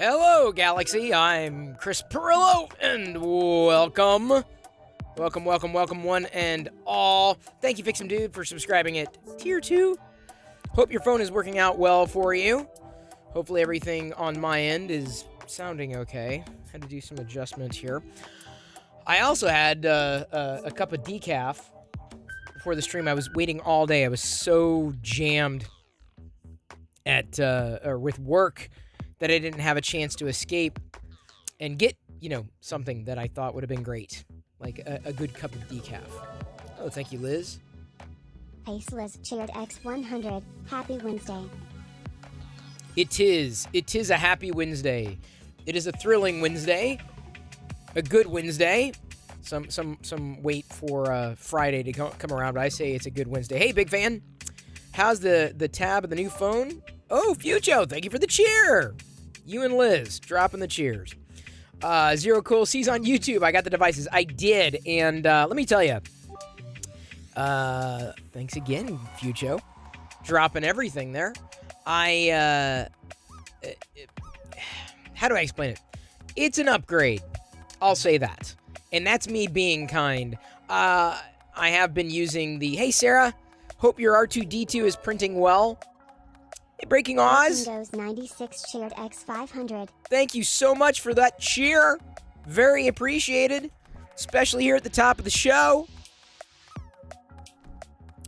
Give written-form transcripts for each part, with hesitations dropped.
Hello, Galaxy. I'm Chris Perillo, and welcome. Welcome, one and all. Thank you, Fix'em Dude, for subscribing at Tier 2. Hope your phone is working out well for you. Hopefully everything on my end is sounding okay. Had to do some adjustments here. I also had a cup of decaf before the stream. I was waiting all day. I was so jammed with work that I didn't have a chance to escape and get, something that I thought would have been great, like a good cup of decaf. Oh, thank you, Liz. Faceless cheered X100. Happy Wednesday. It is a happy Wednesday. It is a thrilling Wednesday. A good Wednesday. Some wait for Friday to come around, but I say it's a good Wednesday. Hey, big fan. How's the tab of the new phone? Oh, Fucho, thank you for the cheer. You and Liz dropping the cheers. Zero Cool sees on YouTube. I got the devices. I did, and let me tell you. Thanks again, Fucho, dropping everything there. How do I explain it? It's an upgrade. I'll say that, and that's me being kind. I have been using the. Hey, Sarah. Hope your R2-D2 is printing well. Hey, Breaking Oz. Windows 96 cheered X500. Thank you so much for that cheer. Very appreciated, especially here at the top of the show.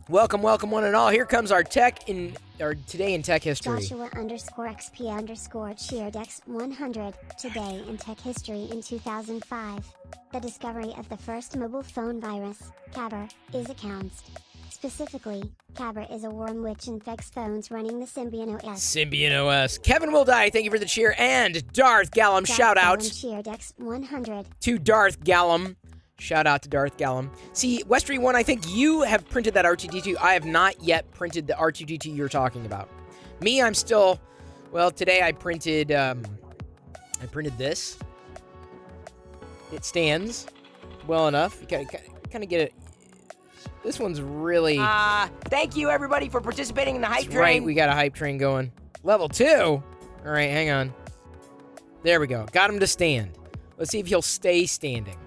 Welcome, one and all. Here comes our today in tech history. Joshua _XP_ cheered X100. Today in tech history in 2005. The discovery of the first mobile phone virus, Cabber, is announced. Specifically, Cabber is a worm which infects phones running the Symbian OS. Symbian OS. Kevin will die. Thank you for the cheer. And Darth Gallum, shout out. Cheered X100. To Darth Gallum. Shout out to Darth Gallum. See, Westry One, I think you have printed that R2-D2. I have not yet printed the R2-D2 you're talking about. Me, I'm still. Well, today I printed. This. It stands well enough. You kind of get it. This one's really... Thank you, everybody, for participating in the hype train. Right, we got a hype train going. Level 2? All right, hang on. There we go. Got him to stand. Let's see if he'll stay standing.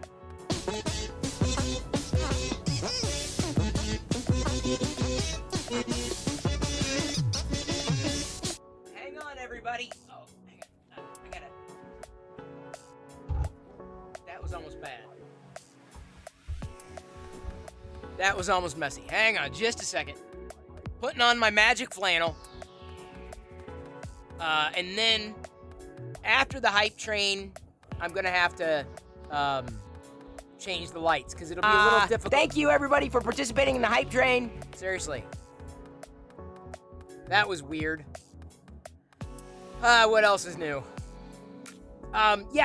Hang on, everybody. Oh, hang on. I got it. That was almost bad. That was almost messy. Hang on just a second. Putting on my magic flannel. And then after the hype train, I'm going to have to change the lights because it'll be a little difficult. Thank you, everybody, for participating in the hype train. Seriously. That was weird. What else is new?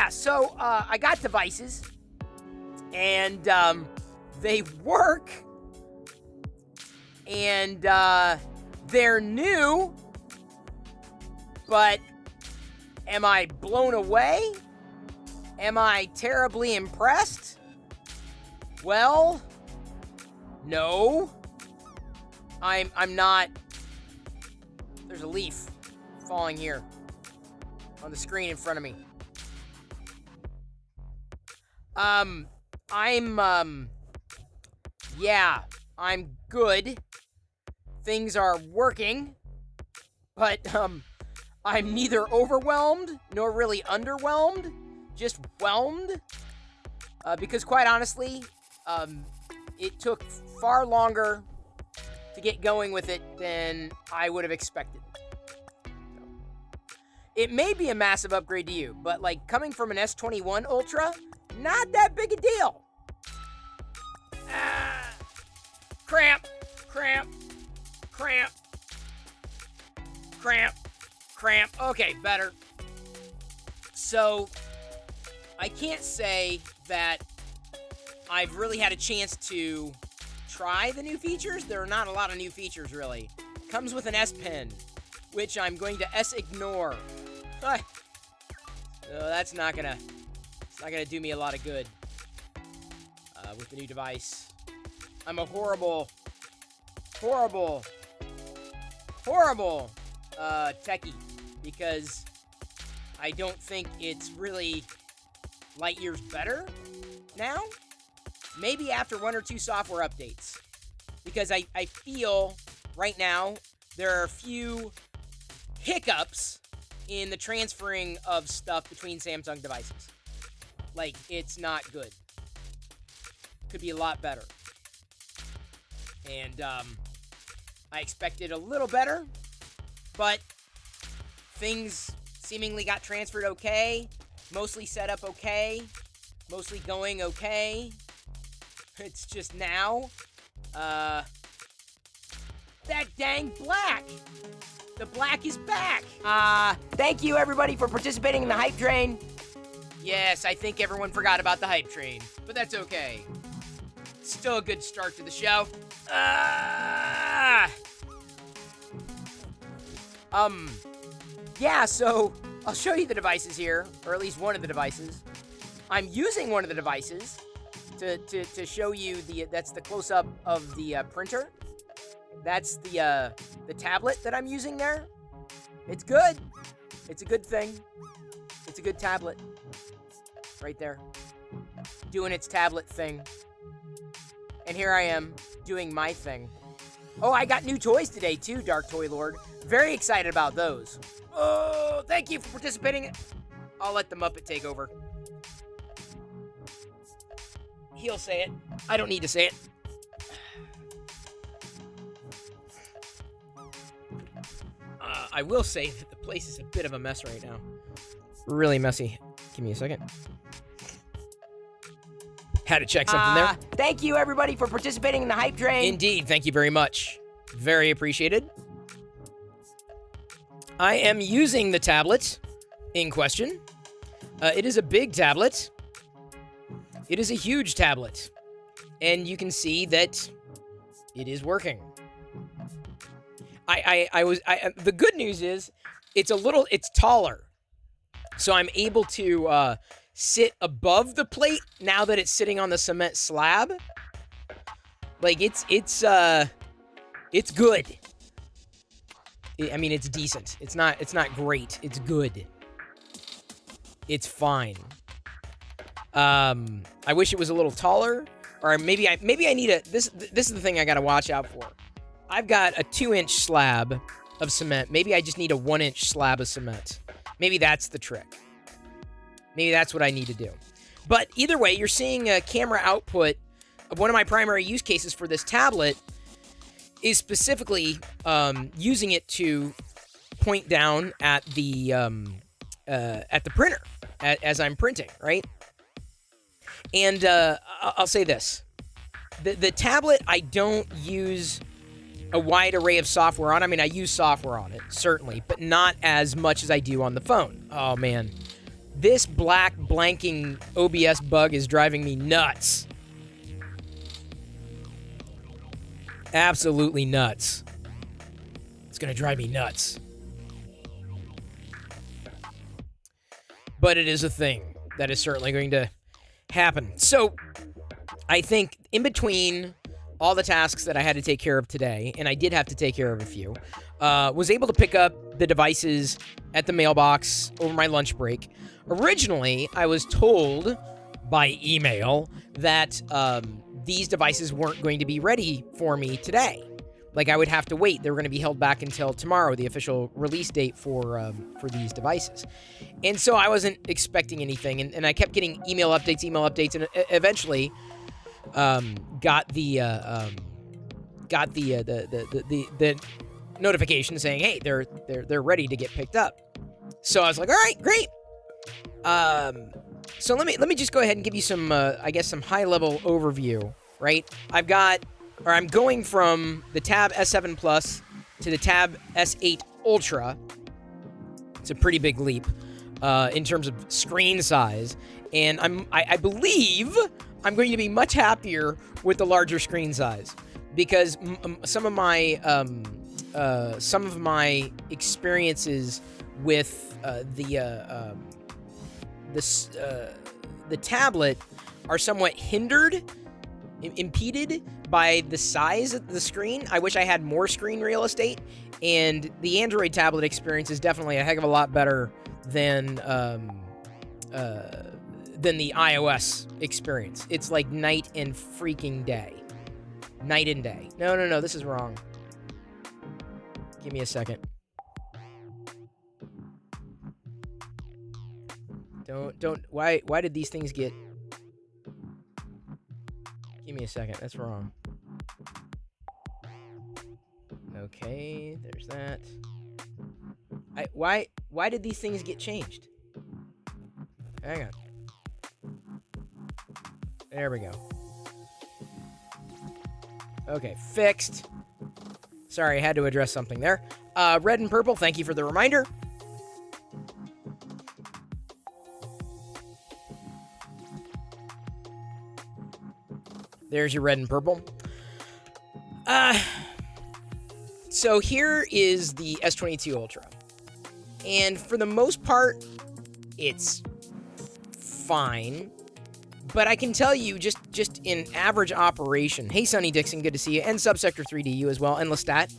So I got devices. And they work, and they're new, but am I blown away? Am I terribly impressed? Well, no. I'm not. There's a leaf falling here on the screen in front of me. I'm good. Things are working, but, I'm neither overwhelmed nor really underwhelmed, just whelmed, because quite honestly, it took far longer to get going with it than I would have expected. It may be a massive upgrade to you, but, coming from an S21 Ultra, not that big a deal. Cramp. Okay, better. So, I can't say that I've really had a chance to try the new features. There are not a lot of new features, really. Comes with an S Pen, which I'm going to S-ignore. So that's not gonna do me a lot of good with the new device. I'm a horrible techie because I don't think it's really light years better now. Maybe after 1 or 2 software updates. Because I feel right now there are a few hiccups in the transferring of stuff between Samsung devices. Like, it's not good. Could be a lot better. And I expected a little better, but things seemingly got transferred okay, mostly set up okay, mostly going okay. It's just now, that dang black. The black is back. Thank you everybody for participating in the hype train. Yes, I think everyone forgot about the hype train, but that's okay. Still a good start to the show. Yeah, so I'll show you the devices here, or at least one of the devices. I'm using one of the devices to show you that's the close-up of the printer. That's the tablet that I'm using there. It's good. It's a good thing. It's a good tablet. Right there. Doing its tablet thing. And here I am, doing my thing. Oh, I got new toys today, too, Dark Toy Lord. Very excited about those. Oh, thank you for participating. I'll let the Muppet take over. He'll say it. I don't need to say it. I will say that the place is a bit of a mess right now. Really messy. Give me a second. Had to check something there. Thank you everybody for participating in the hype train. Indeed, thank you very much. Very appreciated. I am using the tablet in question. It is a big tablet. It is a huge tablet. And you can see that it is working. The good news is it's taller. So I'm able to sit above the plate now that it's sitting on the cement slab. Like it's good. I mean, it's decent. It's not great. It's good. It's fine. I wish it was a little taller, or maybe I need this is the thing I got to watch out for. I've got a 2-inch slab of cement. Maybe I just need a 1-inch slab of cement. Maybe that's the trick. Maybe that's what I need to do. But either way, you're seeing a camera output of one of my primary use cases for this tablet is specifically using it to point down at the printer as I'm printing, right? And I'll say this. The tablet, I don't use a wide array of software on. I mean, I use software on it, certainly, but not as much as I do on the phone. Oh, man. This black blanking OBS bug is driving me nuts. Absolutely nuts. It's going to drive me nuts. But it is a thing that is certainly going to happen. So, I think in between all the tasks that I had to take care of today, and I did have to take care of a few, was able to pick up the devices at the mailbox over my lunch break. Originally, I was told by email that these devices weren't going to be ready for me today. Like, I would have to wait. They were going to be held back until tomorrow, the official release date for these devices. And so I wasn't expecting anything, and I kept getting email updates, and eventually got the notification saying, hey, they're ready to get picked up. So I was like, all right, great. So let me just go ahead and give you some some high level overview, right? I'm going from the Tab S7 Plus to the Tab S8 Ultra. It's a pretty big leap in terms of screen size, and I believe I'm going to be much happier with the larger screen size because some of my experiences with the tablet are somewhat impeded by the size of the screen. I wish I had more screen real estate, and the Android tablet experience is definitely a heck of a lot better than the iOS experience. It's like night and freaking day. Night and day. No, this is wrong. Give me a second. Don't, why did these things get... Give me a second, that's wrong. Okay, there's that. Why did these things get changed? Hang on. There we go. Okay, fixed. Sorry, I had to address something there. Red and purple, thank you for the reminder. There's your red and purple. So here is the S22 Ultra. And for the most part, it's fine. But I can tell you, just in average operation. Hey, Sonny Dixon, good to see you. And Subsector 3D, you as well. And Lestat.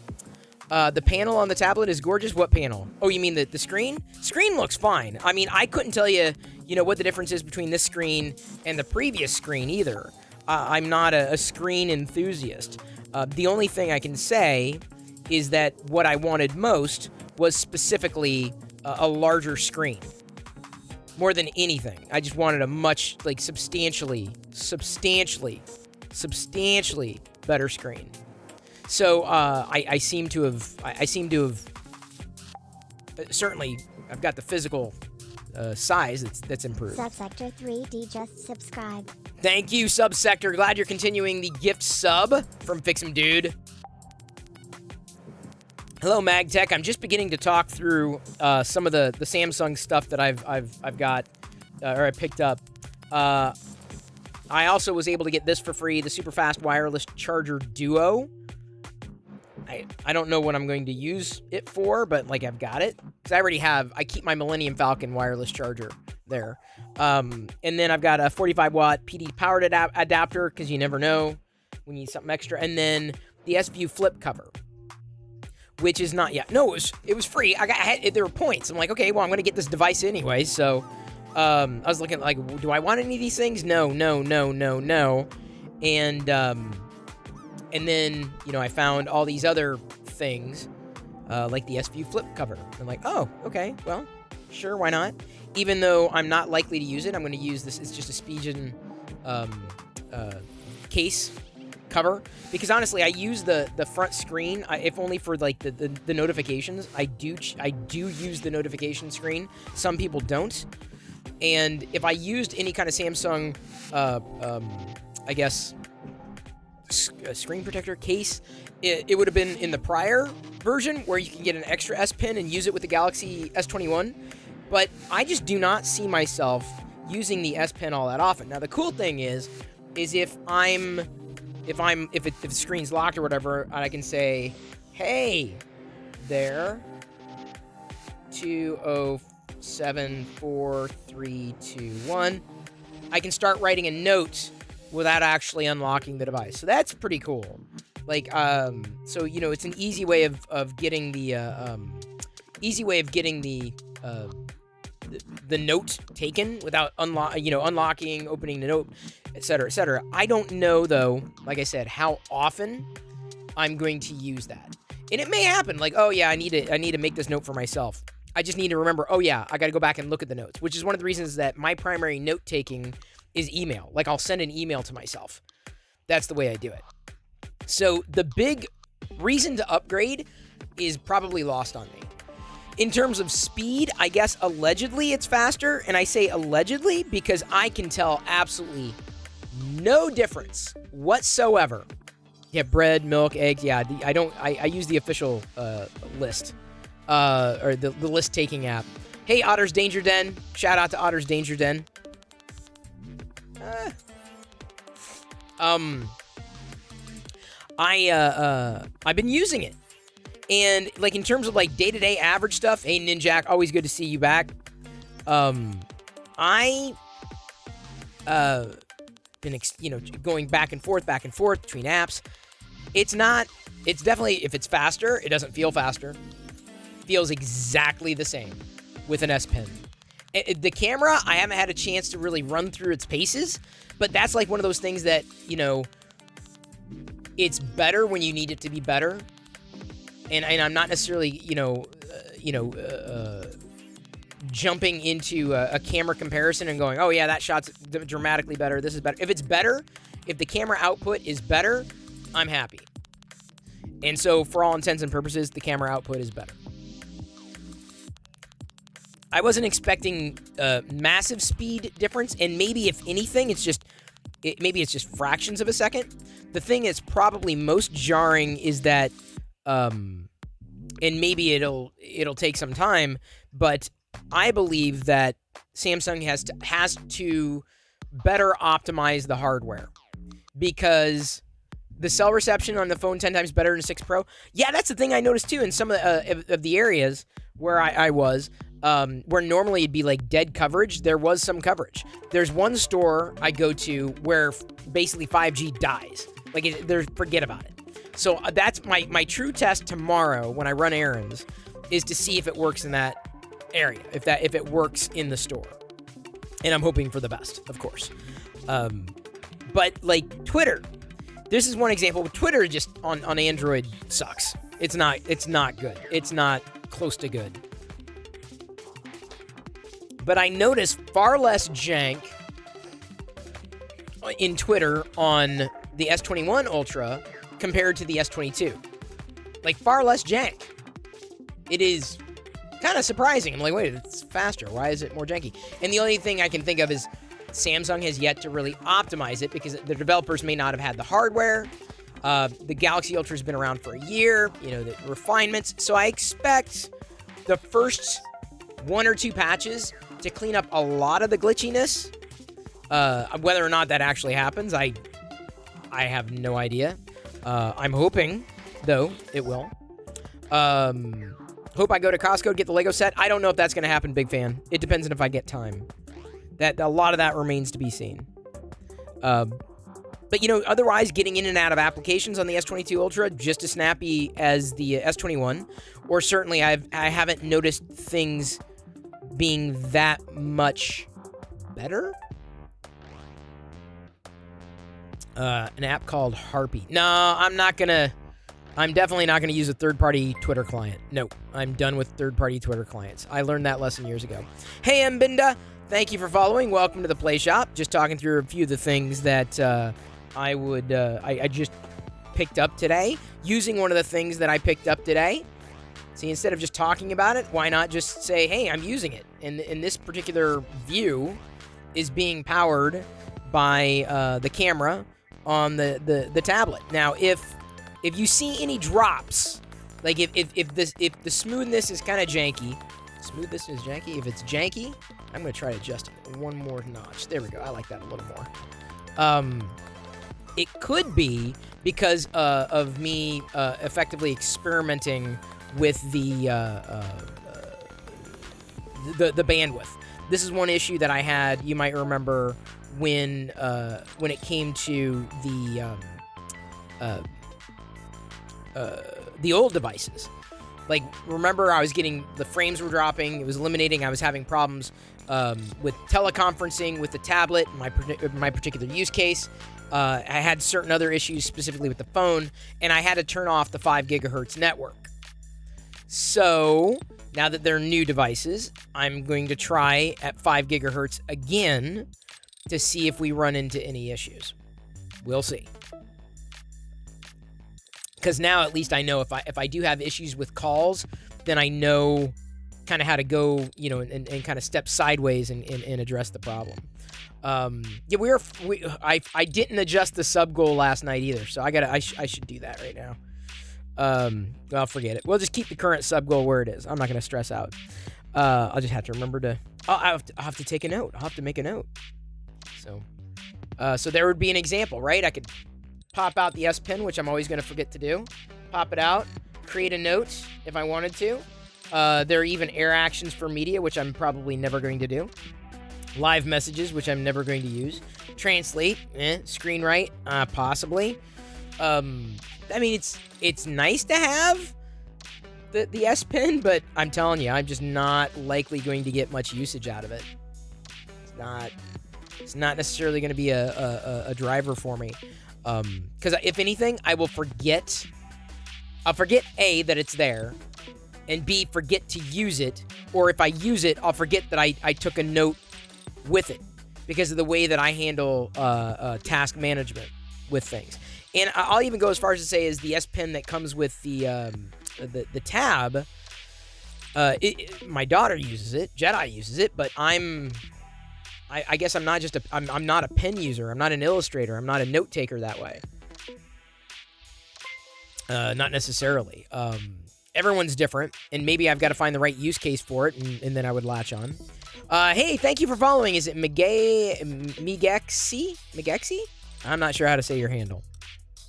The panel on the tablet is gorgeous. What panel? Oh, you mean the screen? Screen looks fine. I mean, I couldn't tell you, what the difference is between this screen and the previous screen either. I'm not a screen enthusiast. The only thing I can say is that what I wanted most was specifically a larger screen. More than anything. I just wanted a much, substantially better screen. So, I seem to have, certainly, I've got the physical size that's improved. Subsector 3D just subscribed. Thank you, Subsector. Glad you're continuing the gift sub from Fix'em Dude. Hello, MagTech. I'm just beginning to talk through some of the Samsung stuff that I've got, or I picked up. I also was able to get this for free, the super fast wireless charger Duo. I don't know what I'm going to use it for, but I've got it because I keep my Millennium Falcon wireless charger there. And then I've got a 45-watt PD powered adapter because you never know when you need something extra. And then the S-View flip cover, which is not yet. No, it was free. There were points. I'm like, okay, well, I'm going to get this device anyway. So I was looking do I want any of these things? No. And then, I found all these other things, like the S-View flip cover. I'm like, oh, okay, well, sure, why not? Even though I'm not likely to use it, I'm going to use this. It's just a Spigen case cover. Because honestly, I use the front screen, if only for the notifications. I do use the notification screen. Some people don't. And if I used any kind of Samsung, I guess, screen protector case, it would have been in the prior version where you can get an extra S Pen and use it with the Galaxy S21. But I just do not see myself using the S Pen all that often. Now the cool thing is if the screen's locked or whatever, I can say, hey there, 2074321. I can start writing a note without actually unlocking the device. So that's pretty cool. So it's an easy way of getting the the note taken without unlocking, opening the note, etc., etc. I don't know though, like I said, how often I'm going to use that. And it may happen, oh yeah, I need to make this note for myself. I just need to remember, oh yeah, I got to go back and look at the notes, which is one of the reasons that my primary note taking is email. I'll send an email to myself. That's the way I do it. So the big reason to upgrade is probably lost on me. In terms of speed, I guess allegedly it's faster, and I say allegedly because I can tell absolutely no difference whatsoever. Yeah, bread, milk, eggs. Yeah, I use the official list, or the list taking app. Hey, Otter's Danger Den. Shout out to Otter's Danger Den. I've been using it. And in terms of day-to-day average stuff, hey Ninjak, always good to see you back. I been going back and forth between apps. It's definitely, if it's faster, it doesn't feel faster. Feels exactly the same. with an S Pen. The camera, I haven't had a chance to really run through its paces, but that's like one of those things that, you know, it's better when you need it to be better. And I'm not necessarily, jumping into a camera comparison and going, oh yeah, that shot's dramatically better. This is better. If it's better, if the camera output is better, I'm happy. And so for all intents and purposes, the camera output is better. I wasn't expecting a massive speed difference, and maybe if anything, maybe it's just fractions of a second. The thing that's probably most jarring is that, and maybe it'll take some time, but I believe that Samsung has to better optimize the hardware, because the cell reception on the phone 10 times better than 6 Pro. Yeah, that's the thing I noticed too in some of the areas where I was. Where normally it'd be like dead coverage, there was some coverage. There's one store I go to where basically 5G dies. Like, forget about it. So that's my true test tomorrow when I run errands, is to see if it works in that area, if it works in the store. And I'm hoping for the best, of course. But like Twitter, this is one example. Twitter just on Android sucks. It's not good. It's not close to good. But I noticed far less jank in Twitter on the S21 Ultra compared to the S22. Like, far less jank. It is kind of surprising. I'm like, wait, it's faster. Why is it more janky? And the only thing I can think of is Samsung has yet to really optimize it, because the developers may not have had the hardware. The Galaxy Ultra has been around for a year, the refinements. So I expect the first 1 or 2 patches to clean up a lot of the glitchiness. Whether or not that actually happens, I have no idea. I'm hoping, though, it will. Hope I go to Costco to get the Lego set. I don't know if that's going to happen, big fan. It depends on if I get time. A lot of that remains to be seen. But, otherwise, getting in and out of applications on the S22 Ultra just as snappy as the S21. Or certainly, I haven't noticed things being that much better. An app called Harpy. No, I'm definitely not gonna use a third-party Twitter client. No, I'm done with third-party Twitter clients. I learned that lesson years ago. Hey, Mbinda, thank you for following. Welcome to the Play Shop. Just talking through a few of the things that I just picked up today. Using one of the things that I picked up today. See, instead of just talking about it, why not just say, hey, I'm using it? And this particular view is being powered by the camera on the tablet. Now, if you see any drops, like if the smoothness is kind of janky, if it's janky, I'm going to try adjusting it one more notch. There we go. I like that a little more. It could be because of me effectively experimenting with the bandwidth. This is one issue that I had. You might remember when it came to the old devices. Like, remember, I was getting the frames were dropping. It was eliminating. I was having problems with teleconferencing with the tablet. My particular use case. I had certain other issues specifically with the phone, and I had to turn off the 5 gigahertz network. So, now that they're new devices, I'm going to try at 5 gigahertz again to see if we run into any issues. We'll see. Because now at least I know if I do have issues with calls, then I know kind of how to go, and kind of step sideways and address the problem. Yeah, I didn't adjust the sub goal last night either, so I should do that right now. I'll forget it. We'll just keep the current sub goal where it is. I'm not going to stress out. I'll just have to remember to. I'll have to take a note. I'll have to make a note. So there would be an example, right? I could pop out the S Pen, which I'm always going to forget to do. Pop it out. Create a note if I wanted to. There are even air actions for media, which I'm probably never going to do. Live messages, which I'm never going to use. Translate, screen write, possibly. I mean, it's nice to have. the S Pen, but I'm telling you, I'm just not likely going to get much usage out of it. It's not necessarily going to be a driver for me. Because if anything, I will forget. I'll forget A, that it's there, and B, forget to use it. Or if I use it, I'll forget that I took a note with it because of the way that I handle task management with things. And I'll even go as far as to say is the S Pen that comes with the tab. My daughter uses it, Jedi uses it, but I guess I'm not just I'm not a pen user. I'm not an illustrator. I'm not a note taker that way. Not necessarily. Everyone's different, and maybe I've got to find the right use case for it, and then I would latch on. Hey, thank you for following. Is it Migexi? Migexi? I'm not sure how to say your handle.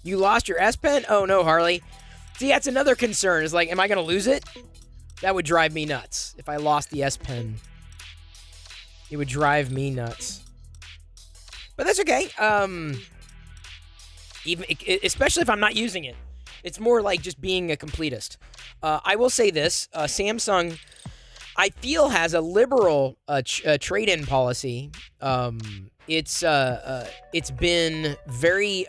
You lost your S Pen? Oh no, Harley. See, that's another concern. Is like, am I going to lose it? That would drive me nuts if I lost the S Pen. It would drive me nuts. But that's okay. Especially if I'm not using it. It's more like just being a completist. I will say this. Samsung, I feel, has a liberal trade-in policy. It's been very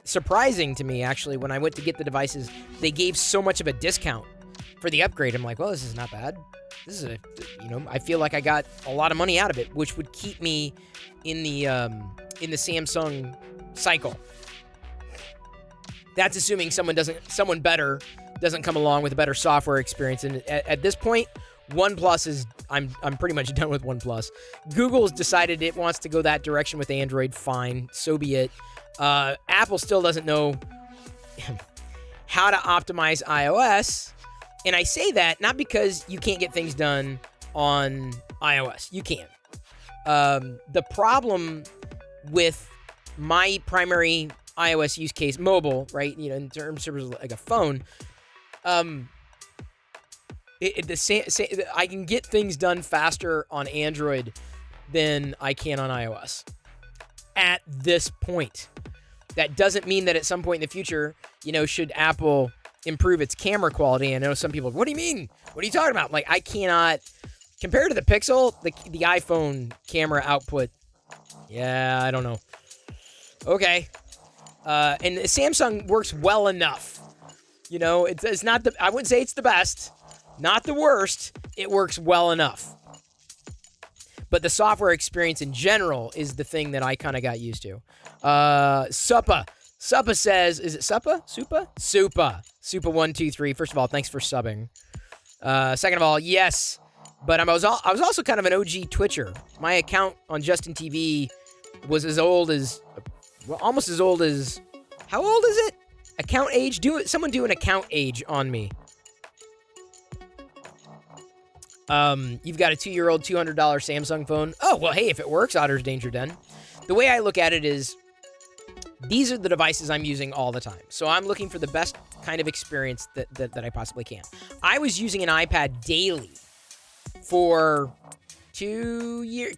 surprising to me, actually, when I went to get the devices. They gave so much of a discount for the upgrade. I'm like, well, this is not bad. This is I feel like I got a lot of money out of it, which would keep me in the Samsung cycle. That's assuming someone better doesn't come along with a better software experience. And at this point, OnePlus is I'm pretty much done with OnePlus. Google's decided it wants to go that direction with Android. Fine, so be it. Apple still doesn't know how to optimize iOS. And I say that not because you can't get things done on iOS. You can. The problem with my primary iOS use case, mobile, right? In terms of like a phone, I can get things done faster on Android than I can on iOS. At this point, that doesn't mean that at some point in the future, should Apple improve its camera quality. I know some people, what do you mean? What are you talking about? Like, I cannot, compared to the Pixel, the iPhone camera output, I don't know. Okay. And Samsung works well enough. It's not I wouldn't say it's the best, not the worst. It works well enough. But the software experience in general is the thing that I kind of got used to. Suppa says, is it Suppa? Supa 123. First of all, thanks for subbing. Second of all, yes, but I was also kind of an OG Twitcher. My account on Justin TV was almost as old as, how old is it? Account age? Someone do an account age on me. You've got a 2-year-old $200 Samsung phone. Oh, well, hey, if it works, Otter's Danger Den. The way I look at it is, these are the devices I'm using all the time. So I'm looking for the best kind of experience that I possibly can. I was using an iPad daily for 2 years,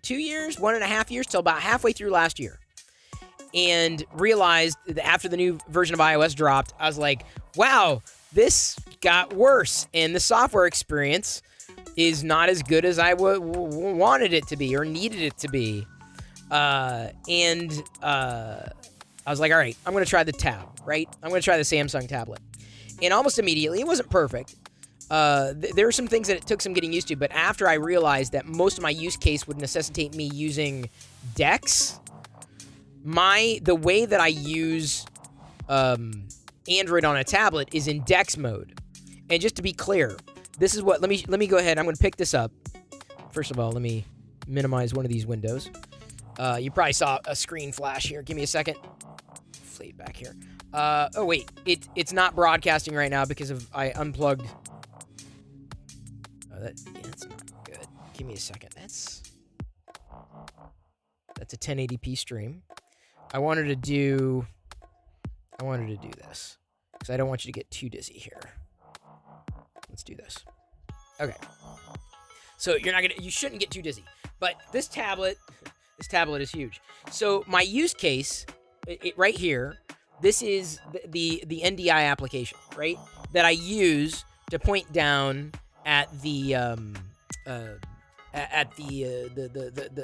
1.5 years, till about halfway through last year. And realized that after the new version of iOS dropped, I was like, wow, this got worse. And the software experience is not as good as I wanted it to be or needed it to be. I was like, all right, I'm going to try the tab, right? I'm going to try the Samsung tablet. And almost immediately, it wasn't perfect. There were some things that it took some getting used to, but after I realized that most of my use case would necessitate me using DeX, the way that I use Android on a tablet is in DeX mode. And just to be clear, this is what, let me go ahead, I'm going to pick this up. First of all, let me minimize one of these windows. You probably saw a screen flash here. Give me a second. Fade back here. Oh wait, it's not broadcasting right now because I unplugged. Oh, that's not good. Give me a second. That's a 1080p stream. I wanted to do this because I don't want you to get too dizzy here. Let's do this. Okay. So you shouldn't get too dizzy. But this tablet is huge. So my use case, right here, this is the NDI application, right? That I use to point down at the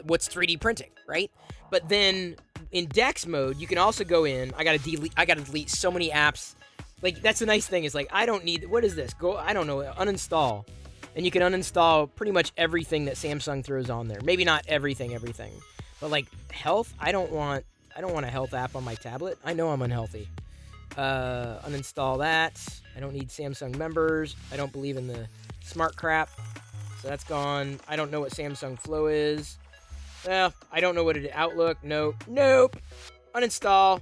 what's 3D printing, right? But then in Dex mode, you can also go in. I gotta delete so many apps. Like, that's the nice thing is, like, I don't need, what is this? I don't know, uninstall. And you can uninstall pretty much everything that Samsung throws on there. Maybe not everything. But like health, I don't want a health app on my tablet. I know I'm unhealthy. Uninstall that. I don't need Samsung members. I don't believe in the smart crap. So that's gone. I don't know what Samsung Flow is. Well, I don't know what it is. Outlook. Nope. Uninstall.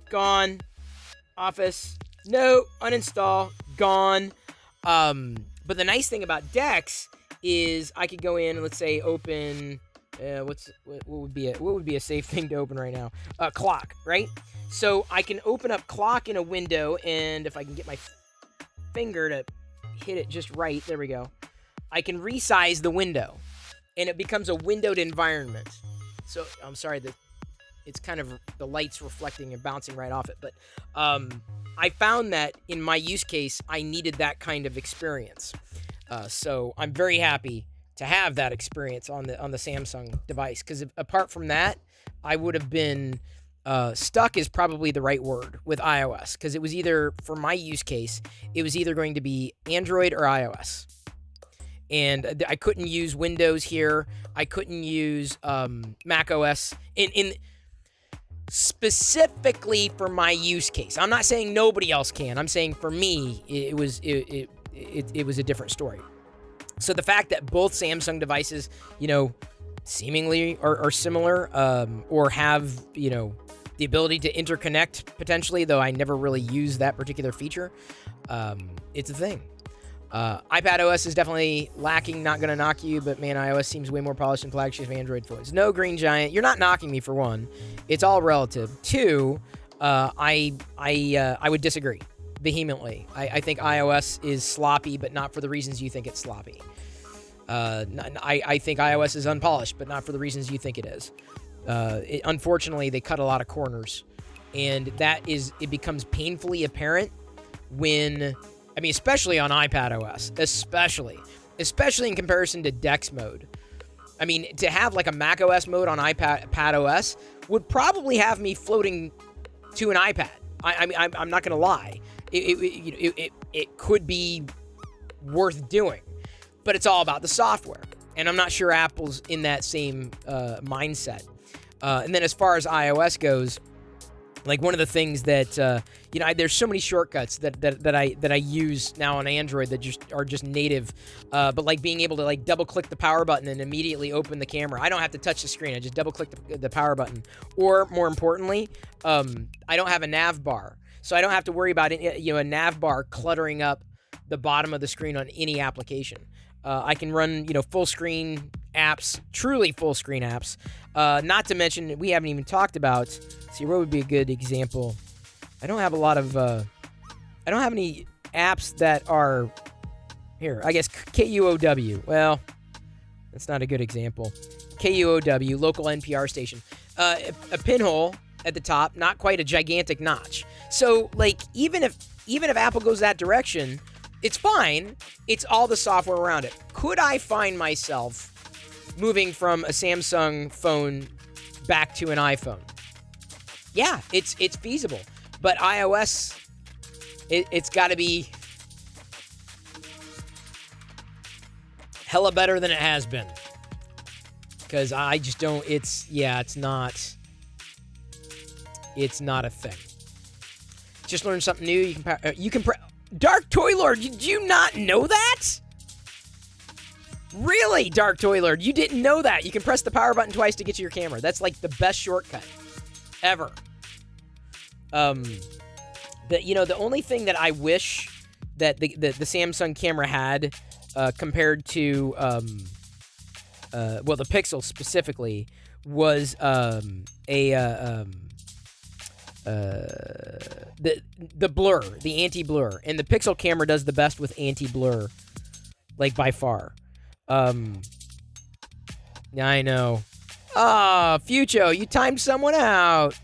Gone. Office. No. Uninstall. Gone. But the nice thing about Dex is I could go in and, let's say, open what would be a safe thing to open right now? Clock, right? So I can open up Clock in a window, and if I can get my finger to hit it just right, there we go. I can resize the window, and it becomes a windowed environment. So I'm sorry that it's kind of the light's reflecting and bouncing right off it, but I found that in my use case, I needed that kind of experience. So I'm very happy to have that experience on the Samsung device, because apart from that, I would have been stuck is probably the right word with iOS, because it was either, for my use case, it was either going to be Android or iOS. And I couldn't use Windows here. I couldn't use Mac OS in specifically for my use case. I'm not saying nobody else can. I'm saying for me, it was a different story. So the fact that both Samsung devices, seemingly are similar, or have, the ability to interconnect potentially, though I never really use that particular feature, it's a thing. iPad OS is definitely lacking, not going to knock you, but man, iOS seems way more polished than flagship Android phones. No, Green Giant, you're not knocking me for one. It's all relative. Two, I would disagree vehemently. I think iOS is sloppy, but not for the reasons you think it's sloppy. I think iOS is unpolished, but not for the reasons you think it is. Unfortunately, they cut a lot of corners, and it becomes painfully apparent when, especially on iPad OS, especially in comparison to Dex mode. To have like a Mac OS mode on iPad OS would probably have me floating to an iPad. I'm not gonna lie. It could be worth doing, but it's all about the software, and I'm not sure Apple's in that same mindset. And then as far as iOS goes, like one of the things that there's so many shortcuts that I use now on Android that are just native, but like being able to like double click the power button and immediately open the camera. I don't have to touch the screen. I just double click the power button. Or more importantly, I don't have a nav bar, so I don't have to worry about a nav bar cluttering up the bottom of the screen on any application. I can run full screen apps, truly full screen apps. Not to mention, we haven't even talked about. See, what would be a good example? I don't have any apps that are here. I guess KUOW. Well, that's not a good example. KUOW, local NPR station. A pinhole at the top, not quite a gigantic notch. So, like, even if Apple goes that direction, it's fine. It's all the software around it. Could I find myself moving from a Samsung phone back to an iPhone? Yeah, it's feasible. But iOS, it's got to be hella better than it has been. Because I just don't, it's not a thing. Just learned something new. You can Dark Toy Lord, did you not know that? Really, Dark Toy Lord, you didn't know that. You can press the power button twice to get to your camera. That's like the best shortcut ever. The only thing that I wish that the Samsung camera had compared to the Pixel specifically was the blur, the anti-blur, and the Pixel camera does the best with anti-blur, like by far. Yeah, I know. Fucho, you timed someone out.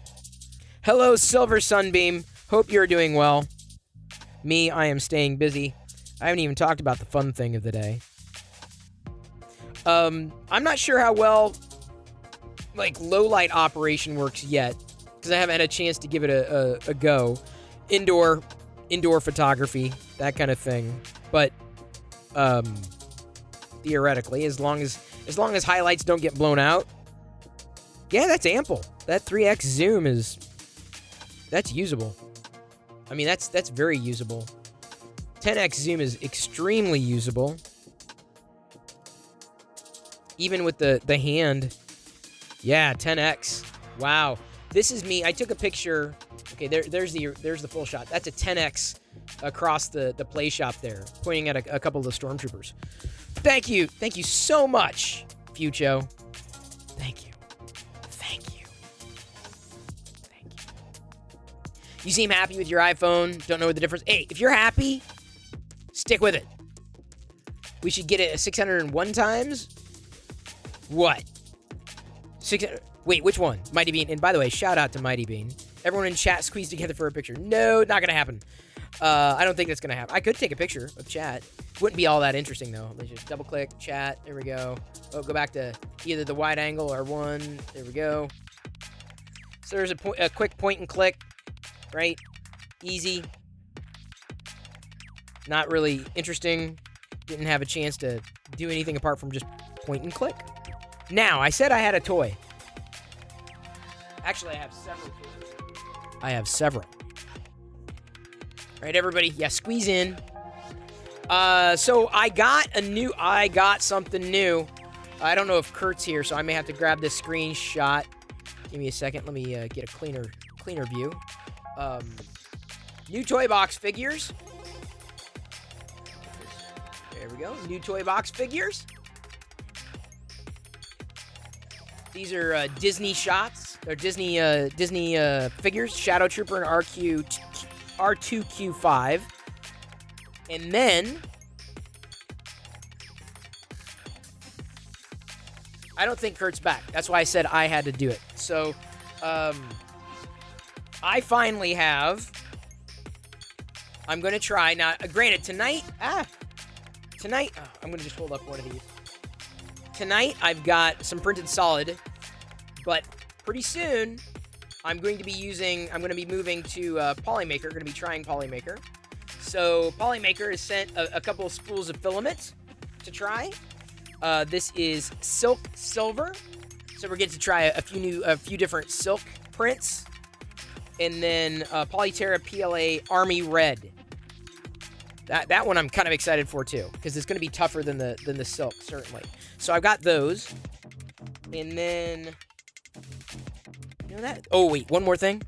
Hello, Silver Sunbeam. Hope you're doing well. Me, I am staying busy. I haven't even talked about the fun thing of the day. I'm not sure how well, like, low-light operation works yet, because I haven't had a chance to give it a go. Indoor photography, that kind of thing. But, theoretically, as long as highlights don't get blown out, yeah, that's ample. That 3x zoom that's usable. I mean, that's very usable. 10x zoom is extremely usable. Even with the hand. Yeah, 10x. Wow. This is me. I took a picture. Okay, there's the full shot. That's a 10x across the play shop there, pointing at a couple of the stormtroopers. Thank you. Thank you so much, Fucho. Thank you. Thank you. Thank you. You seem happy with your iPhone. Don't know what the difference. Hey, if you're happy, stick with it. We should get it 601 times. What? 600. Wait, which one? Mighty Bean. And by the way, shout out to Mighty Bean. Everyone in chat squeezed together for a picture. No, not gonna happen. I don't think that's gonna happen. I could take a picture of chat. Wouldn't be all that interesting though. Let's just double click chat. There we go. Oh, go back to either the wide angle or one. There we go. So there's a quick point and click, right? Easy. Not really interesting. Didn't have a chance to do anything apart from just point and click. Now, I said I had a toy. Actually, I have several toys. I have several. Right, everybody? Yeah, squeeze in. So I got something new. I don't know if Kurt's here, so I may have to grab this screenshot. Give me a second. Let me get a cleaner view. New toy box figures. There we go. New toy box figures. These are Disney shots. They're Disney figures. Shadow Trooper and R2Q5. And then I don't think Kurt's back. That's why I said I had to do it. So I finally have. I'm gonna try now. Granted, tonight. I'm gonna just hold up one of these. Tonight, I've got some printed solid, but pretty soon, I'm going to be moving to Polymaker. Going to be trying Polymaker. So Polymaker has sent a couple of spools of filament to try. This is Silk Silver, so we're getting to try a few different silk prints, and then Polyterra PLA Army Red. That one I'm kind of excited for too, because it's going to be tougher than the silk, certainly. So I've got those, and then that. Oh wait, one more thing.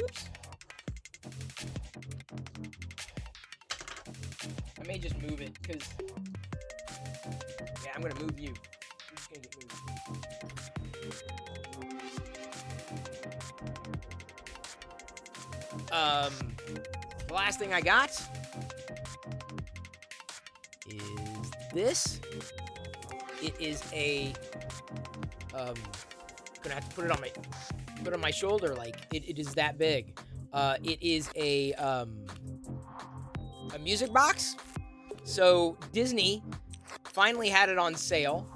Oops. I may just move it because I'm gonna move you. You're just gonna get moved. The last thing I got is this. It is a gonna have to put it on my shoulder, like it is that big. It is a music box. So Disney finally had it on sale,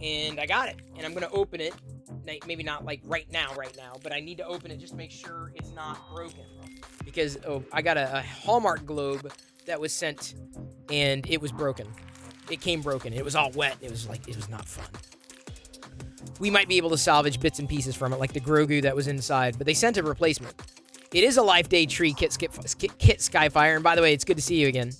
and I got it, and I'm gonna open it. Maybe not like right now, but I need to open it just to make sure it's not broken. Because I got a Hallmark globe that was sent, and it was broken. It came broken. It was all wet. It was not fun. We might be able to salvage bits and pieces from it, like the Grogu that was inside, but they sent a replacement. It is a Life Day Tree Kit Skyfire, and by the way, it's good to see you again.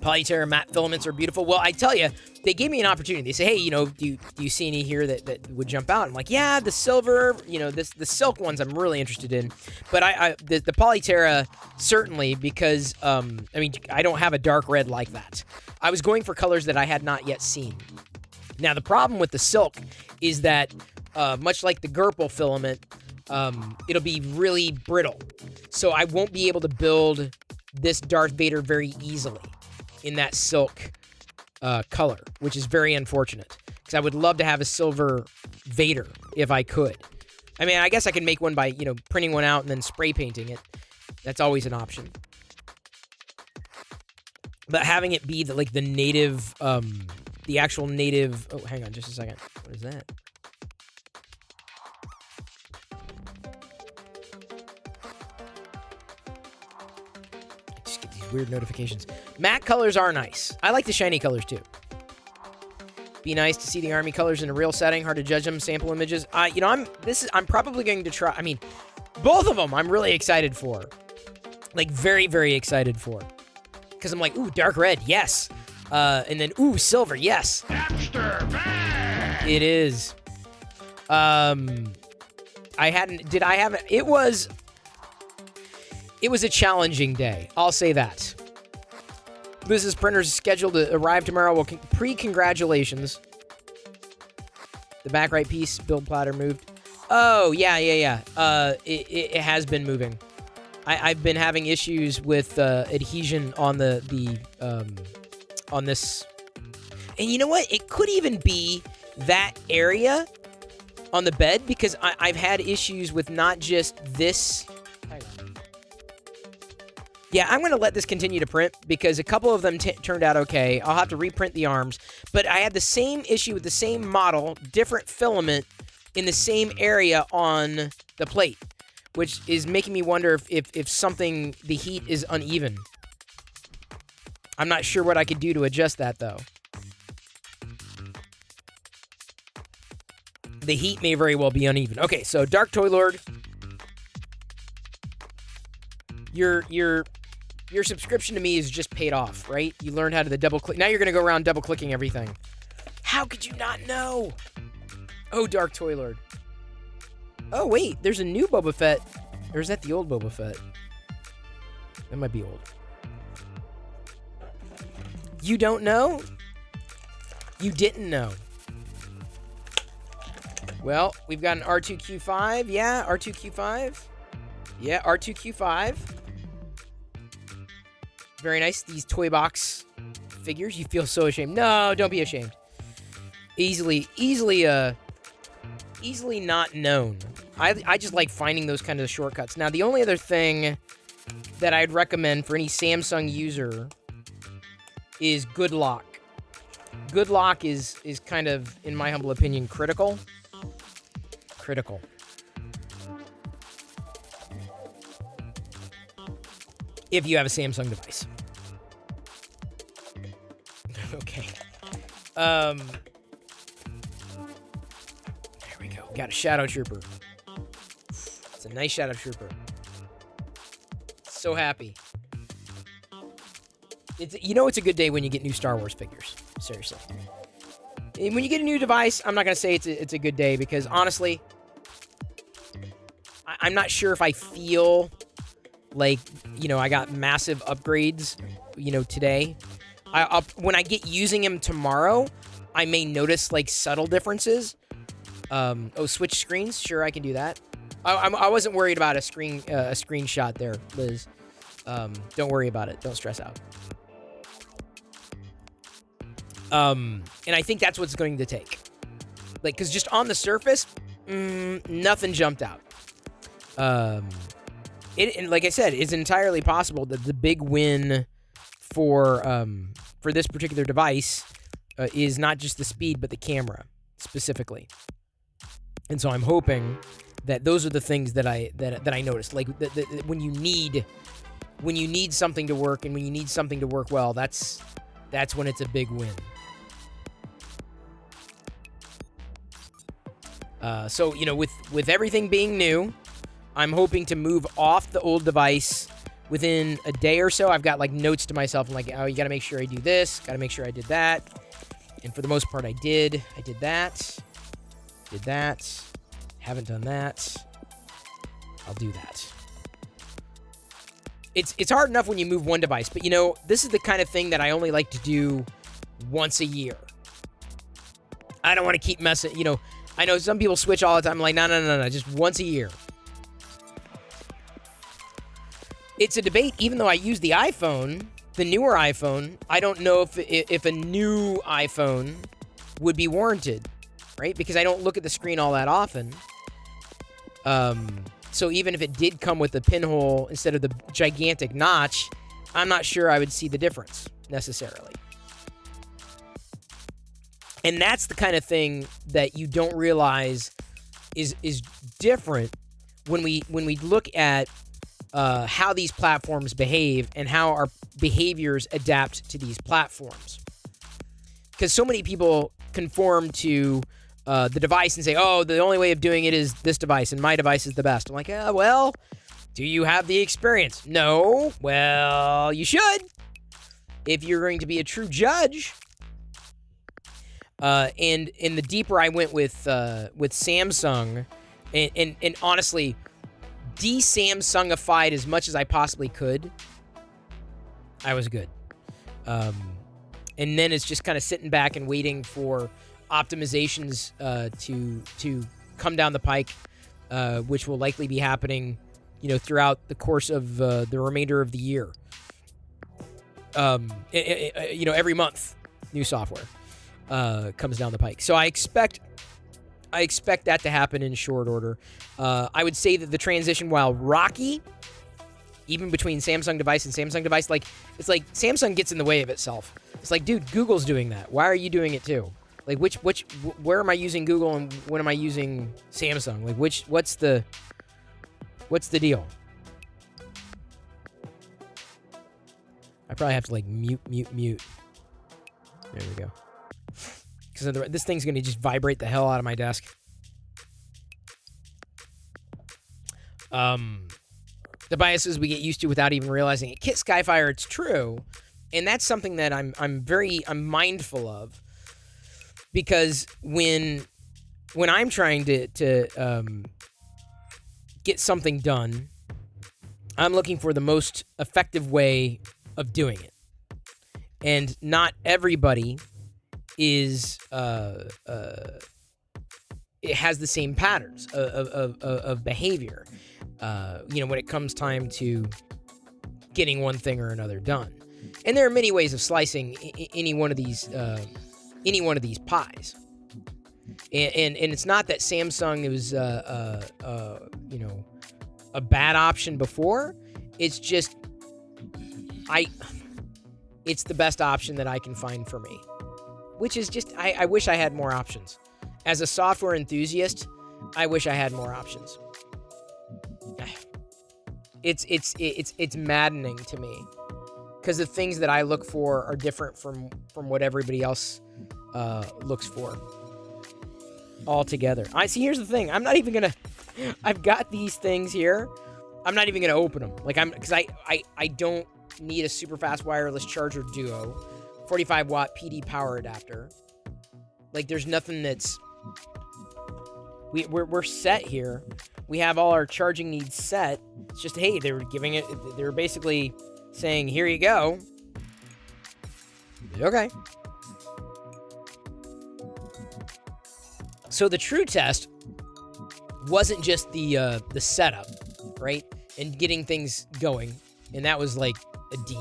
Polyterra matte filaments are beautiful. Well, I tell you, they gave me an opportunity. They say, hey, do you see any here that would jump out? I'm like, yeah, the silver, the silk ones I'm really interested in. But the Polyterra, certainly, because, I don't have a dark red like that. I was going for colors that I had not yet seen. Now, the problem with the silk is that, much like the Gerpel filament, it'll be really brittle. So I won't be able to build this Darth Vader very easily in that silk color, which is very unfortunate. because I would love to have a silver Vader if I could. I mean, I guess I can make one by, you know, printing one out and then spray painting it. That's always an option. But having it be like the native, the actual native... Oh, hang on just a second. What is that? I just get these weird notifications. Matte colors are nice. I like the shiny colors too. Be nice to see the army colors in a real setting. Hard to judge them. Sample images. You know, I'm probably going to try. I mean, both of them I'm really excited for. Like, very, very excited for. Because I'm like, ooh, dark red, yes. And then, ooh, silver, yes. It is. It was a challenging day. I'll say that. This is printer's scheduled to arrive tomorrow. Well, pre-congratulations. The back right piece, build platter moved. Oh, yeah. It has been moving. I've been having issues with adhesion on on this. And you know what? It could even be that area on the bed, because I've had issues with not just this. Yeah, I'm going to let this continue to print because a couple of them turned out okay. I'll have to reprint the arms. But I had the same issue with the same model, different filament in the same area on the plate, which is making me wonder if something, the heat is uneven. I'm not sure what I could do to adjust that, though. The heat may very well be uneven. Okay, so Dark Toy Lord. Your subscription to me is just paid off, right? You learned how to double click. Now you're going to go around double clicking everything. How could you not know? Oh, Dark Toy Lord. Oh, wait, there's a new Boba Fett. Or is that the old Boba Fett? That might be old. You don't know? You didn't know. Well, we've got an R2Q5. Yeah, R2Q5. Yeah, R2Q5. Very nice. These toy box figures. You feel so ashamed. No, don't be ashamed. Easily not known. I just like finding those kind of shortcuts. Now, the only other thing that I'd recommend for any Samsung user is good lock. Good lock is kind of, in my humble opinion, critical. Critical. If you have a Samsung device. Okay. There we go. Got a Shadow Trooper. It's a nice Shadow Trooper. So happy. It's a good day when you get new Star Wars figures. Seriously. And when you get a new device, I'm not going to say it's a good day because, honestly, I'm not sure if I feel like, I got massive upgrades, today. When I get using them tomorrow, I may notice, like, subtle differences. Switch screens? Sure, I can do that. I wasn't worried about a screenshot there, Liz. Don't worry about it. Don't stress out. And I think that's what's going to take. Like, because just on the surface, nothing jumped out. And like I said, it's entirely possible that the big win for this particular device is not just the speed, but the camera specifically. And so I'm hoping that those are the things that I noticed. Like when you need something to work, and when you need something to work well, that's when it's a big win. So with everything being new, I'm hoping to move off the old device within a day or so. I've got like notes to myself. I'm like, oh, you got to make sure I do this. Got to make sure I did that. And for the most part, I did. I did that. Did that. Haven't done that. I'll do that. It's hard enough when you move one device, but this is the kind of thing that I only like to do once a year. I don't want to keep messing, I know some people switch all the time. I'm like, no, just once a year. It's a debate, even though I use the iPhone, the newer iPhone. I don't know if a new iPhone would be warranted, right? Because I don't look at the screen all that often. So even if it did come with a pinhole instead of the gigantic notch, I'm not sure I would see the difference necessarily. And that's the kind of thing that you don't realize is different when we look at how these platforms behave and how our behaviors adapt to these platforms. Because so many people conform to the device and say, oh, the only way of doing it is this device, and my device is the best. I'm like, well, do you have the experience? No. Well, you should, if you're going to be a true judge. And the deeper I went with Samsung, and honestly, de-Samsungified as much as I possibly could, I was good. And then it's just kind of sitting back and waiting for optimizations to come down the pike, which will likely be happening, throughout the course of the remainder of the year. Every month, new software comes down the pike. So I expect that to happen in short order. I would say that the transition, while rocky, even between Samsung device and Samsung device, it's like Samsung gets in the way of itself. It's like, dude, Google's doing that. Why are you doing it too? Like, where am I using Google and when am I using Samsung? Like, what's the deal? I probably have to mute. There we go. Because this thing's gonna just vibrate the hell out of my desk. The biases we get used to without even realizing it. Kit Skyfire, it's true, and that's something that I'm mindful of, because when I'm trying to get something done, I'm looking for the most effective way of doing it, and not everybody is it has the same patterns of behavior. When it comes time to getting one thing or another done, and there are many ways of slicing any one of these pies. And it's not that Samsung was a bad option before. It's just it's the best option that I can find for me, which is just I wish I had more options. As a software enthusiast, I wish I had more options. It's maddening to me, because the things that I look for are different from what everybody else looks for altogether. Here's the thing. I'm not even gonna. I've got these things here. I'm not even gonna open them. Because I don't need a super fast wireless charger duo, 45 watt PD power adapter. There's nothing that's. We're set here. We have all our charging needs set. It's just, hey, they were basically saying, here you go. Okay. So the true test wasn't just the setup, right? And getting things going. And that was like a D,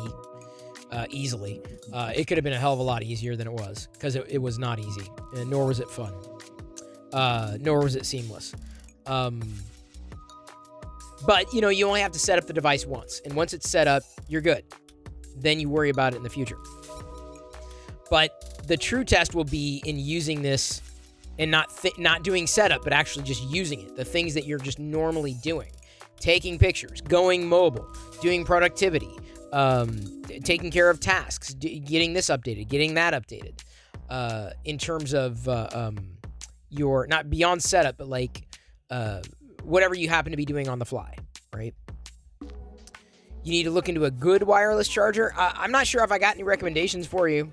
easily. It could have been a hell of a lot easier than it was, because it was not easy, and nor was it fun. Nor was it seamless. But, you only have to set up the device once. And once it's set up, you're good. Then you worry about it in the future. But the true test will be in using this and not doing setup, but actually just using it. The things that you're just normally doing. Taking pictures, going mobile, doing productivity, taking care of tasks, getting this updated, getting that updated. In terms of your, not beyond setup, but whatever you happen to be doing on the fly, right? You need to look into a good wireless charger. I'm not sure if I got any recommendations for you,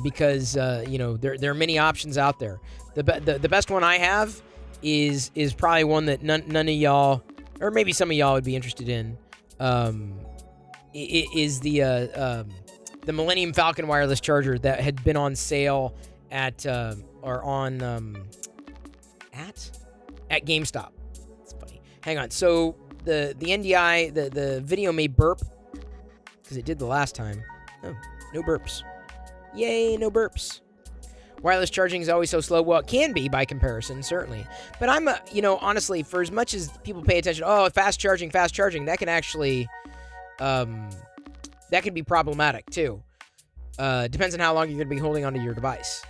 because there are many options out there. The best one I have is probably one that none of y'all, or maybe some of y'all, would be interested in. It is the Millennium Falcon wireless charger that had been on sale at GameStop. It's funny. Hang on. So the NDI, the video may burp, because it did the last time. Oh, no burps. Yay, no burps. Wireless charging is always so slow. Well, it can be by comparison, certainly. But I'm, honestly, for as much as people pay attention, oh, fast charging, that can actually, that can be problematic too. Depends on how long you're going to be holding onto your device.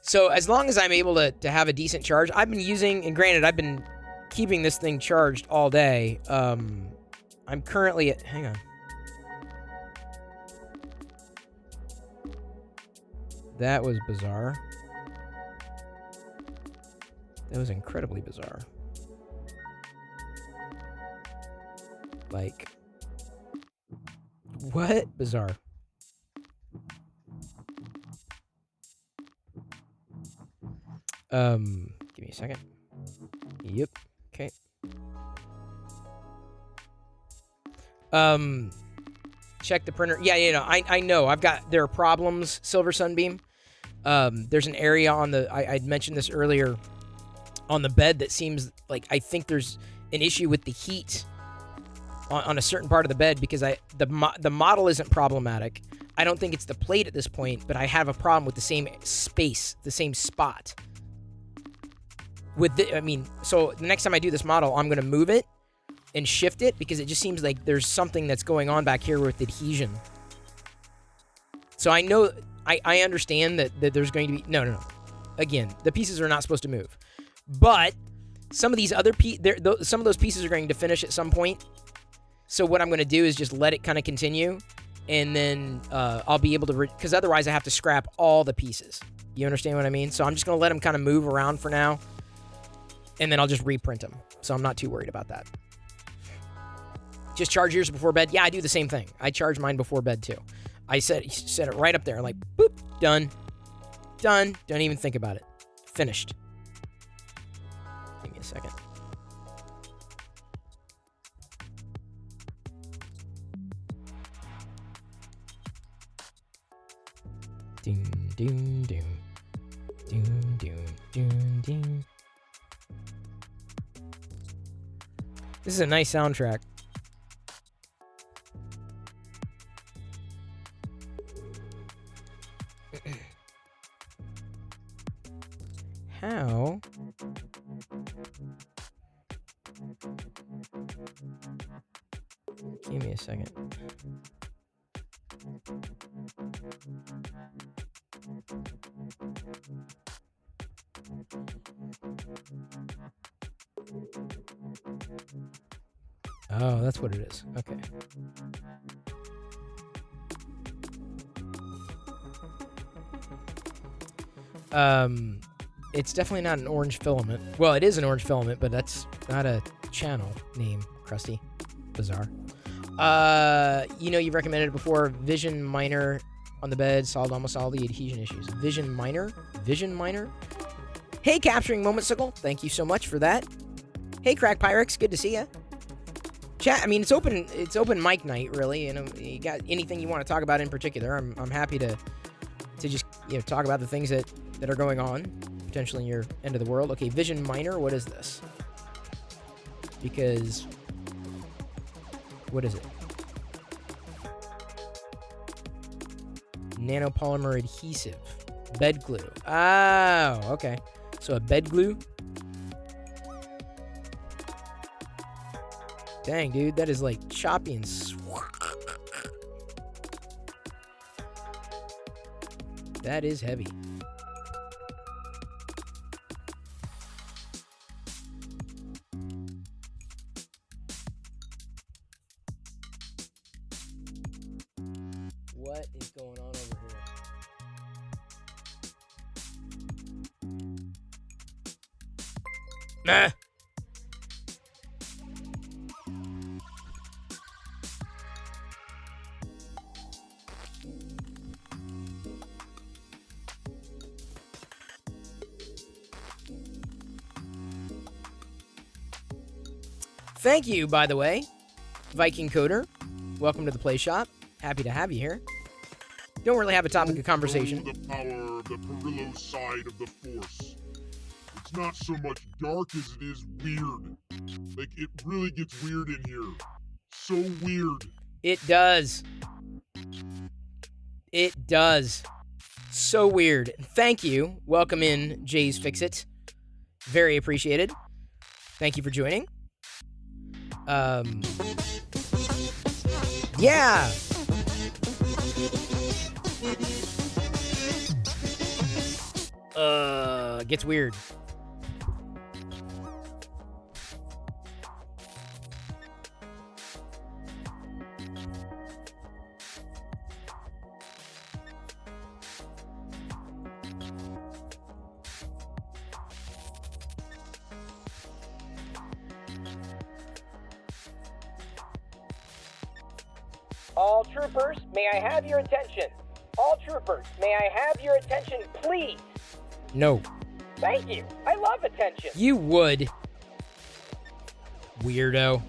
So as long as I'm able to have a decent charge, I've been using, and granted, I've been keeping this thing charged all day. I'm currently at, hang on. That was bizarre. That was incredibly bizarre. Like, what? Bizarre. Give me a second. Yep. Okay. Check the printer. Yeah, I know. There are problems, Silver Sunbeam. There's an area on the, I'd mentioned this earlier, on the bed that seems like, I think there's an issue with the heat on a certain part of the bed, because the model isn't problematic. I don't think it's the plate at this point, but I have a problem with the same space, the same spot. So the next time I do this model, I'm going to move it and shift it, because it just seems like there's something that's going on back here with adhesion. So I know, I understand that there's going to be, no. Again, the pieces are not supposed to move. But some of these other some of those pieces are going to finish at some point. So what I'm going to do is just let it kind of continue, and then I'll be able to, because otherwise I have to scrap all the pieces. You understand what I mean? So I'm just going to let them kind of move around for now, and then I'll just reprint them. So I'm not too worried about that. Just charge yours before bed. Yeah, I do the same thing. I charge mine before bed too. I set it right up there, like, boop, done. Don't even think about it. Finished. Give me a second. Doom, doom, doom. Doom, doom, doom, doom. This is a nice soundtrack. How? Give me a second. Oh, that's what it is. Okay. It's definitely not an orange filament. Well, it is an orange filament, but that's not a channel name, Krusty. Bizarre. You've recommended it before. Vision Miner on the bed solved almost all the adhesion issues. Vision Miner? Hey, Capturing Momentsicle. Thank you so much for that. Hey, Crack Pyrex. Good to see ya. Chat, it's open mic night, really. You got anything you want to talk about in particular, I'm happy to just, talk about the things that are going on, potentially in your end of the world. Okay, Vision Miner, what is this? Because, what is it? Nanopolymer adhesive. Bed glue. Oh, okay. So a bed glue? Dang, dude, that is like choppy and that is heavy. What is going on over here? Nah. Thank you, by the way, Viking Coder. Welcome to the Play Shop. Happy to have you here. Don't really have a topic of conversation. The power of the Perillo side of the Force. It's not so much dark as it is weird. Like, it really gets weird in here. So weird. It does. It does. So weird. Thank you. Welcome in, Jay's Fix-It. Very appreciated. Thank you for joining. Yeah. Gets weird. All troopers, may I have your attention? All troopers, may I have your attention, please? No. Thank you. I love attention. You would. Weirdo.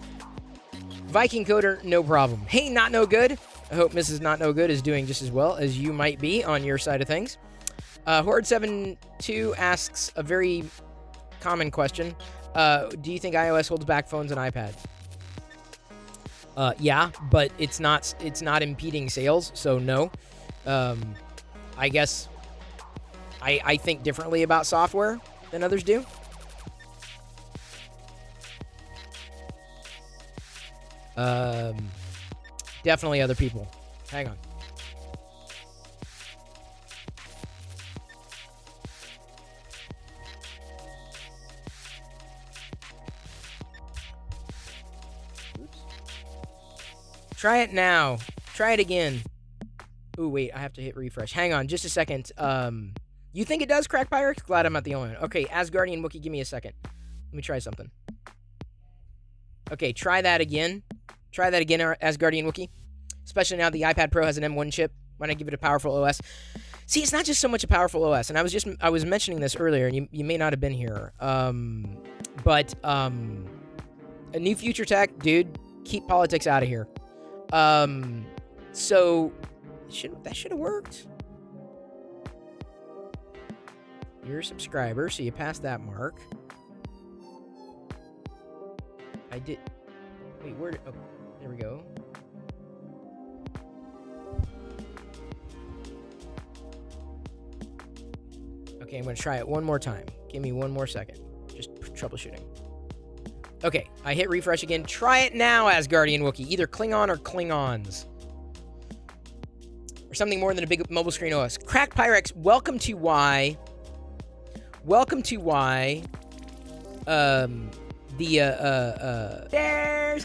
Viking Coder, no problem. Hey, Not No Good. I hope Mrs. Not No Good is doing just as well as you might be on your side of things. Horde72 asks a very common question. Do you think iOS holds back phones and iPads? Yeah, but it's not impeding sales, so no. I guess I think differently about software than others do. Definitely other people. Hang on. Try it now. Try it again. Ooh, wait, I have to hit refresh. Hang on, just a second. You think it does, Crack Pyrex? Glad I'm not the only one. Okay, Asgardian Wookie, give me a second. Let me try something. Okay, try that again. Try that again, Asgardian Wookie. Especially now the iPad Pro has an M1 chip. Why not give it a powerful OS? See, it's not just so much a powerful OS, and I was mentioning this earlier, and you may not have been here. But a new future tech, dude, keep politics out of here. So that should have worked. You're a subscriber, so you passed that mark. I did. Wait, where? Oh, there we go. Okay, I'm gonna try it one more time. Give me one more second. Just troubleshooting. Okay, I hit refresh again. Try it now, Asgardian Wookie. Either Klingon or Klingons. Or something more than a big mobile screen OS. Crack Pyrex, welcome to why... Welcome to why... There's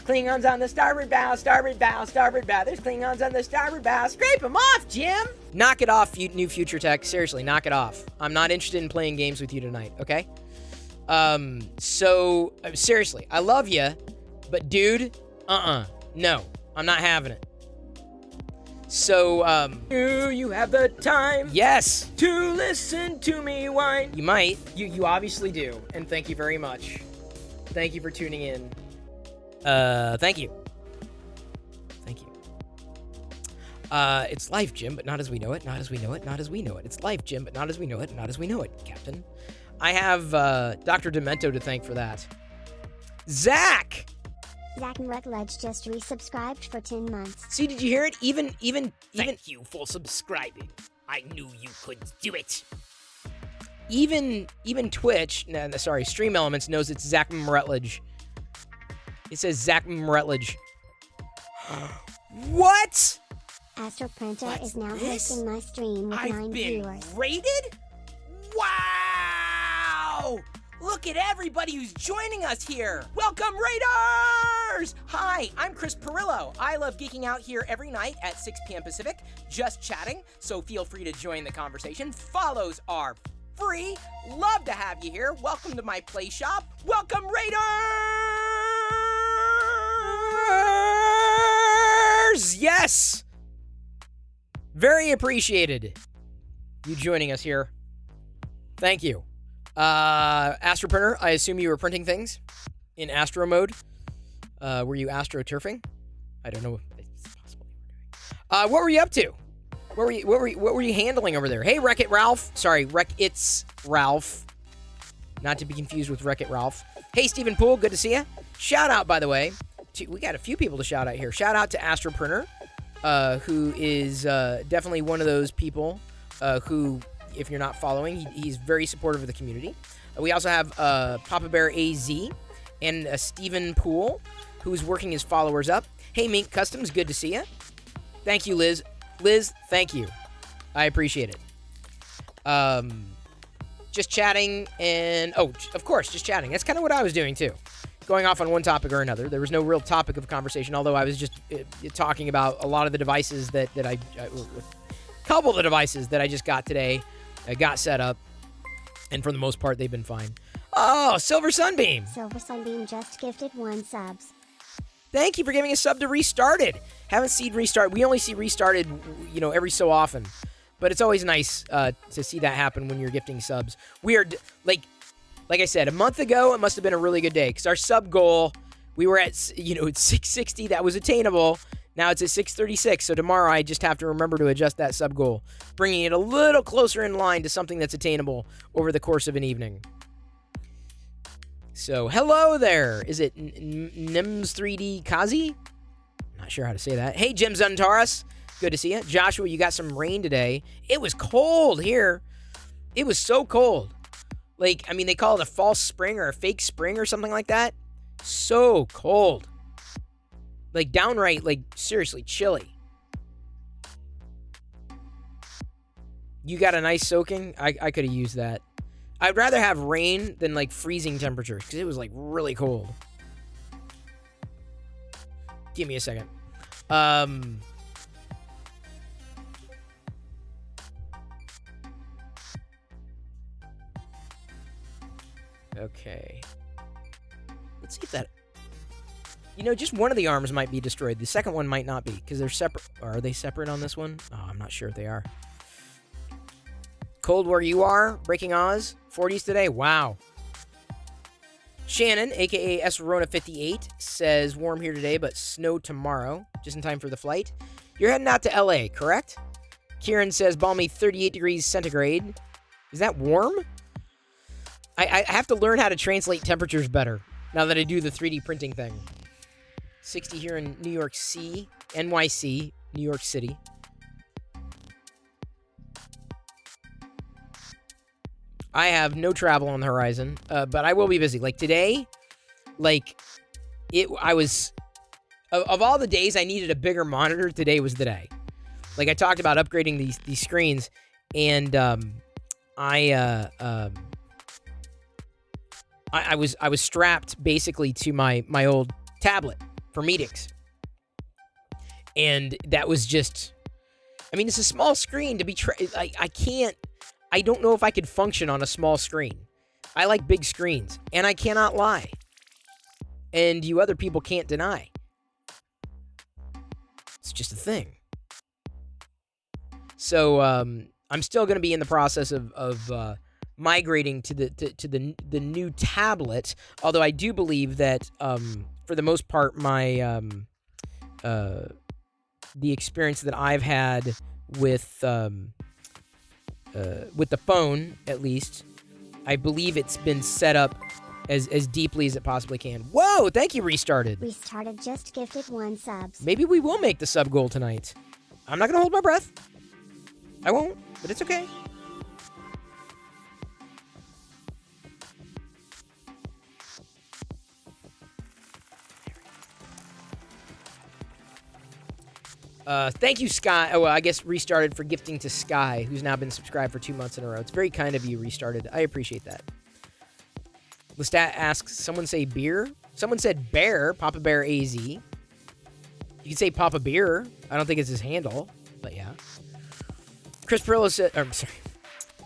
Klingons on the starboard bow, starboard bow, starboard bow. There's Klingons on the starboard bow. Scrape them off, Jim! Knock it off, new future tech. Seriously, knock it off. I'm not interested in playing games with you tonight, okay? Seriously, I love you, but dude, no, I'm not having it. So, do you have the time? Yes. To listen to me whine? You might. You obviously do, and thank you very much. Thank you for tuning in. Thank you. Thank you. It's life, Jim, but not as we know it, not as we know it, not as we know it. It's life, Jim, but not as we know it, not as we know it, Captain. I have Dr. Demento to thank for that. Zach and Rutledge just resubscribed for 10 months. See, did you hear it? Even. Thank you for subscribing. I knew you could do it. Even Twitch, Stream Elements knows it's Zach Rutledge. It says Zach Rutledge. What? Astro Printer is now hosting my stream with 9 viewers. I've been rated? Wow! Look at everybody who's joining us here. Welcome, Raiders! Hi, I'm Chris Perillo. I love geeking out here every night at 6 p.m. Pacific, just chatting, so feel free to join the conversation. Follows are free. Love to have you here. Welcome to my play shop. Welcome, Raiders! Yes! Very appreciated. You joining us here. Thank you. Astro Printer, I assume you were printing things in Astro mode. Were you Astro turfing? I don't know. It's possible you were doing. What were you up to? What were you handling over there? Hey, Wreck-It Ralph. Sorry, Wreck-It's Ralph. Not to be confused with Wreck-It Ralph. Hey, Stephen Poole, good to see you. Shout out, by the way. We got a few people to shout out here. Shout out to Astro Printer. who is definitely one of those people who, if you're not following, he's very supportive of the community. We also have Papa Bear AZ and Stephen Poole, who's working his followers up. Hey, Mink Customs, good to see you. Thank you, Liz. Liz, thank you. I appreciate it. Just chatting and... Oh, of course, just chatting. That's kind of what I was doing, too. Going off on one topic or another. There was no real topic of conversation, although I was just talking about a lot of the devices that a couple of the devices that I just got today. I got set up, and for the most part, they've been fine. Oh, Silver Sunbeam. Silver Sunbeam just gifted 1 subs. Thank you for giving a sub to Restarted. Haven't seen Restart. We only see Restarted, every so often. But it's always nice to see that happen when you're gifting subs. We are, like I said, a month ago, it must have been a really good day. Because our sub goal, we were at, at 660. That was attainable. Now it's at 636. So tomorrow I just have to remember to adjust that sub goal. Bringing it a little closer in line to something that's attainable over the course of an evening. So, hello there. Is it Nims3D Kazi? Not sure how to say that. Hey, Jim Zuntaurus. Good to see you. Joshua, you got some rain today. It was cold here. It was so cold. They call it a false spring or a fake spring or something like that. So cold. Downright, seriously chilly. You got a nice soaking? I could have used that. I'd rather have rain than, freezing temperatures, because it was, really cold. Give me a second. Okay. Let's see if that... just one of the arms might be destroyed. The second one might not be, because they're separate. Are they separate on this one? Oh, I'm not sure if they are. Cold where you are? Breaking Oz? 40s today? Wow. Shannon, a.k.a. Esrona58, says, warm here today, but snow tomorrow. Just in time for the flight. You're heading out to L.A., correct? Kieran says, balmy 38 degrees centigrade. Is that warm? I have to learn how to translate temperatures better now that I do the 3D printing thing. 60 here in New York City, NYC, New York City. I have no travel on the horizon, but I will be busy. Today, I was... Of all the days I needed a bigger monitor, today was the day. I talked about upgrading these screens, and I was strapped basically to my old tablet for meetings. And that was just... it's a small screen to be... I don't know if I could function on a small screen. I like big screens, and I cannot lie. And you other people can't deny. It's just a thing. So I'm still going to be in the process of migrating to the new tablet. Although I do believe that for the most part, my the experience that I've had with the phone, at least, I believe it's been set up as deeply as it possibly can. Whoa, thank you, Restarted. Restarted just gifted 1 subs. Maybe we will make the sub goal tonight. I'm not going to hold my breath. I won't, but it's okay. Thank you, Sky. Oh, well, I guess Restarted for gifting to Sky, who's now been subscribed for 2 months in a row. It's very kind of you, Restarted. I appreciate that. Lestat asks, someone say beer? Someone said bear, Papa Bear AZ. You can say Papa Beer. I don't think it's his handle, but yeah. Chris Perillo said, I'm sorry.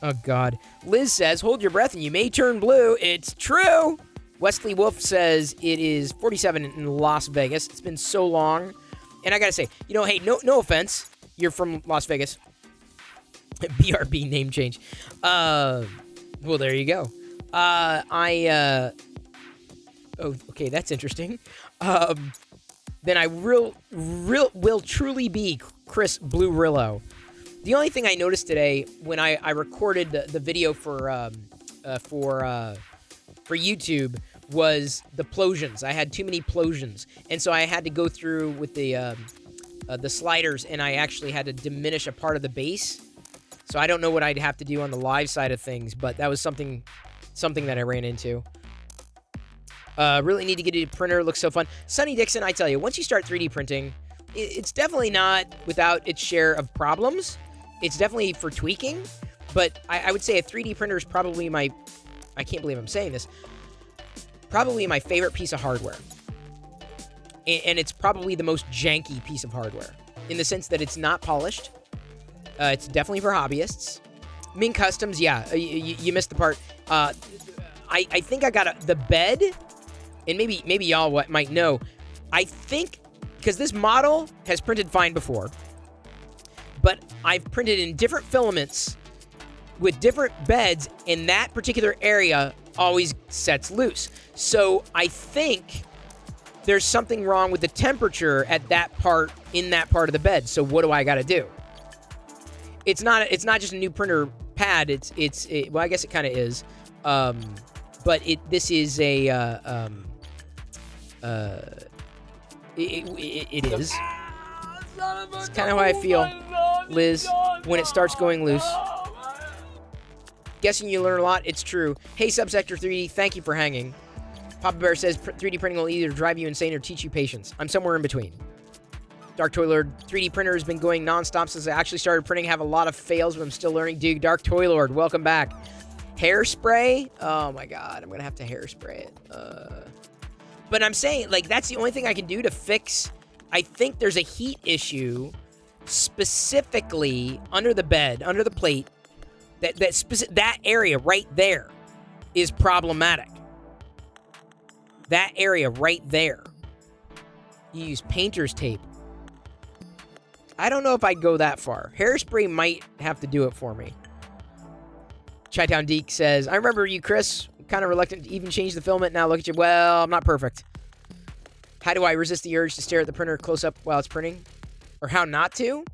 Oh, God. Liz says, hold your breath and you may turn blue. It's true. Wesley Wolf says it is 47 in Las Vegas. It's been so long. And I gotta say, hey, no offense. You're from Las Vegas. BRB name change. Well, there you go. Oh, okay, that's interesting. Then I will truly be Chris Blue Rillo. The only thing I noticed today when I recorded the video for YouTube was the plosions. I had too many plosions, and so I had to go through with the the sliders, and I actually had to diminish a part of the base. So I don't know what I'd have to do on the live side of things, but that was something that I ran into. Really need to get a printer. Looks so fun. Sonny Dixon, I tell you, once you start 3D printing, it's definitely not without its share of problems. It's definitely for tweaking, but I would say a 3D printer is probably my, I can't believe I'm saying this, probably my favorite piece of hardware. And it's probably the most janky piece of hardware in the sense that it's not polished. It's definitely for hobbyists. Ming Customs, yeah, you missed the part. I think I got the bed, and maybe y'all might know. I think, because this model has printed fine before, but I've printed in different filaments with different beds, and that particular area always sets loose. So I think there's something wrong with the temperature at that part, in that part of the bed. So what do I got to do? It's not just a new printer pad. Well, I guess it kind of is. But this is a it is. It's kind of how I feel, Liz, when it starts going loose. Guessing you learn a lot. It's true. Hey, Subsector 3D, thank you for hanging. Papa Bear says 3D printing will either drive you insane or teach you patience. I'm somewhere in between. Dark Toy Lord, 3D printer has been going nonstop since I actually started printing. I have a lot of fails, but I'm still learning. Dude, Dark Toy Lord, welcome back. Hairspray? Oh my god, I'm gonna have to hairspray it. But I'm saying, like, that's the only thing I can do to fix. I think there's a heat issue specifically under the bed, under the plate. That area right there is problematic. That area right there. You use painter's tape. I don't know if I'd go that far. Hairspray might have to do it for me. Chi-Town Deke says, I remember you, Chris. Kind of reluctant to even change the filament. Now look at you. Well, I'm not perfect. How do I resist the urge to stare at the printer close up while it's printing? Or how not to?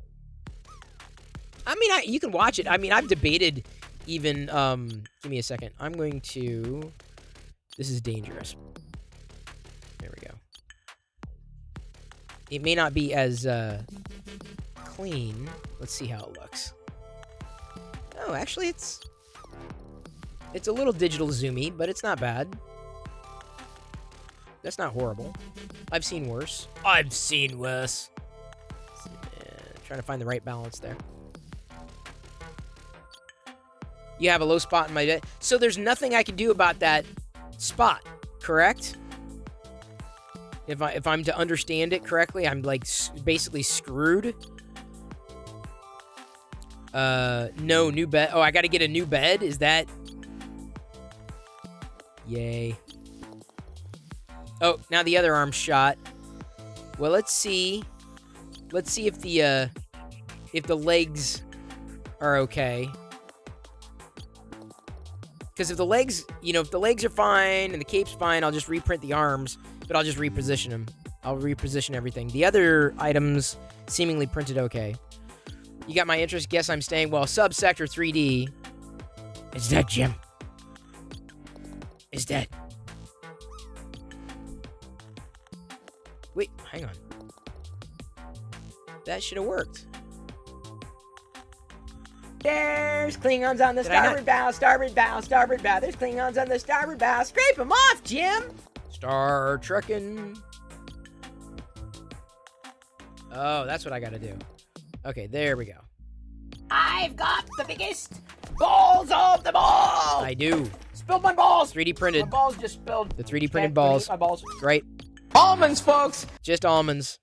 I mean, you can watch it. I mean, I've debated even... give me a second. I'm going to... This is dangerous. There we go. It may not be as clean. Let's see how it looks. Oh, actually, it's a little digital zoomy, but it's not bad. That's not horrible. I've seen worse. I've seen worse. Trying to find the right balance there. You have a low spot in my bed. So there's nothing I can do about that spot, correct? If I'm to understand it correctly, I'm like basically screwed. No, new bed. Oh, I got to get a new bed? Is that... Yay. Oh, now the other arm's shot. Well, let's see. Let's see if the legs are okay. Because if the legs, if the legs are fine and the cape's fine, I'll just reprint the arms, but I'll just reposition them. I'll reposition everything. The other items seemingly printed okay. You got my interest? Guess I'm staying. Well, Subsector 3D is dead, Jim. Is dead. Wait, hang on. That should have worked. There's Klingons on the starboard bow, starboard bow, starboard bow. There's Klingons on the starboard bow. Scrape them off, Jim! Star Trekking. Oh, that's what I gotta do. Okay, there we go. I've got the biggest balls of them all! I do. Spilled my balls! 3D printed. My balls just spilled. The 3D printed balls. My balls. Right. Almonds, folks! Just almonds.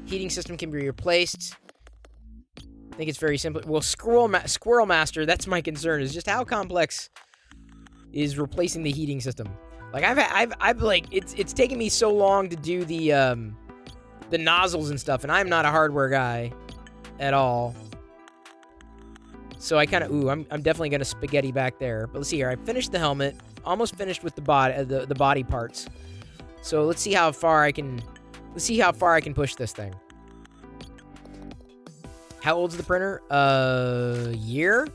Heating system can be replaced. I think it's very simple. Well, Squirrel Master, that's my concern, is just how complex is replacing the heating system. Like, I've like, it's taken me so long to do the nozzles and stuff, and I'm not a hardware guy at all. So I kind of, I'm definitely gonna spaghetti back there. But let's see here. I finished the helmet, almost finished with the body parts. So let's see how far I can. Let's see how far I can push this thing. How old's the printer? Year?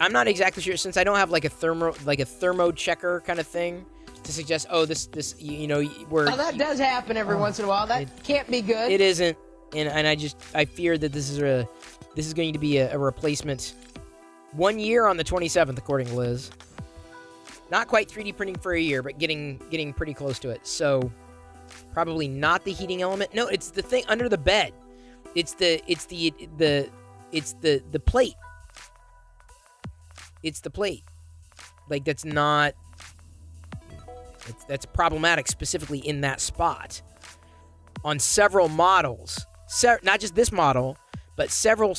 I'm not exactly sure, since I don't have like a thermo checker kind of thing. to suggest, oh, this, you know, where that does happen every once in a while. That can't be good. it isn't, and I fear that this is going to be a replacement. 1 year on the 27th, according to Liz. Not quite 3D printing for a year, but getting pretty close to it. So probably not the heating element. No, it's the thing under the bed. It's the plate. It's the plate. Like that's not. That's problematic specifically in that spot. On several models, not just this model, but several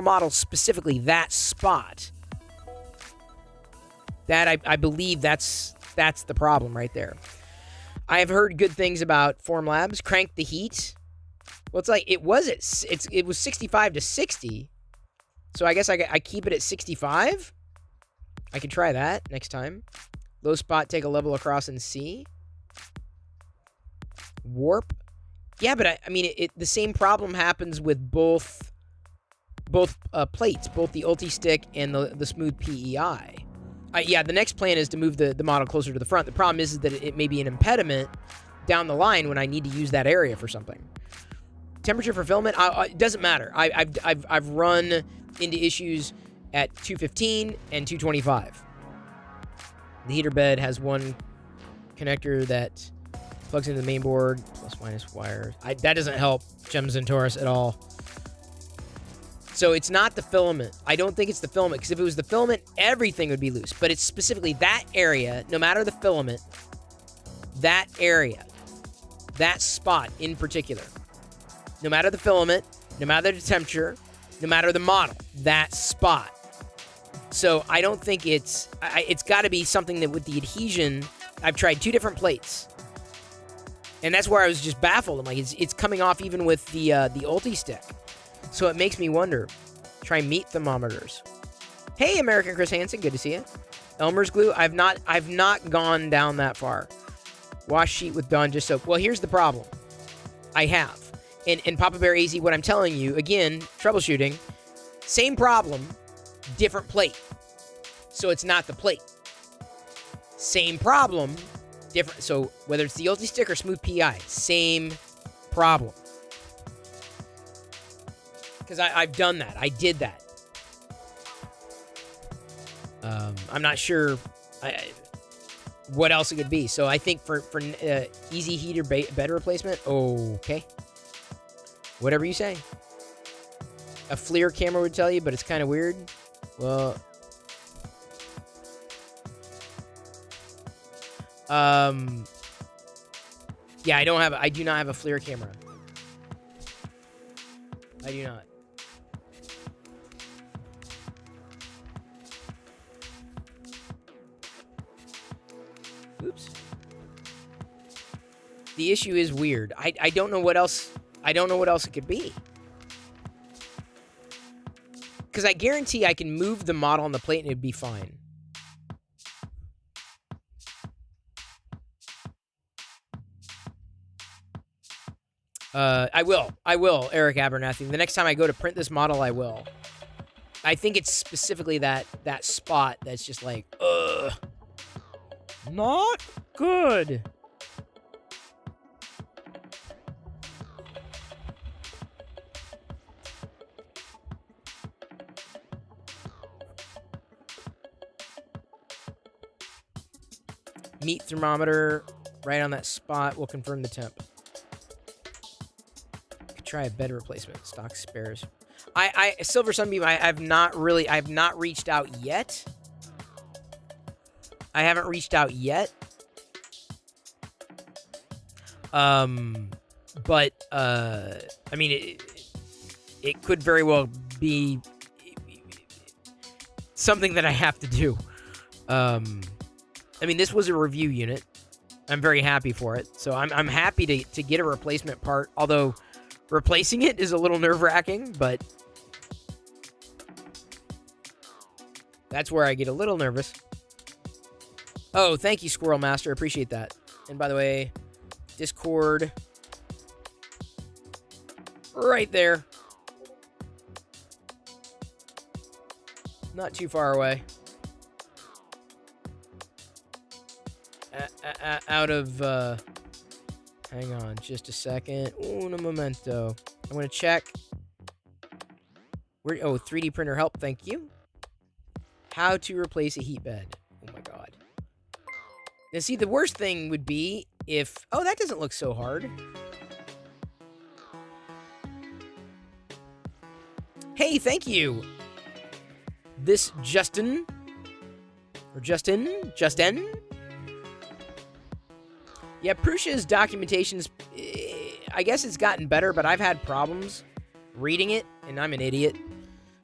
models specifically that spot. That I believe that's the problem right there. I have heard good things about Formlabs. Crank the heat. Well, it's like it was 65 to 60. So I guess I keep it at 65. I can try that next time. Low spot, take a level across and see. Warp. Yeah, but I mean, the same problem happens with both plates, both the Ulti Stick and the Smooth PEI. Yeah, the next plan is to move the model closer to the front. The problem is that it may be an impediment down the line when I need to use that area for something. Temperature for filament, it doesn't matter. I've run into issues at 215 and 225. The heater bed has one connector that plugs into the main board, plus minus wires. That doesn't help Gems and Taurus at all. So it's not the filament. I don't think it's the filament, because if it was the filament, everything would be loose. But it's specifically that area, no matter the filament, that area, that spot in particular. No matter the filament, no matter the temperature, no matter the model, that spot. So I don't think it's got to be something that with the adhesion, I've tried 2 different plates. And that's where I was just baffled. I'm like, it's coming off even with the Ulti Stick. So it makes me wonder. Try meat thermometers. Hey, American Chris Hansen, good to see you. Elmer's glue, I've not gone down that far. Wash sheet with Dawn just soap. Well, here's the problem. I have. And Papa Bear AZ, what I'm telling you, again, troubleshooting, same problem, different plate. So it's not the plate. Same problem, different. So whether it's the Ulti Stick or Smooth PI, same problem. Because I've done that. I did that. I'm not sure what else it could be. So I think for easy heater bed replacement, okay. Whatever you say. A FLIR camera would tell you, but it's kind of weird. Well, yeah, I do not have a FLIR camera. I do not. Oops. The issue is weird. I don't know what else. I don't know what else it could be. Because I guarantee I can move the model on the plate and it'd be fine. I will, Eric Abernathy. The next time I go to print this model, I will. I think it's specifically that spot that's just like, not good. Meat thermometer right on that spot will confirm the temp. Could try a bed replacement. Stock spares. Silver Sunbeam, I've not reached out yet. I haven't reached out yet. But I mean, it could very well be something that I have to do. I mean, this was a review unit. I'm very happy for it. So I'm happy to get a replacement part, although replacing it is a little nerve-wracking, but that's where I get a little nervous. Oh, thank you, Squirrel Master. Appreciate that. And by the way, Discord right there. Not too far away. out of, hang on just a second. Un momento. I'm going to check. Oh, 3D printer help, thank you. How to replace a heat bed. Oh my god. Now see, the worst thing would be if... Oh, that doesn't look so hard. Hey, thank you. This Justin... Or Justin? Yeah, Prusha's documentation's... I guess it's gotten better, but I've had problems reading it, and I'm an idiot.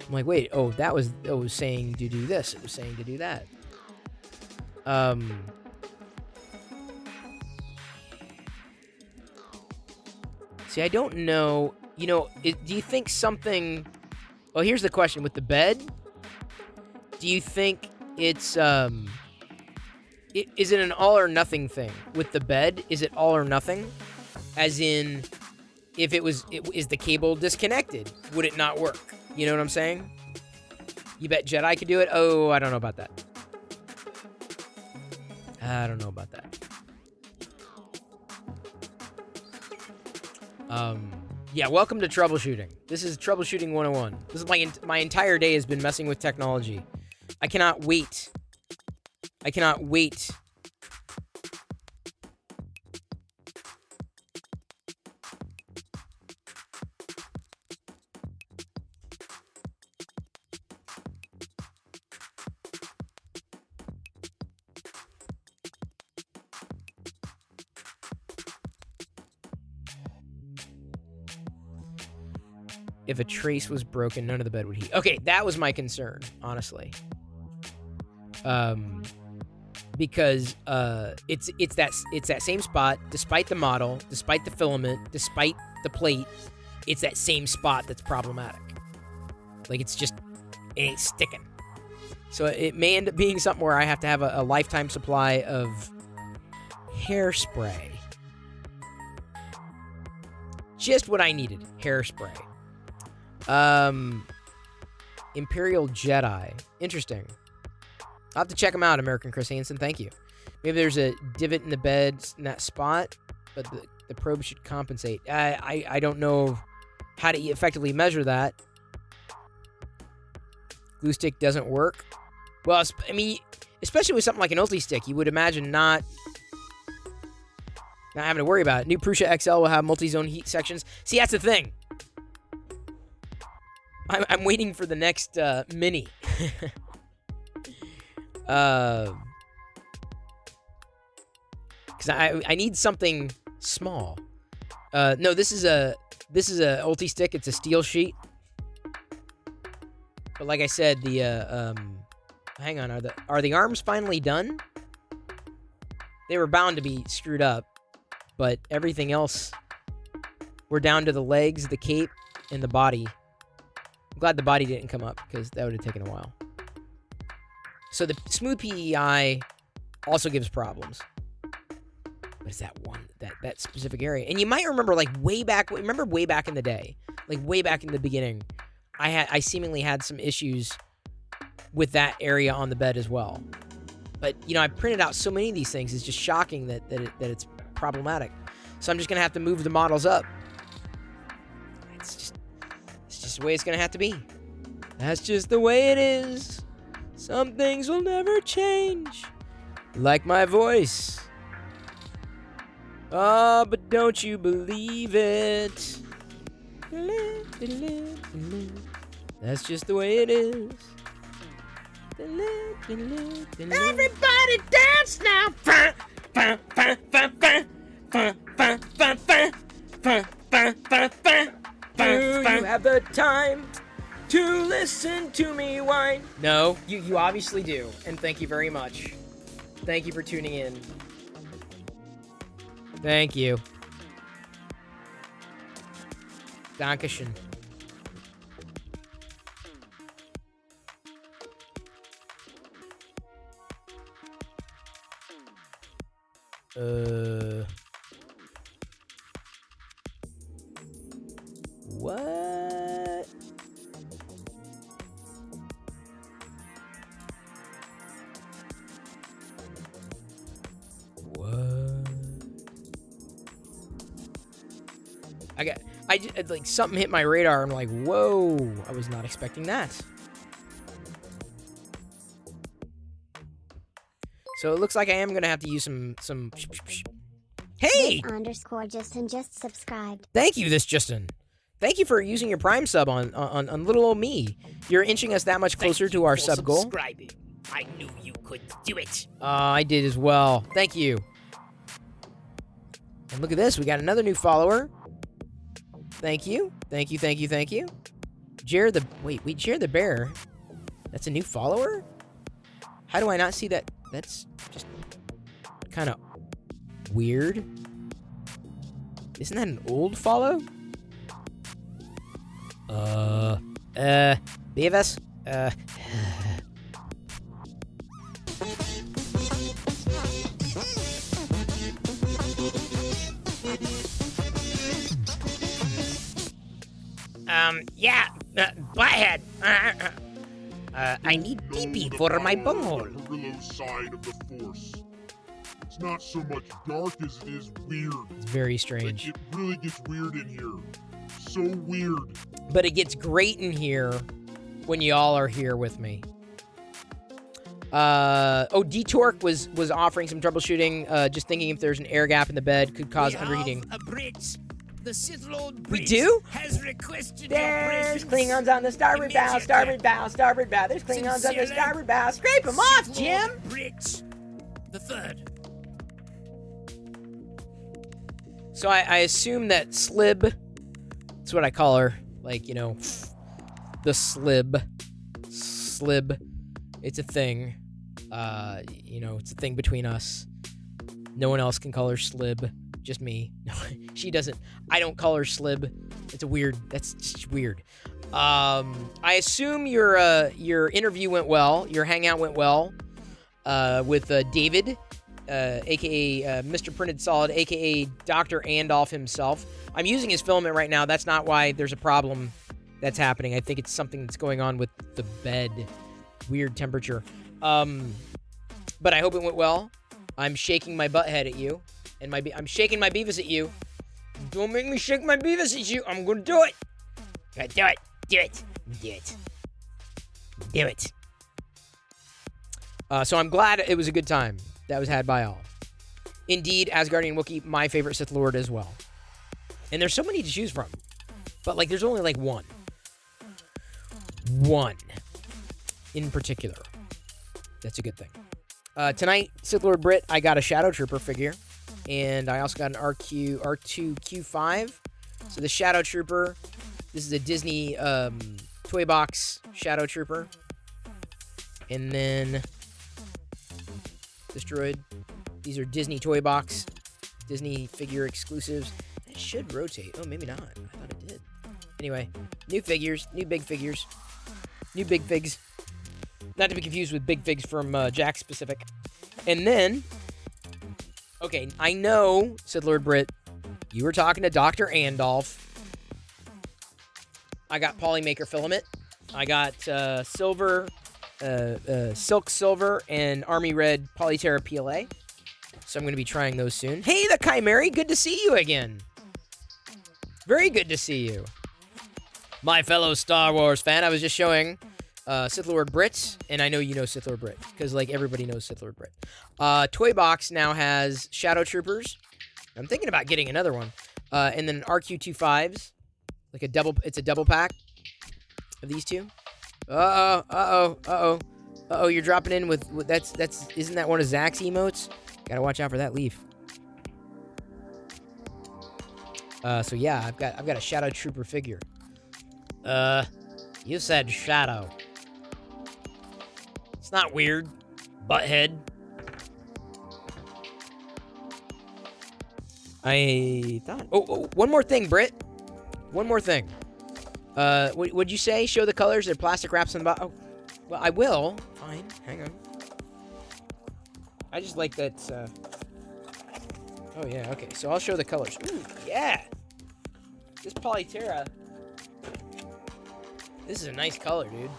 I'm like, wait, oh, it was saying to do this. It was saying to do that. See, I don't know. You know, do you think something... Well, here's the question. With the bed, do you think it's... Is it an all or nothing thing? With the bed, is it all or nothing? As in, if is the cable disconnected? Would it not work? You know what I'm saying? You bet Jedi could do it? Oh, I don't know about that. I don't know about that. Yeah, welcome to troubleshooting. This is troubleshooting 101. This is my entire day has been messing with technology. I cannot wait. I cannot wait. If a trace was broken, none of the bed would heat. Okay, that was my concern, honestly. Because it's that same spot, despite the model, despite the filament, despite the plate, it's that same spot that's problematic. Like it ain't sticking. So it may end up being something where I have to have a lifetime supply of hairspray. Just what I needed, hairspray. Imperial Jedi. Interesting. I'll have to check them out, American Chris Hansen. Thank you. Maybe there's a divot in the bed in that spot, but the probe should compensate. I don't know how to effectively measure that. Glue stick doesn't work. Well, I mean, especially with something like an ulti stick, you would imagine not having to worry about it. New Prusa XL will have multi-zone heat sections. See, that's the thing. I'm waiting for the next mini. Because I need something small. No, this is a ulti stick. It's a steel sheet. But like I said, the hang on, are the arms finally done? They were bound to be screwed up, but everything else, we're down to the legs, the cape, and the body. I'm glad the body didn't come up because that would have taken a while. So the smooth PEI also gives problems. But it's that one, that specific area. And you might remember, like, way back in the day, like way back in the beginning, I seemingly had some issues with that area on the bed as well. But, you know, I printed out so many of these things, it's just shocking that it's problematic. So I'm just going to have to move the models up. It's just the way it's going to have to be. That's just the way it is. Some things will never change. Like my voice. Oh, but don't you believe it? That's just the way it is. Everybody dance now. Do you have the time to listen to me whine? No, you obviously do, and thank you very much. Thank you for tuning in. Thank you. Dankeschön. What? What? like something hit my radar. I'm like, whoa, I was not expecting that. So it looks like I am gonna have to use some. Hey! _Justin just subscribed. Thank you, Justin. Thank you for using your Prime sub on little old me. You're inching us that much closer to our sub goal. Subscribing. I knew you could do it. I did as well. Thank you. And look at this. We got another new follower. Thank you. Thank you, thank you, thank you. Jared the... Wait, Jared the Bear. That's a new follower? How do I not see that? That's just kind of weird. Isn't that an old follow? Beavis? Yeah, butthead. I need pee-pee for my bunghole. The Perillo side of the Force. It's not so much dark as it is weird. It's very strange. Like, it really gets weird in here. So weird. But it gets great in here when y'all are here with me. D-Torque was offering some troubleshooting, just thinking if there's an air gap in the bed could cause underheating. A bridge. The Sith Lord We Bridge do? has requested There's your presence. Klingons on the starboard bow, starboard bow, starboard bow. There's Klingons on the starboard bow. Scrape them off, Sith Jim! Lord Bridge the Third. So I assume that Slib, that's what I call her, like, you know, the Slib. Slib. It's a thing. You know, it's a thing between us. No one else can call her Slib. Just me. No, she doesn't. I don't call her Slib. It's a weird. That's just weird. I assume your interview went well. Your hangout went well. With David, aka Mr. Printed Solid, aka Dr. Andolph himself. I'm using his filament right now. That's not why there's a problem that's happening. I think it's something that's going on with the bed. Weird temperature. But I hope it went well. I'm shaking my butt head at you. And I'm shaking my Beavis at you. Don't make me shake my Beavis at you. I'm gonna do it. Do it. Do it. Do it. Do it. So I'm glad it was a good time that was had by all. Indeed, Asgardian Wookiee, my favorite Sith Lord as well. And there's so many to choose from. But, like, there's only, like, one. One. In particular. That's a good thing. Tonight, Sith Lord Brit, I got a Shadow Trooper figure. And I also got an R2Q5. So the Shadow Trooper, this is a Disney toy box Shadow Trooper. And then this droid. These are Disney toy box, Disney figure exclusives. It should rotate. Oh, maybe not. I thought it did. Anyway, new figures, new big figures, new big figs. Not to be confused with big figs from Jack Specific. And then, okay, I know, said Lord Britt, you were talking to Dr. Andolph. I got Polymaker filament. I got silver, silk silver, and army red Polyterra PLA. So I'm going to be trying those soon. Hey, the Chimera, good to see you again. Very good to see you. My fellow Star Wars fan, I was just showing Sith Lord Brit, and I know you know Sith Lord Brit, because, like, everybody knows Sith Lord Brit. Toy Box now has Shadow Troopers. I'm thinking about getting another one. And then RQ-25s. Like a double, it's a double pack of these two. Uh-oh, you're dropping in with isn't that one of Zach's emotes? Gotta watch out for that leaf. So yeah, I've got a Shadow Trooper figure. You said Shadow. It's not weird, butthead. I thought. Oh, one more thing, Britt. One more thing. Would you say show the colors? They're plastic wraps on the bottom. Oh, well, I will. Fine, hang on. I just like that. Oh yeah, okay. So I'll show the colors. Ooh, yeah. This Polyterra. This is a nice color, dude.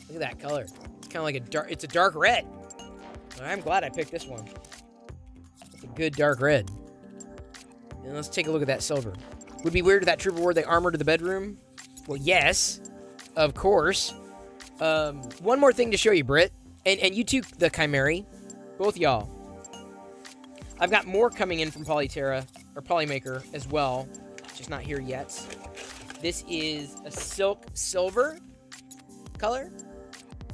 Look at that color. It's kind of like a dark. It's a dark red. I'm glad I picked this one. It's a good dark red. And let's take a look at that silver. Would be weird if that trooper wore the armor to the bedroom. Well, yes, of course. One more thing to show you, Britt. And you too, the Chimera. Both y'all. I've got more coming in from Polyterra, or Polymaker as well. Just not here yet. This is a silk silver color.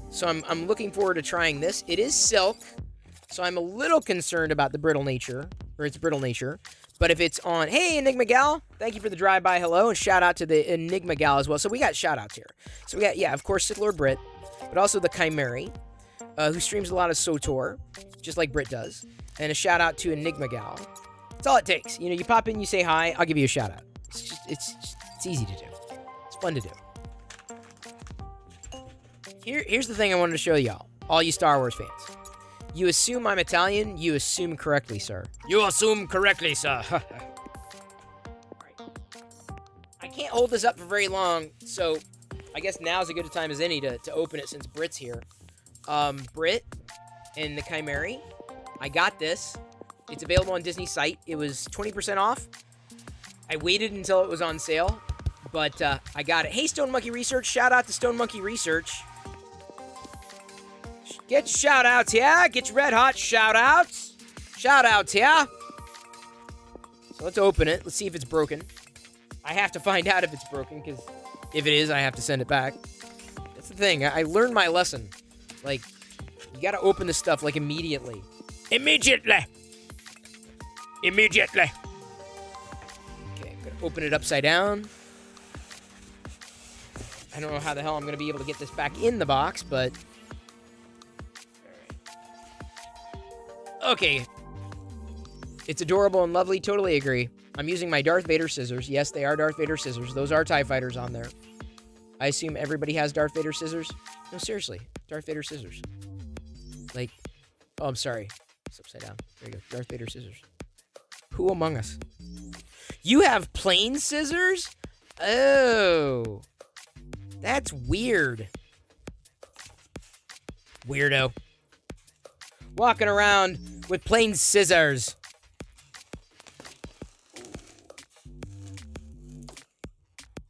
So I'm looking forward to trying this. It is silk, so I'm a little concerned about the brittle nature, or its brittle nature. But if it's on, hey, Enigma Gal, thank you for the drive-by hello, and shout out to the Enigma Gal as well. So we got shout-outs here. So we got, yeah, of course, Sith Lord Brit, but also the Chimera, who streams a lot of SWTOR, just like Brit does. And a shout-out to Enigma Gal. That's all it takes. You know, you pop in, you say hi, I'll give you a shout-out. It's easy to do. It's fun to do. Here's the thing I wanted to show y'all, all you Star Wars fans. You assume I'm Italian, you assume correctly, sir. You assume correctly, sir. I can't hold this up for very long, so I guess now's as good a time as any to open it since Brit's here. Brit and the Chimera. I got this. It's available on Disney's site. It was 20% off. I waited until it was on sale, but I got it. Hey, Stone Monkey Research. Shout out to Stone Monkey Research. Get shout-outs, yeah? Get your red-hot shout-outs. Shout-outs, yeah? So let's open it. Let's see if it's broken. I have to find out if it's broken, because if it is, I have to send it back. That's the thing. I learned my lesson. Like, you gotta open this stuff, like, immediately. Immediately! Immediately! Okay, I'm gonna open it upside down. I don't know how the hell I'm gonna be able to get this back in the box, but... Okay. It's adorable and lovely. Totally agree. I'm using my Darth Vader scissors. Yes, they are Darth Vader scissors. Those are TIE fighters on there. I assume everybody has Darth Vader scissors. No, seriously. Darth Vader scissors. Like, oh, I'm sorry. It's upside down. There you go. Darth Vader scissors. Who among us? You have plain scissors? Oh. That's weird. Weirdo. Walking around with plain scissors.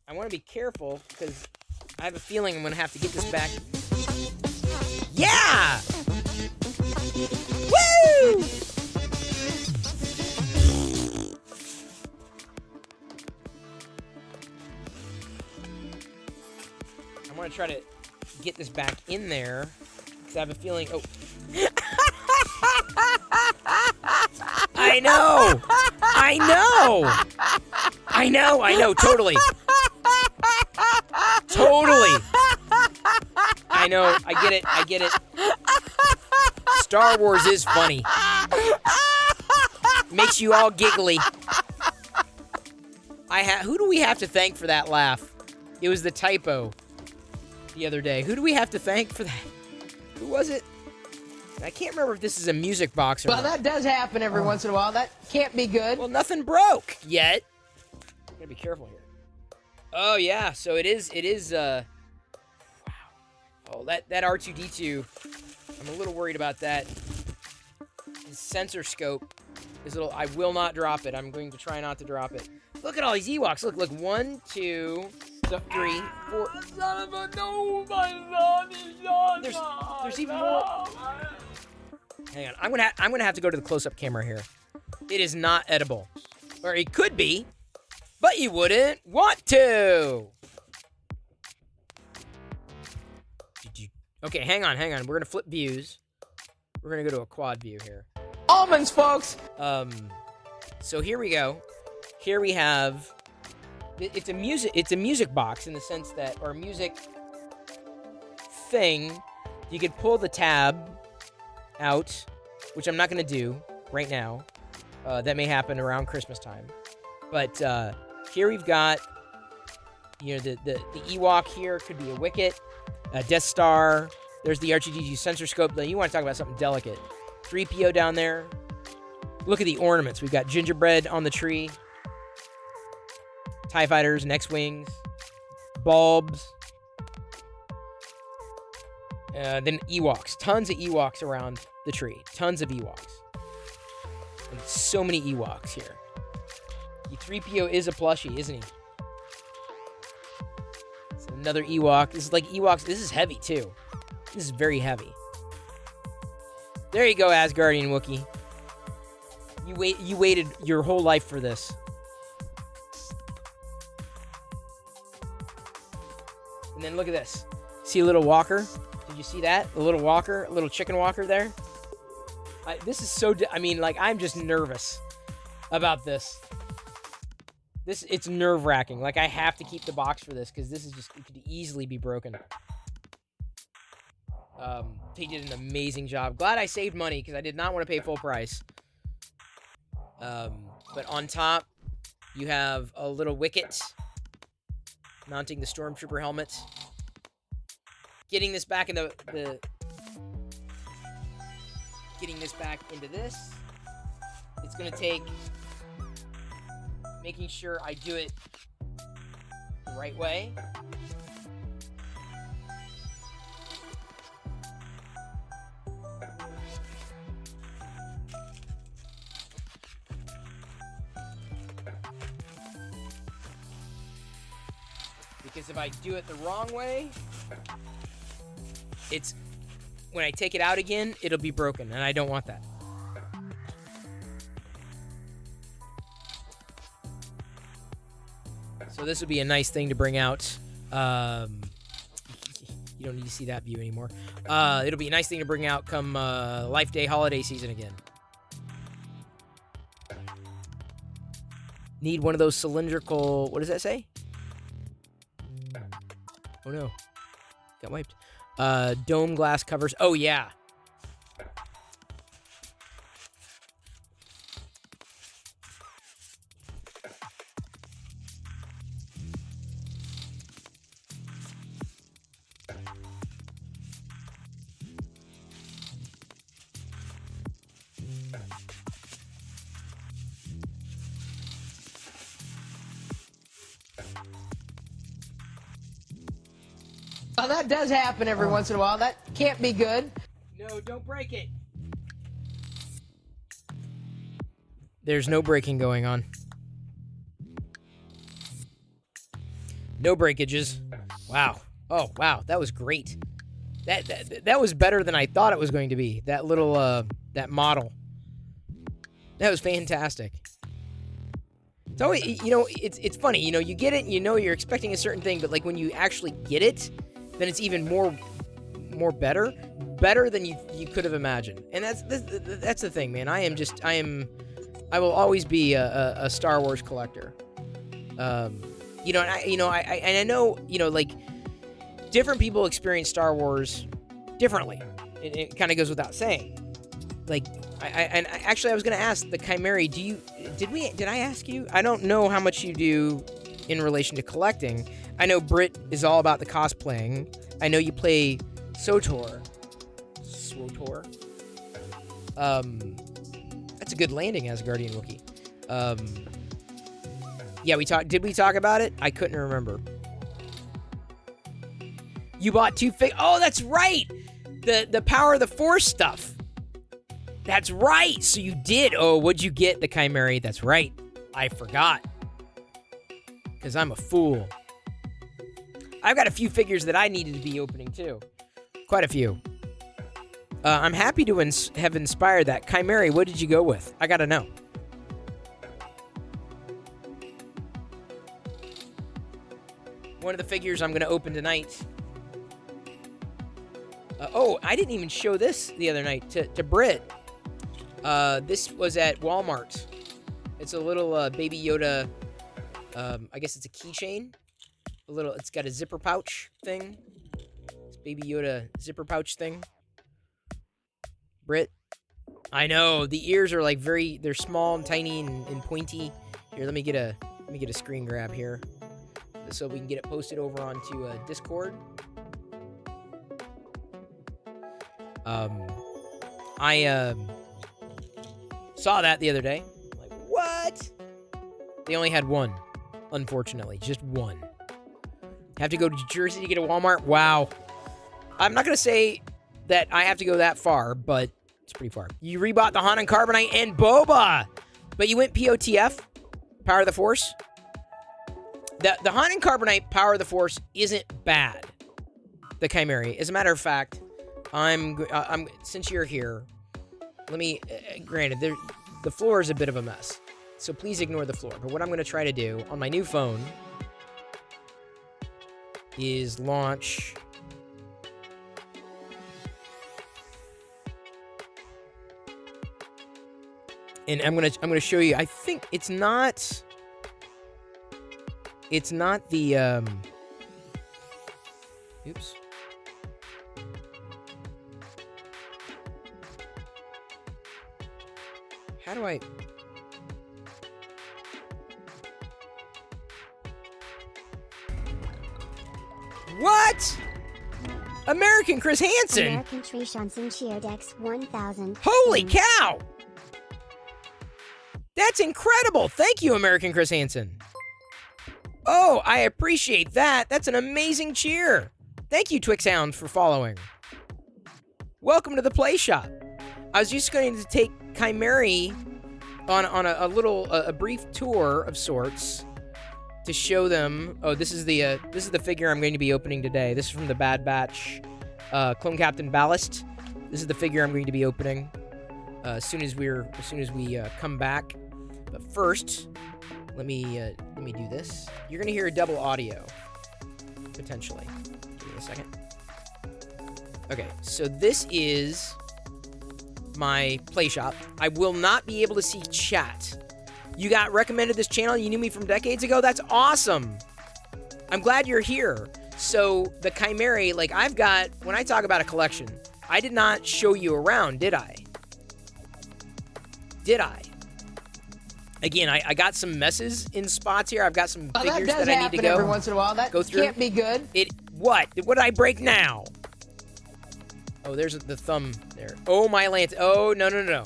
I want to be careful because I have a feeling I'm going to have to get this back. Yeah! Woo! I want to try to get this back in there because I have a feeling... Oh. I know! I know, totally. Totally. I know, I get it. Star Wars is funny. Makes you all giggly. Who do we have to thank for that laugh? It was the typo the other day. Who do we have to thank for that? Who was it? I can't remember if this is a music box or not. Well, that does happen every once in a while. That can't be good. Well, nothing broke yet. Gotta be careful here. Oh, yeah. So it is, wow. Oh, that R2-D2, I'm a little worried about that. His sensor scope is a little, I will not drop it. I'm going to try not to drop it. Look at all these Ewoks. Look, 1, 2, 3, 4. Son of a no, my son is not. There's even more. Hang on, I'm gonna have to go to the close-up camera here. It is not edible, or it could be, but you wouldn't want to. Okay, hang on. We're gonna flip views. We're gonna go to a quad view here. Almonds, folks. So here we go. Here we have. It's a music box in the sense that, or a music thing. You could pull the tab out, which I'm not going to do right now. That may happen around Christmas time. But here we've got, you know, the Ewok here could be a Wicket, a Death Star. There's the R2-D2 sensor scope. You want to talk about something delicate. 3PO down there. Look at the ornaments. We've got gingerbread on the tree. TIE fighters, X-Wings, bulbs. Then Ewoks. Tons of Ewoks around the tree. Tons of Ewoks. And so many Ewoks here. Wookie 3PO is a plushie, isn't he? It's another Ewok. This is like Ewoks. This is heavy, too. This is very heavy. There you go, Asgardian Wookie. You waited your whole life for this. And then look at this. See a little walker? Did you see that? A little walker? A little chicken walker there? This is so... I mean, like, I'm just nervous about this. It's nerve-wracking. Like, I have to keep the box for this because this is just... It could easily be broken. He did an amazing job. Glad I saved money because I did not want to pay full price. But on top, you have a little wicket mounting the Stormtrooper helmet. Getting this back into getting this back into this. It's gonna take making sure I do it the right way. Because if I do it the wrong way, it's when I take it out again, it'll be broken, and I don't want that. So this would be a nice thing to bring out. You don't need to see that view anymore. It'll be a nice thing to bring out come Life Day holiday season again. Need one of those cylindrical... What does that say? Oh no. Got wiped. Dome glass covers. Oh yeah. Oh, that does happen every once in a while. That can't be good. No, don't break it. There's no breaking going on. No breakages. Wow. Oh, wow. That was great. That was better than I thought it was going to be. That little, that model. That was fantastic. It's always, you know, it's funny. You know, you get it and you know you're expecting a certain thing, but like when you actually get it, then it's even more better than you could have imagined. And that's the thing, man. I will always be a Star Wars collector. You know, I know, you know, like different people experience Star Wars differently. It kind of goes without saying. Like, actually I was gonna ask the Chimera. Did I ask you? I don't know how much you do in relation to collecting. I know Britt is all about the cosplaying. I know you play SWTOR. That's a good landing as a Guardian Wookiee. Yeah, did we talk about it? I couldn't remember. You bought two oh, that's right! The Power of the Force stuff. That's right! So you did. Oh, what'd you get, the Chimera? That's right. I forgot. Because I'm a fool. I've got a few figures that I needed to be opening, too. Quite a few. I'm happy to have inspired that. Chimera, what did you go with? I gotta know. One of the figures I'm going to open tonight. Oh, I didn't even show this the other night to Britt. This was at Walmart. It's a little Baby Yoda. I guess it's a keychain. It's got a zipper pouch thing. It's Baby Yoda zipper pouch thing. Britt. I know the ears are like they're small and tiny and pointy. Here, let me get a screen grab here, so we can get it posted over onto Discord. I saw that the other day. Like, what? They only had one, unfortunately, just one. Have to go to Jersey to get a Walmart? Wow. I'm not going to say that I have to go that far, but it's pretty far. You rebought the Han and Carbonite and Boba, but you went POTF? Power of the Force. The Han and Carbonite Power of the Force isn't bad. The Chimera. As a matter of fact, I'm since you're here, let me. Granted, the floor is a bit of a mess, so please ignore the floor. But what I'm going to try to do on my new phone is launch. And I'm gonna show you. I think it's not the oops. How do I? What? American Chris Hansen. American Tree Johnson cheered X 1000. Holy cow! That's incredible. Thank you, American Chris Hansen. Oh, I appreciate that. That's an amazing cheer. Thank you, Twixhound, for following. Welcome to the Play Shop. I was just going to take Chimera on a brief tour of sorts to show them. Oh, this is the figure I'm going to be opening today. This is from the Bad Batch Clone Captain Ballast. This is the figure I'm going to be opening as soon as we come back. But first, let me do this. You're gonna hear a double audio potentially. Give me a second. Okay, so this is my play shop. I will not be able to see chat. You got recommended this channel. You knew me from decades ago. That's awesome. I'm glad you're here. So the Chimera, like I've got, when I talk about a collection, I did not show you around, did I? Did I? Again, I got some messes in spots here. I've got some figures that I need to go every once in a while. That go through. Can't be good. What did I break now? Oh, there's the thumb there. Oh, my lance. Oh, no.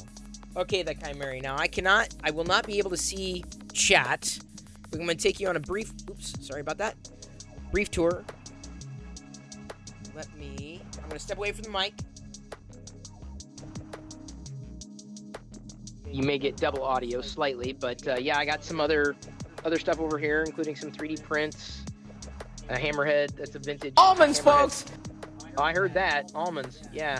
Okay, the Chimera. Now, I will not be able to see chat. I'm going to take you on a brief, sorry about that. Brief tour. I'm going to step away from the mic. You may get double audio slightly, but yeah, I got some other stuff over here, including some 3D prints, a hammerhead. That's a vintage almonds, hammerhead. Folks. Oh, I heard that. Almonds, yeah.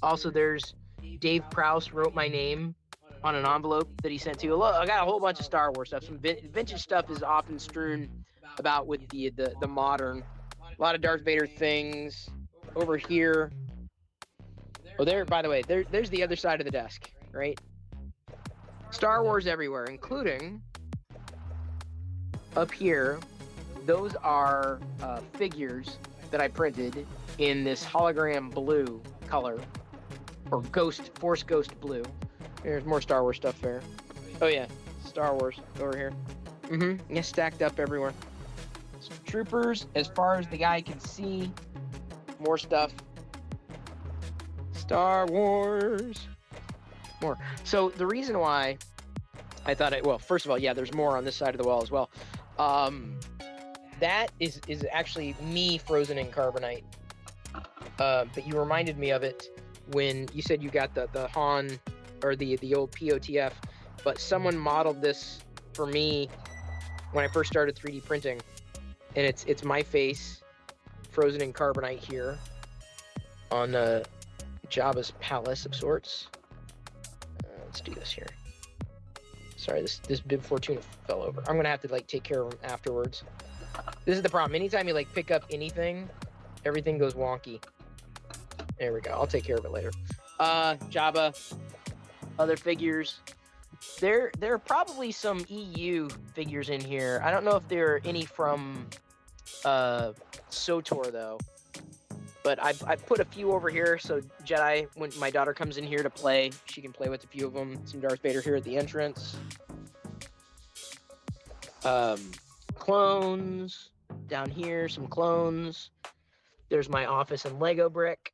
Also, there's Dave Prowse wrote my name on an envelope that he sent to. Look, I got a whole bunch of Star Wars stuff. Some vintage stuff is often strewn about with the modern. A lot of Darth Vader things over here. Oh, there, by the way, there's the other side of the desk, right? Star Wars everywhere, including up here. Those are figures that I printed in this hologram blue color, or Force Ghost blue. There's more Star Wars stuff there. Oh yeah, Star Wars over here. Yeah, stacked up everywhere. Some troopers, as far as the eye can see. More stuff. Star Wars. More. So the reason why I thought well, first of all, yeah, there's more on this side of the wall as well. That is actually me frozen in carbonite. But you reminded me of it when you said you got the Han or the old POTF, but someone modeled this for me when I first started 3D printing, and it's my face frozen in carbonite here on Jabba's palace of sorts. Let's do this here. Sorry, this Bib Fortuna fell over. I'm gonna have to take care of him afterwards. This is the problem. Anytime you pick up anything, everything goes wonky. There we go. I'll take care of it later. Jabba, other figures. There are probably some EU figures in here. I don't know if there are any from SOTOR though. But I put a few over here, so Jedi, when my daughter comes in here to play, she can play with a few of them. Some Darth Vader here at the entrance. Clones. Down here, some clones. There's my office and Lego brick.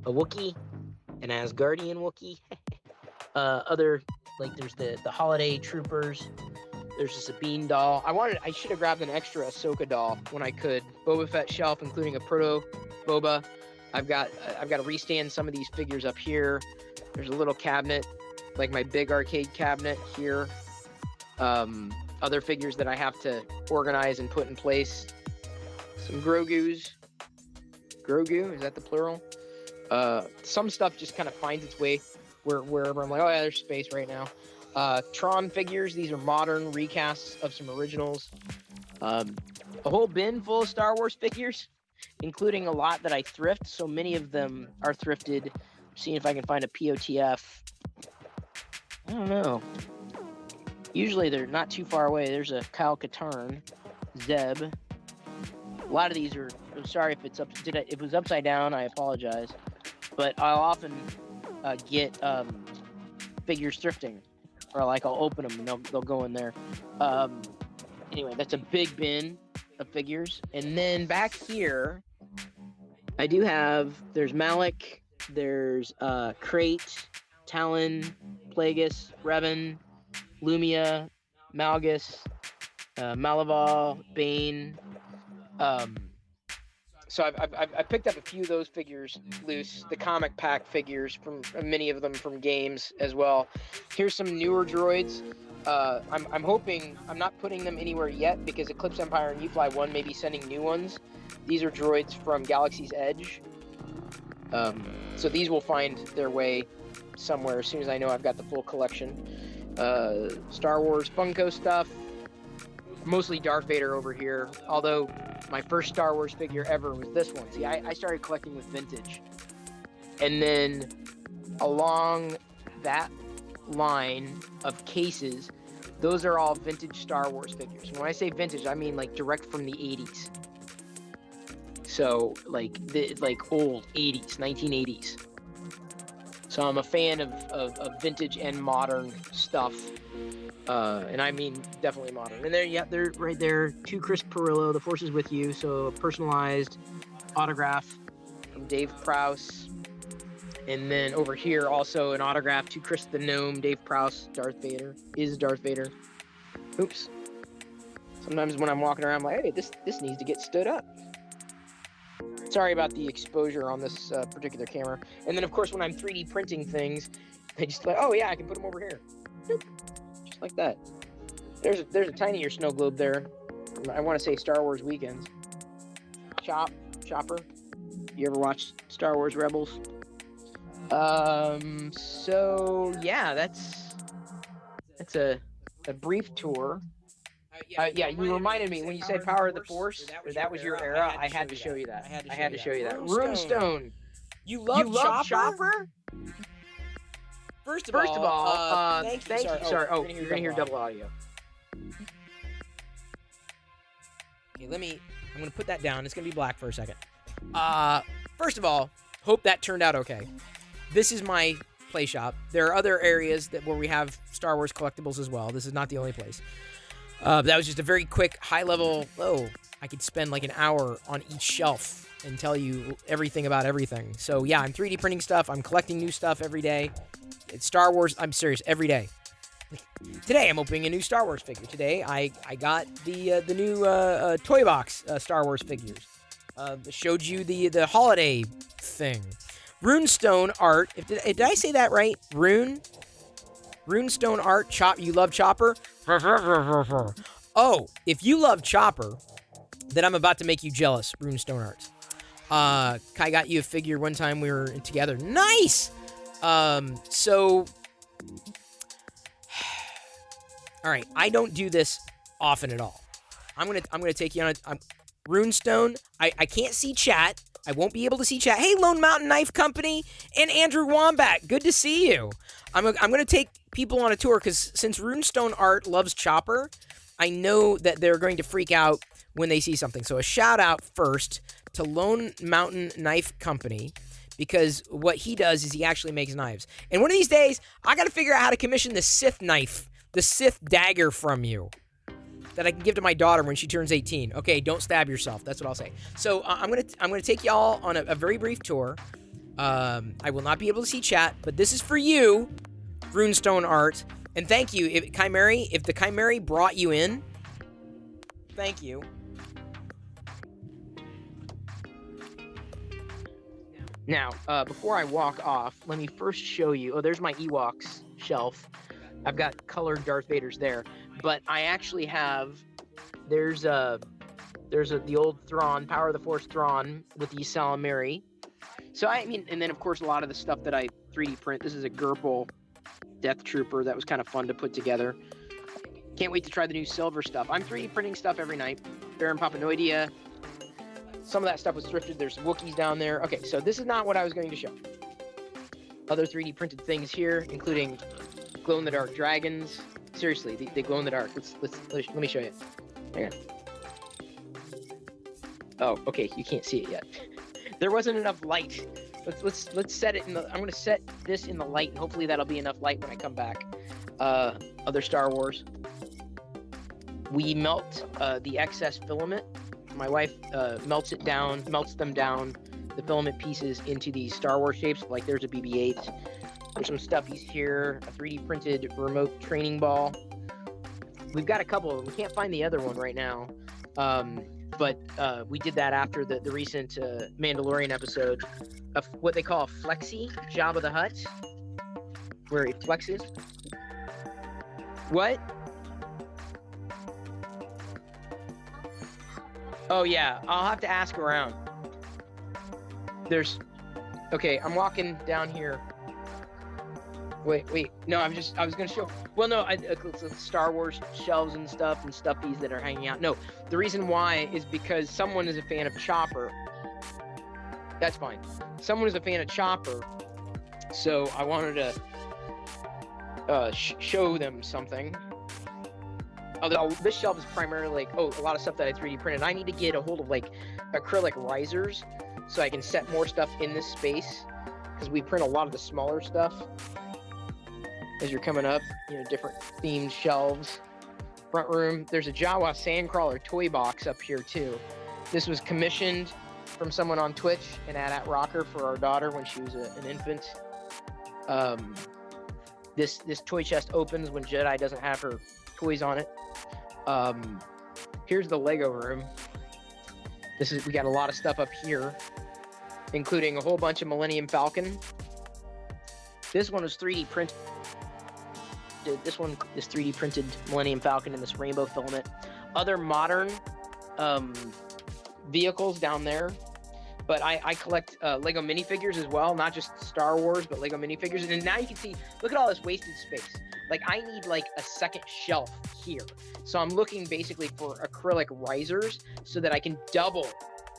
A Wookiee. An Asgardian Wookiee. There's the holiday troopers. There's a Sabine doll. I should have grabbed an extra Ahsoka doll when I could. Boba Fett shelf, including a proto Boba. I've got to restand some of these figures up here. There's a little cabinet like my big arcade cabinet here. Other figures that I have to organize and put in place. Some Grogu, is that the plural? Some stuff just kind of finds its way wherever I'm like, oh yeah, there's space right now. Tron figures, these are modern recasts of some originals. A whole bin full of Star Wars figures, including a lot that I thrift, so many of them are thrifted. Seeing if I can find a POTF. I don't know. Usually they're not too far away. There's a Kyle Katarn, Zeb. A lot of these are. I'm sorry if it's if it was upside down. I apologize, but I'll often get figures thrifting, or like I'll open them and they'll go in there. Anyway, that's a big bin of figures, and then back here, I do have. There's Malik. There's Crate, Talon, Plagueis, Revan, Lumia, Malgus, Malaval, Bane. So I've picked up a few of those figures loose, the comic pack figures from many of them from games as well. Here's some newer droids. I'm hoping I'm not putting them anywhere yet because Eclipse Empire and UFly 1 may be sending new ones. These are droids from Galaxy's Edge. So these will find their way somewhere as soon as I know I've got the full collection. Star Wars Funko stuff, mostly Darth Vader over here, although my first Star Wars figure ever was this one. See, I started collecting with vintage. And then along that line of cases, those are all vintage Star Wars figures. When I say vintage, I mean like direct from the 80s. So like old 80s, 1980s. So I'm a fan of vintage and modern stuff. And I mean definitely modern. And there, yeah, they're right there. To Chris Perillo, The Force is with you. So personalized autograph from Dave Prowse. And then over here also an autograph to Chris the Gnome, Dave Prowse, Darth Vader. Oops. Sometimes when I'm walking around, I'm like, hey, this needs to get stood up. Sorry about the exposure on this particular camera. And then, of course, when I'm 3D printing things, I just like, oh, yeah, I can put them over here. Boop. Just like that. There's a tinier snow globe there. I want to say Star Wars Weekends. Chopper. You ever watch Star Wars Rebels? So, yeah, that's a brief tour. Yeah, you reminded me when you said Power of the Force. That was your era. I had to show you that. I had to show you that. Runestone. You love Chopper? First of all, thank you. Sorry. Oh, you're gonna hear double audio. Okay, I'm gonna put that down. It's gonna be black for a second. First of all, hope that turned out okay. This is my play shop. There are other areas where we have Star Wars collectibles as well. This is not the only place. That was just a very quick, high-level, I could spend like an hour on each shelf and tell you everything about everything. So, yeah, I'm 3D printing stuff. I'm collecting new stuff every day. It's Star Wars. I'm serious, every day. Today, I'm opening a new Star Wars figure. Today, I got the new Toy Box Star Wars figures. Showed you the holiday thing. Runestone art. Did I say that right? Runestone art. You love Chopper? Oh, if you love Chopper, then I'm about to make you jealous, Runestone art. Kai got you a figure one time we were together. Nice! So... Alright, I don't do this often at all. I'm gonna take you on a... Runestone, I can't see chat. I won't be able to see chat. Hey, Lone Mountain Knife Company and Andrew Wombat, good to see you. I'm going to take people on a tour because since Runestone Art loves Chopper, I know that they're going to freak out when they see something. So a shout out first to Lone Mountain Knife Company because what he does is he actually makes knives. And one of these days, I got to figure out how to commission the Sith knife, the Sith dagger from you that I can give to my daughter when she turns 18. Okay, don't stab yourself. That's what I'll say. So I'm gonna take y'all on a very brief tour. I will not be able to see chat, but this is for you, Runestone Art. And thank you, if the Chimeri brought you in, thank you. Now, before I walk off, let me first show you. Oh, there's my Ewoks shelf. I've got colored Darth Vaders there, but I actually have. There's the old Thrawn, Power of the Force Thrawn with the Salamiri. So I mean, and then of course a lot of the stuff that I 3D print. This is a Gerpel Death Trooper that was kind of fun to put together. Can't wait to try the new silver stuff. I'm 3D printing stuff every night. Baron Papanoidea. Some of that stuff was thrifted. There's Wookiees down there. Okay, so this is not what I was going to show. Other 3D printed things here, including glow-in-the-dark dragons. Seriously, they glow in the dark. Let me show you. Hang on. Oh, okay, you can't see it yet. There wasn't enough light. Let's set it in the. I'm gonna set this in the light, and hopefully that'll be enough light when I come back. Other Star Wars. We melt the excess filament. My wife melts them down, the filament pieces into these Star Wars shapes. Like there's a BB-8. There's some stuffies here. A 3D printed remote training ball. We've got a couple of them. We can't find the other one right now. But we did that after the recent Mandalorian episode of what they call a flexi, Jabba the Hutt, where it flexes. What? Oh yeah, I'll have to ask around. Okay, I'm walking down here. Wait, no, I was gonna show. Well, no, it's Star Wars shelves and stuff and stuffies that are hanging out. No, the reason why is because someone is a fan of Chopper. That's fine. Someone is a fan of Chopper, so I wanted to show them something. Although this shelf is primarily like, a lot of stuff that I 3D printed. I need to get a hold of like acrylic risers so I can set more stuff in this space because we print a lot of the smaller stuff. As you're coming up, different themed shelves. Front room, there's a Jawa Sandcrawler toy box up here too. This was commissioned from someone on Twitch and at Rocker for our daughter when she was an infant. This toy chest opens when Jedi doesn't have her toys on it. Here's the Lego room. We got a lot of stuff up here, including a whole bunch of Millennium Falcon. This one was 3D printed. This one is 3D printed Millennium Falcon in this rainbow filament. Other modern vehicles down there, but I collect Lego minifigures as well, not just Star Wars, but Lego minifigures. And now you can see, look at all this wasted space. Like I need like a second shelf here. So I'm looking basically for acrylic risers so that I can double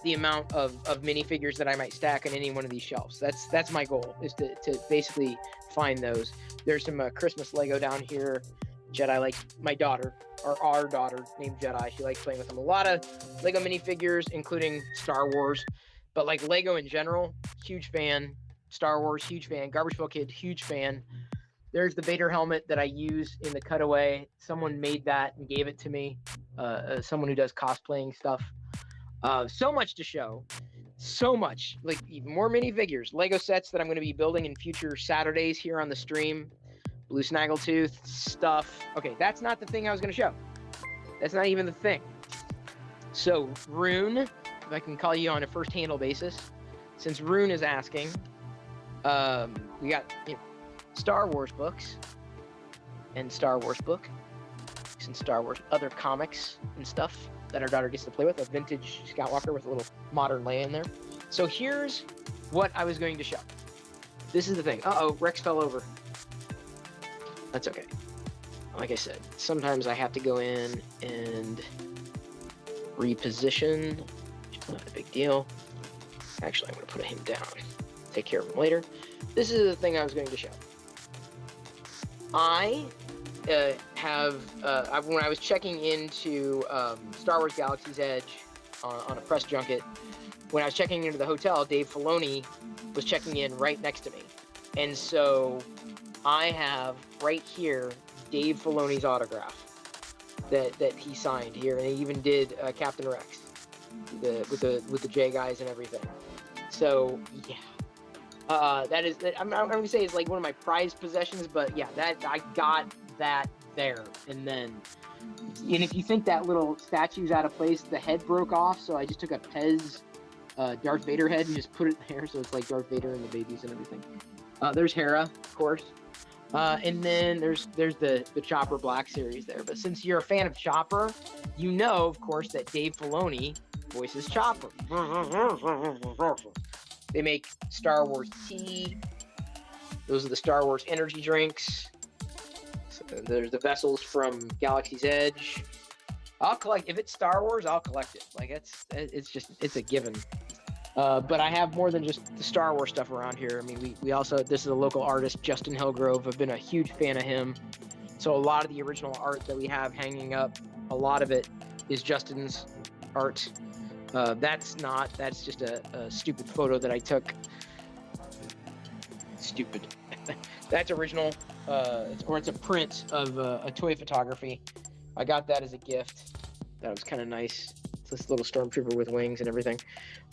the amount of minifigures that I might stack on any one of these shelves. That's my goal, is to basically find those. There's some Christmas Lego down here. Jedi likes, my daughter, or our daughter named Jedi, she likes playing with them. A lot of Lego minifigures, including Star Wars, but like Lego in general, huge fan. Star Wars, huge fan. Garbage Pail Kid, huge fan. There's the Vader helmet that I use in the cutaway. Someone made that and gave it to me. Someone who does cosplaying stuff. So much to show. So much. Like even more minifigures. Lego sets that I'm going to be building in future Saturdays here on the stream. Blue Snaggletooth stuff. Okay, that's not the thing I was going to show. That's not even the thing. So, Rune, if I can call you on a first handle basis. Since Rune is asking, we got Star Wars books and Star Wars book and Star Wars other comics and stuff that our daughter gets to play with. A vintage Skywalker with a little modern Leia in there. So here's what I was going to show. This is the thing. Uh-oh, Rex fell over. That's okay. Like I said, sometimes I have to go in and reposition. Not a big deal. Actually, I'm going to put him down. Take care of him later. This is the thing I was going to show. I when I was checking into Star Wars Galaxy's Edge on a press junket, when I was checking into the hotel, Dave Filoni was checking in right next to me. And so I have right here Dave Filoni's autograph that he signed here, and he even did Captain Rex with the J guys and everything. So yeah. I'm going to say it's like one of my prized possessions, but yeah, that I got that there. And if you think that little statue's out of place, the head broke off, so I just took a Pez Darth Vader head and just put it there, so it's like Darth Vader and the babies and everything. There's Hera, of course. And then there's the Chopper Black series there. But since you're a fan of Chopper, you know, of course, that Dave Filoni voices Chopper. They make Star Wars tea. Those are the Star Wars energy drinks. So there's the vessels from Galaxy's Edge. I'll collect, if it's Star Wars, I'll collect it. Like it's a given. But I have more than just the Star Wars stuff around here. I mean, we also, this is a local artist, Justin Hillgrove. I've been a huge fan of him. So a lot of the original art that we have hanging up, a lot of it is Justin's art. That's just a stupid photo that I took. Stupid. That's original, it's a print of a toy photography. I got that as a gift. That was kind of nice. It's this little stormtrooper with wings and everything.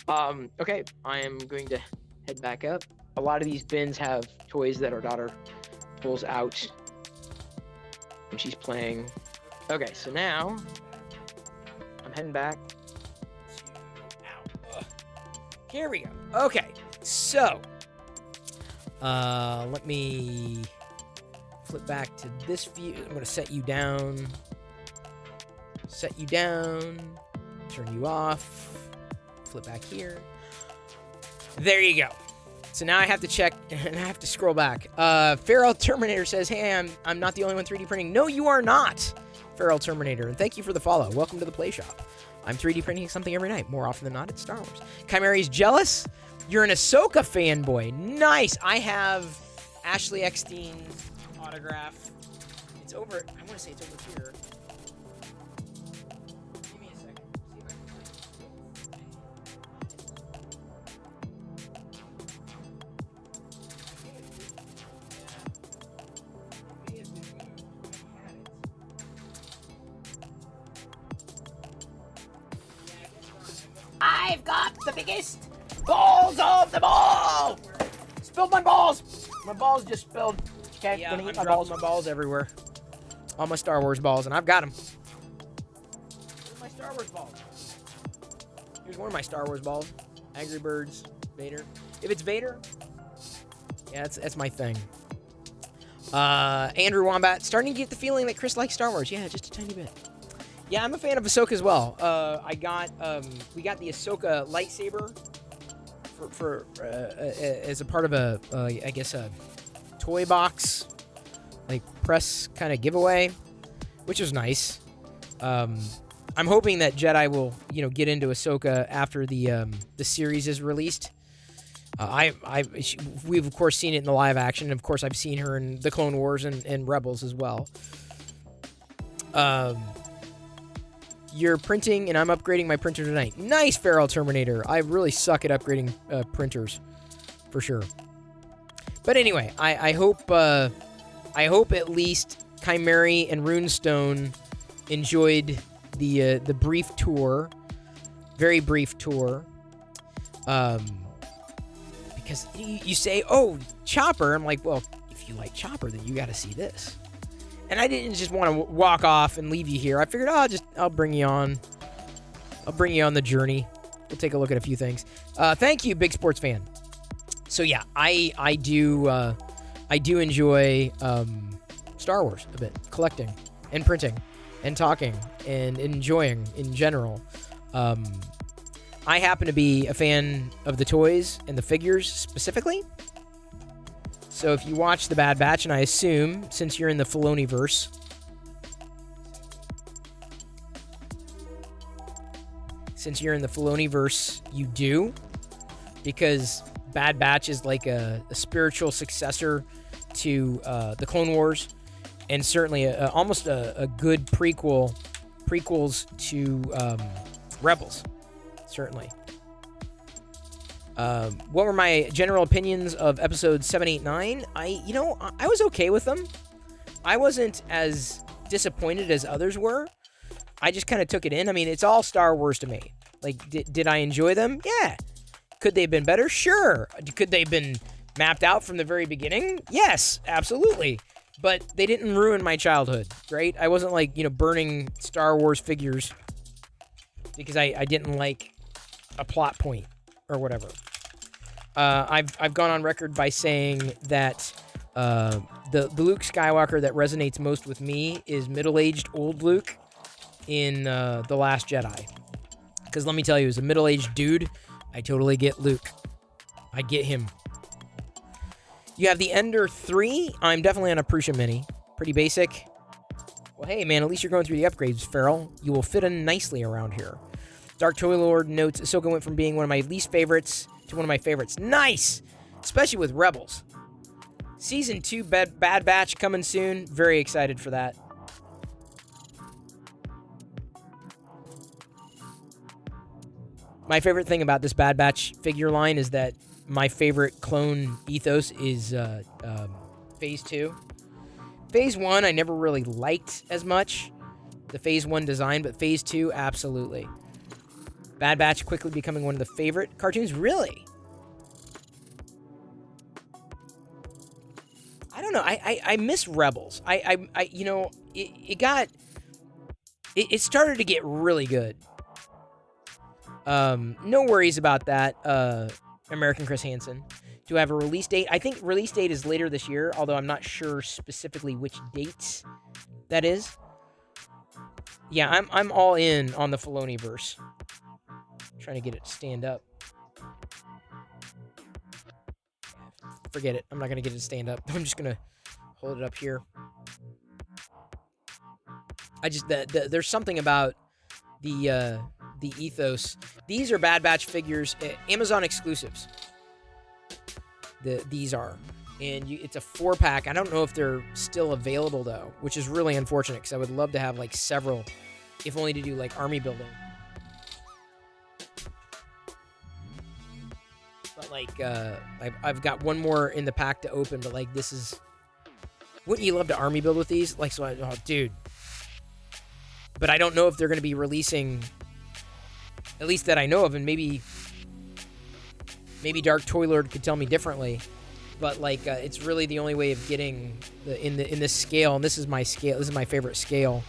Okay, I am going to head back up. A lot of these bins have toys that our daughter pulls out when she's playing. Okay, so now I'm heading back. Here we go. Okay, so let me flip back to this view. I'm going to set you down, turn you off, flip back here. There you go. So now I have to check, and I have to scroll back. Feral Terminator says, hey, I'm not the only one 3D printing. No, you are not, Feral Terminator, and thank you for the follow. Welcome to the Play Shop. I'm 3D printing something every night. More often than not, it's Star Wars. Chimery's jealous? You're an Ahsoka fanboy. Nice. I have Ashley Eckstein's autograph. It's over, I want to say it's over here. Give me a second. See if I can I've got the biggest balls of them all! Spilled my balls! My balls just spilled. Okay, Yeah, gonna I'm eat my dropping balls. my balls everywhere. All my Star Wars balls, and I've got them. Where's my Star Wars balls? Here's one of my Star Wars balls. Angry Birds, Vader. If it's Vader, yeah, that's my thing. Andrew Wombat, starting to get the feeling that Chris likes Star Wars. Yeah, just a tiny bit. Yeah, I'm a fan of Ahsoka as well. We got the Ahsoka Lightsaber for as a part of I guess a toy box, like press kind of giveaway, which was nice. I'm hoping that Jedi will, get into Ahsoka after the series is released. We've of course seen it in the live action. Of course, I've seen her in the Clone Wars and Rebels as well. You're printing, and I'm upgrading my printer tonight. Nice, Feral Terminator. I really suck at upgrading printers, for sure. But anyway, I hope at least Chimeri and Runestone enjoyed the brief tour, very brief tour. Because you say, oh, Chopper. I'm like, well, if you like Chopper, then you got to see this. And I didn't just want to walk off and leave you here. I figured, I'll bring you on. I'll bring you on the journey. We'll take a look at a few things. Thank you, big sports fan. So yeah, I do enjoy Star Wars a bit, collecting and printing and talking and enjoying in general. I happen to be a fan of the toys and the figures specifically. So if you watch The Bad Batch, and I assume, since you're in the Filoni-verse, you do, because Bad Batch is like a spiritual successor to the Clone Wars, and certainly almost a good prequels to Rebels, certainly. What were my general opinions of episodes 7, 8, 9? I was okay with them. I wasn't as disappointed as others were. I just kind of took it in. I mean, it's all Star Wars to me. Like, did I enjoy them? Yeah. Could they have been better? Sure. Could they have been mapped out from the very beginning? Yes, absolutely. But they didn't ruin my childhood, right? I wasn't like, burning Star Wars figures because I didn't like a plot point. or whatever. I've gone on record by saying that the Luke Skywalker that resonates most with me is middle-aged old Luke in The Last Jedi. Because let me tell you, as a middle-aged dude, I totally get Luke. I get him. You have the Ender 3. I'm definitely on a Prusa Mini. Pretty basic. Well, hey, man, at least you're going through the upgrades, Farrell. You will fit in nicely around here. Dark Toy Lord notes, Ahsoka went from being one of my least favorites to one of my favorites. Nice! Especially with Rebels. Season 2 Bad Batch coming soon. Very excited for that. My favorite thing about this Bad Batch figure line is that my favorite clone ethos is Phase 2. Phase 1 I never really liked as much, the Phase 1 design, but Phase 2, absolutely. Bad Batch quickly becoming one of the favorite cartoons. Really? I don't know. I miss Rebels. You know, it started to get really good. No worries about that, American Chris Hansen. Do I have a release date? I think release date is later this year, although I'm not sure specifically which dates that is. Yeah, I'm all in on the Filoni-verse. Trying to get it to stand up. Forget it. I'm not going to get it to stand up. I'm just going to hold it up here. There's something about the ethos. These are Bad Batch figures, Amazon exclusives. These are. And it's a 4-pack. I don't know if they're still available, though, which is really unfortunate because I would love to have, like, several, if only to do, like, army building. But, like, I've got one more in the pack to open, but, like, this is... Wouldn't you love to army build with these? Like, so oh, dude. But I don't know if they're going to be releasing, at least that I know of, and maybe Dark Toy Lord could tell me differently. But like, it's really the only way of getting in this scale, and this is my scale. This is my favorite scale.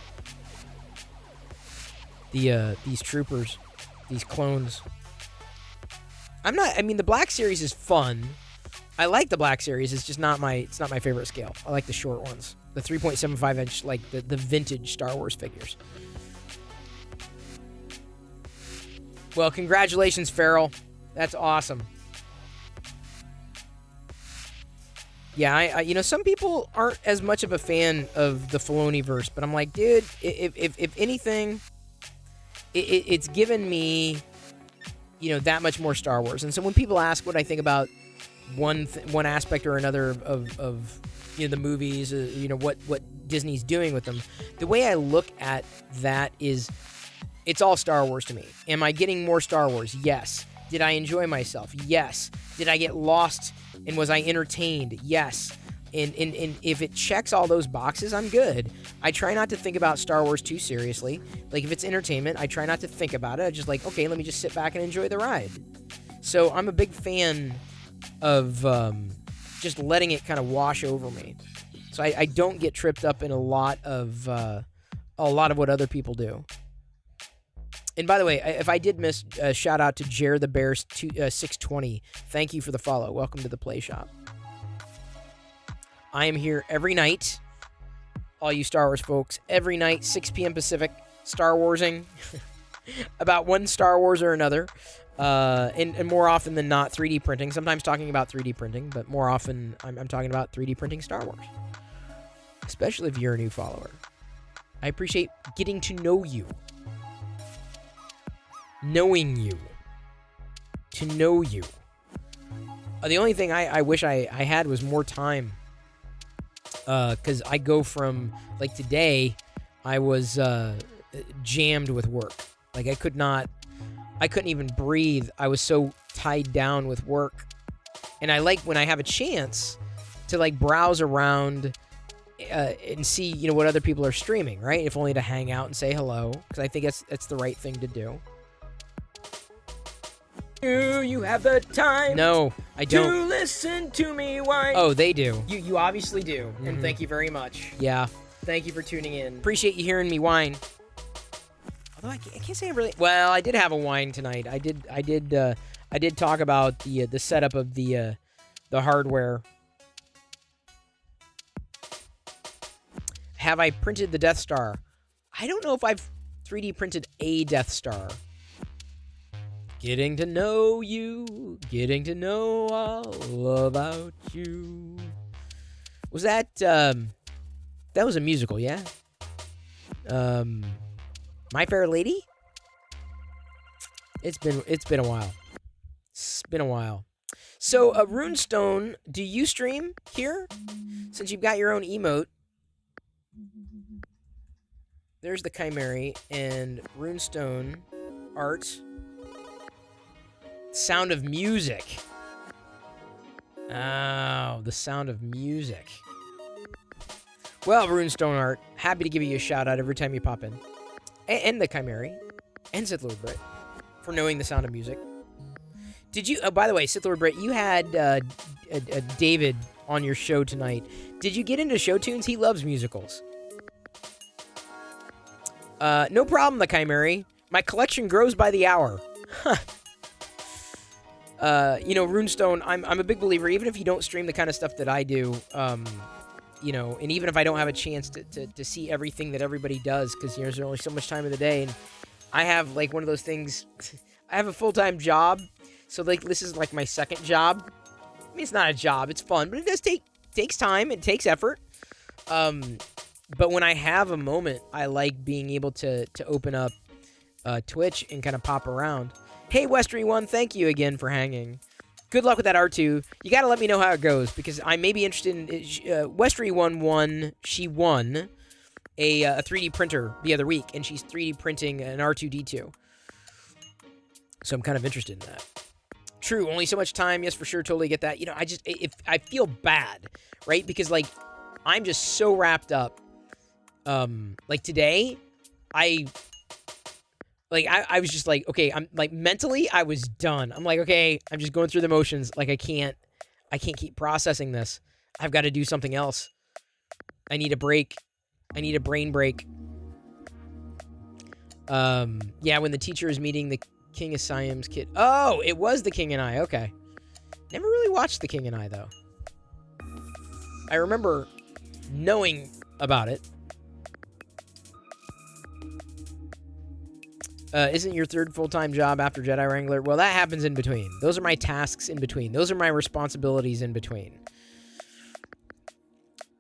These troopers, these clones. I mean, the Black Series is fun. I like the Black Series. It's just not my favorite scale. I like the short ones. The 3.75 inch, like the vintage Star Wars figures. Well, congratulations, Farrell. That's awesome. Yeah, I you know, some people aren't as much of a fan of the Filoni-verse, but I'm like, dude, if anything, it's given me, you know, that much more Star Wars. And so when people ask what I think about one aspect or another of you know, the movies, you know, what Disney's doing with them, the way I look at that is, it's all Star Wars to me. Am I getting more Star Wars? Yes. Did I enjoy myself? Yes. Did I get lost and was I entertained? Yes. And if it checks all those boxes, I'm good. I try not to think about Star Wars too seriously. Like, if it's entertainment, I try not to think about it. I just like, okay, let me just sit back and enjoy the ride. So I'm a big fan of just letting it kind of wash over me. So I don't get tripped up in a lot of what other people do. And by the way, if I did miss, shout out to Jer the Bear 620. Thank you for the follow. Welcome to the Play Shop. I am here every night, all you Star Wars folks, every night, 6 p.m. Pacific, Star Warsing about one Star Wars or another. And more often than not, 3D printing. Sometimes talking about 3D printing, but more often I'm talking about 3D printing Star Wars. Especially if you're a new follower. I appreciate getting to know you. Knowing you. To know you. The only thing I wish I had was more time. Because I go from, like today, I was jammed with work. Like I couldn't even breathe. I was so tied down with work. And I like when I have a chance to like browse around and see, you know, what other people are streaming, right? If only to hang out and say hello, because I think that's the right thing to do. Do you have the time? No, I don't. To listen to me whine. Oh, they do. You obviously do, and thank you very much. Yeah. Thank you for tuning in. Appreciate you hearing me whine. Although I can't say I really. Well, I did have a whine tonight. I did I did talk about the setup of the hardware. Have I printed the Death Star? I don't know if I've 3D printed a Death Star. Getting to know you, getting to know all about you. Was that that was a musical, yeah? My Fair Lady? It's been a while. It's been a while. So, Runestone, do you stream here? Since you've got your own emote. There's the Chimera and Runestone art. Sound of Music. Oh, the Sound of Music. Well, Runestone art, happy to give you a shout out every time you pop in. And the Chimera and Sith Lord Brit for knowing the Sound of Music. Did you, oh, by the way, Sith Lord Brit, you had David on your show tonight. Did you get into show tunes? He loves musicals. No problem, the Chimera. My collection grows by the hour. You know, Runestone, I'm a big believer, even if you don't stream the kind of stuff that I do, you know, and even if I don't have a chance to see everything that everybody does, because, you know, there's only so much time of the day, and I have, like, one of those things, I have a full-time job, so, like, this is, like, my second job. I mean, it's not a job, it's fun, but it does takes time, it takes effort, but when I have a moment, I like being able to open up Twitch and kind of pop around. Hey, Westry1, thank you again for hanging. Good luck with that R2. You got to let me know how it goes, because I may be interested in... Westry1 won... She won a 3D printer the other week, and she's 3D printing an R2-D2. So I'm kind of interested in that. True, only so much time. Yes, for sure, totally get that. You know, I feel bad, right? Because, like, I'm just so wrapped up. Like, today, I was just like, okay, I'm like, mentally, I was done. I'm like, okay, I'm just going through the motions. Like, I can't keep processing this. I've got to do something else. I need a break. I need a brain break. Yeah, when the teacher is meeting the King of Siam's kid. Oh, it was the King and I. Okay. Never really watched the King and I, though. I remember knowing about it. Isn't your third full-time job after Jedi Wrangler? Well, that happens in between. Those are my tasks in between. Those are my responsibilities in between.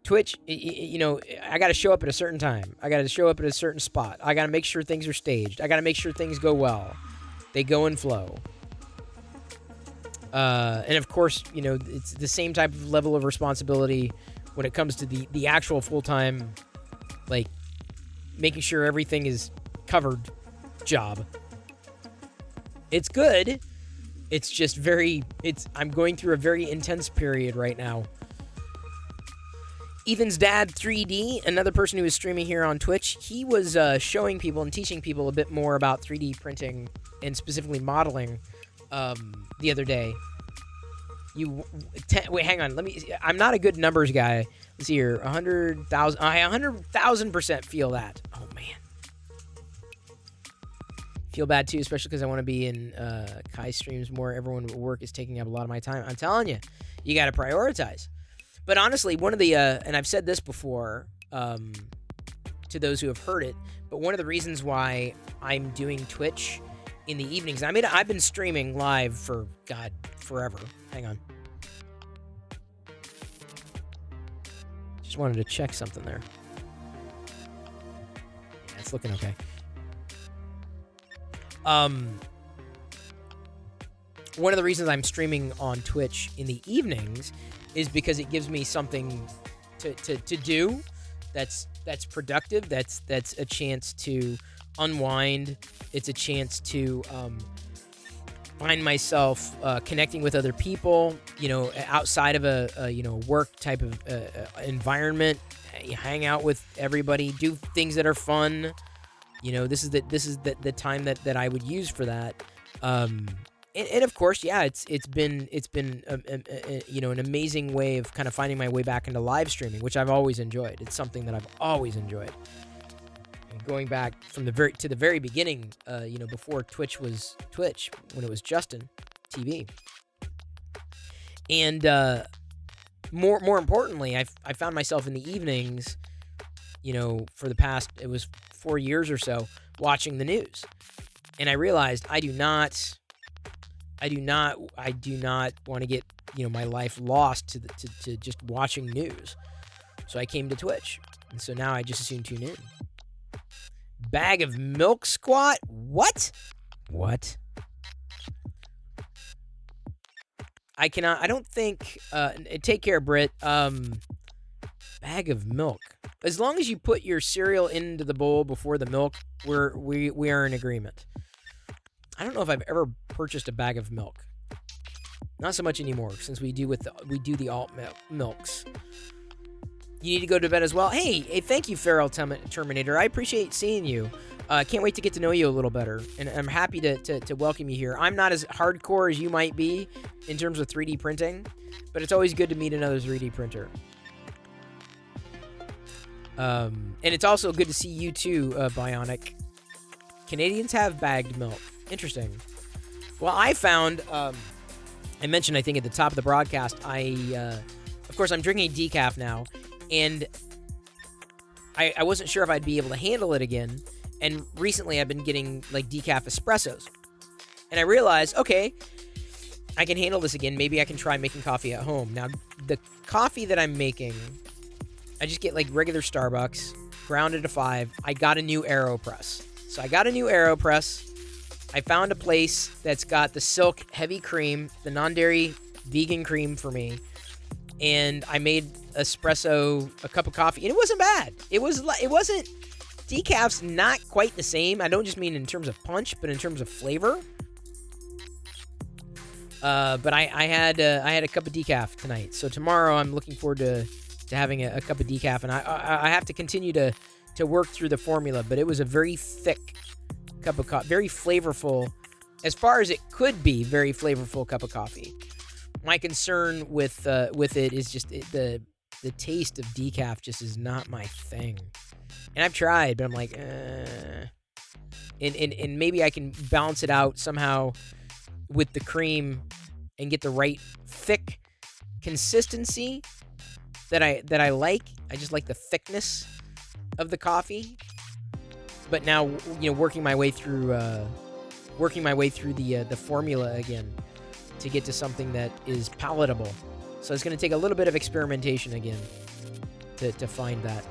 Twitch, you know, I got to show up at a certain time. I got to show up at a certain spot. I got to make sure things are staged. I got to make sure things go well. They go and flow. And, of course, you know, it's the same type of level of responsibility when it comes to the actual full-time, like, making sure everything is covered job. It's good. It's just I'm going through a very intense period right now. Ethan's dad 3D, another person who is streaming here on Twitch, he was showing people and teaching people a bit more about 3D printing and specifically modeling the other day. Wait, hang on. I'm not a good numbers guy. Let's see here. 100,000. I 100,000% feel that. Oh, man. Feel bad too, especially because I want to be in Kai streams more. Everyone at work is taking up a lot of my time. I'm telling you, you got to prioritize. But honestly, one of the and I've said this before to those who have heard it, but one of the reasons why I'm doing Twitch in the evenings, I've been streaming live for forever. Hang on, just wanted to check something there. Yeah, it's looking okay. One of the reasons I'm streaming on Twitch in the evenings is because it gives me something to do that's productive, that's a chance to unwind. It's a chance to find myself connecting with other people, you know, outside of a you know, work type of environment. You hang out with everybody, do things that are fun. You know, this is the time that I would use for that. And of course, yeah, it's been you know, an amazing way of kind of finding my way back into live streaming, which I've always enjoyed. It's something that I've always enjoyed. And going back from the very beginning, you know, before Twitch was Twitch, when it was Justin, TV. And more importantly, I found myself in the evenings, for the past, it was 4 years or so, watching the news. And I realized I do not want to get, my life lost to just watching news. So I came to Twitch. And so now I just as soon tune in. Bag of milk squat? What? I don't think, take care, Britt. Bag of milk. As long as you put your cereal into the bowl before the milk, we are in agreement. I don't know if I've ever purchased a bag of milk. Not so much anymore, since we do the alt milks. You need to go to bed as well. Hey, thank you, Feral Terminator. I appreciate seeing you. Can't wait to get to know you a little better, and I'm happy to welcome you here. I'm not as hardcore as you might be in terms of 3D printing, but it's always good to meet another 3D printer. And it's also good to see you too, Bionic. Canadians have bagged milk. Interesting. Well, I found, I mentioned, I think, at the top of the broadcast, of course, I'm drinking decaf now, and I wasn't sure if I'd be able to handle it again. And recently I've been getting like decaf espressos. And I realized, okay, I can handle this again. Maybe I can try making coffee at home. Now, the coffee that I'm making, I just get like regular Starbucks, grounded to 5. I got a new AeroPress. So I got a new AeroPress. I found a place that's got the Silk heavy cream, the non-dairy vegan cream for me. And I made espresso, a cup of coffee, and it wasn't bad. It wasn't. Decaf's not quite the same. I don't just mean in terms of punch, but in terms of flavor. But I had a cup of decaf tonight. So tomorrow I'm looking forward to having a cup of decaf, and I have to continue to work through the formula. But it was a very thick cup of coffee, very flavorful, as far as it could be. Very flavorful cup of coffee. My concern with it is just the taste of decaf just is not my thing. And I've tried, but I'm like, and maybe I can balance it out somehow with the cream and get the right thick consistency that I like. I just like the thickness of the coffee. But now, working my way through the formula again to get to something that is palatable. So it's going to take a little bit of experimentation again to find that.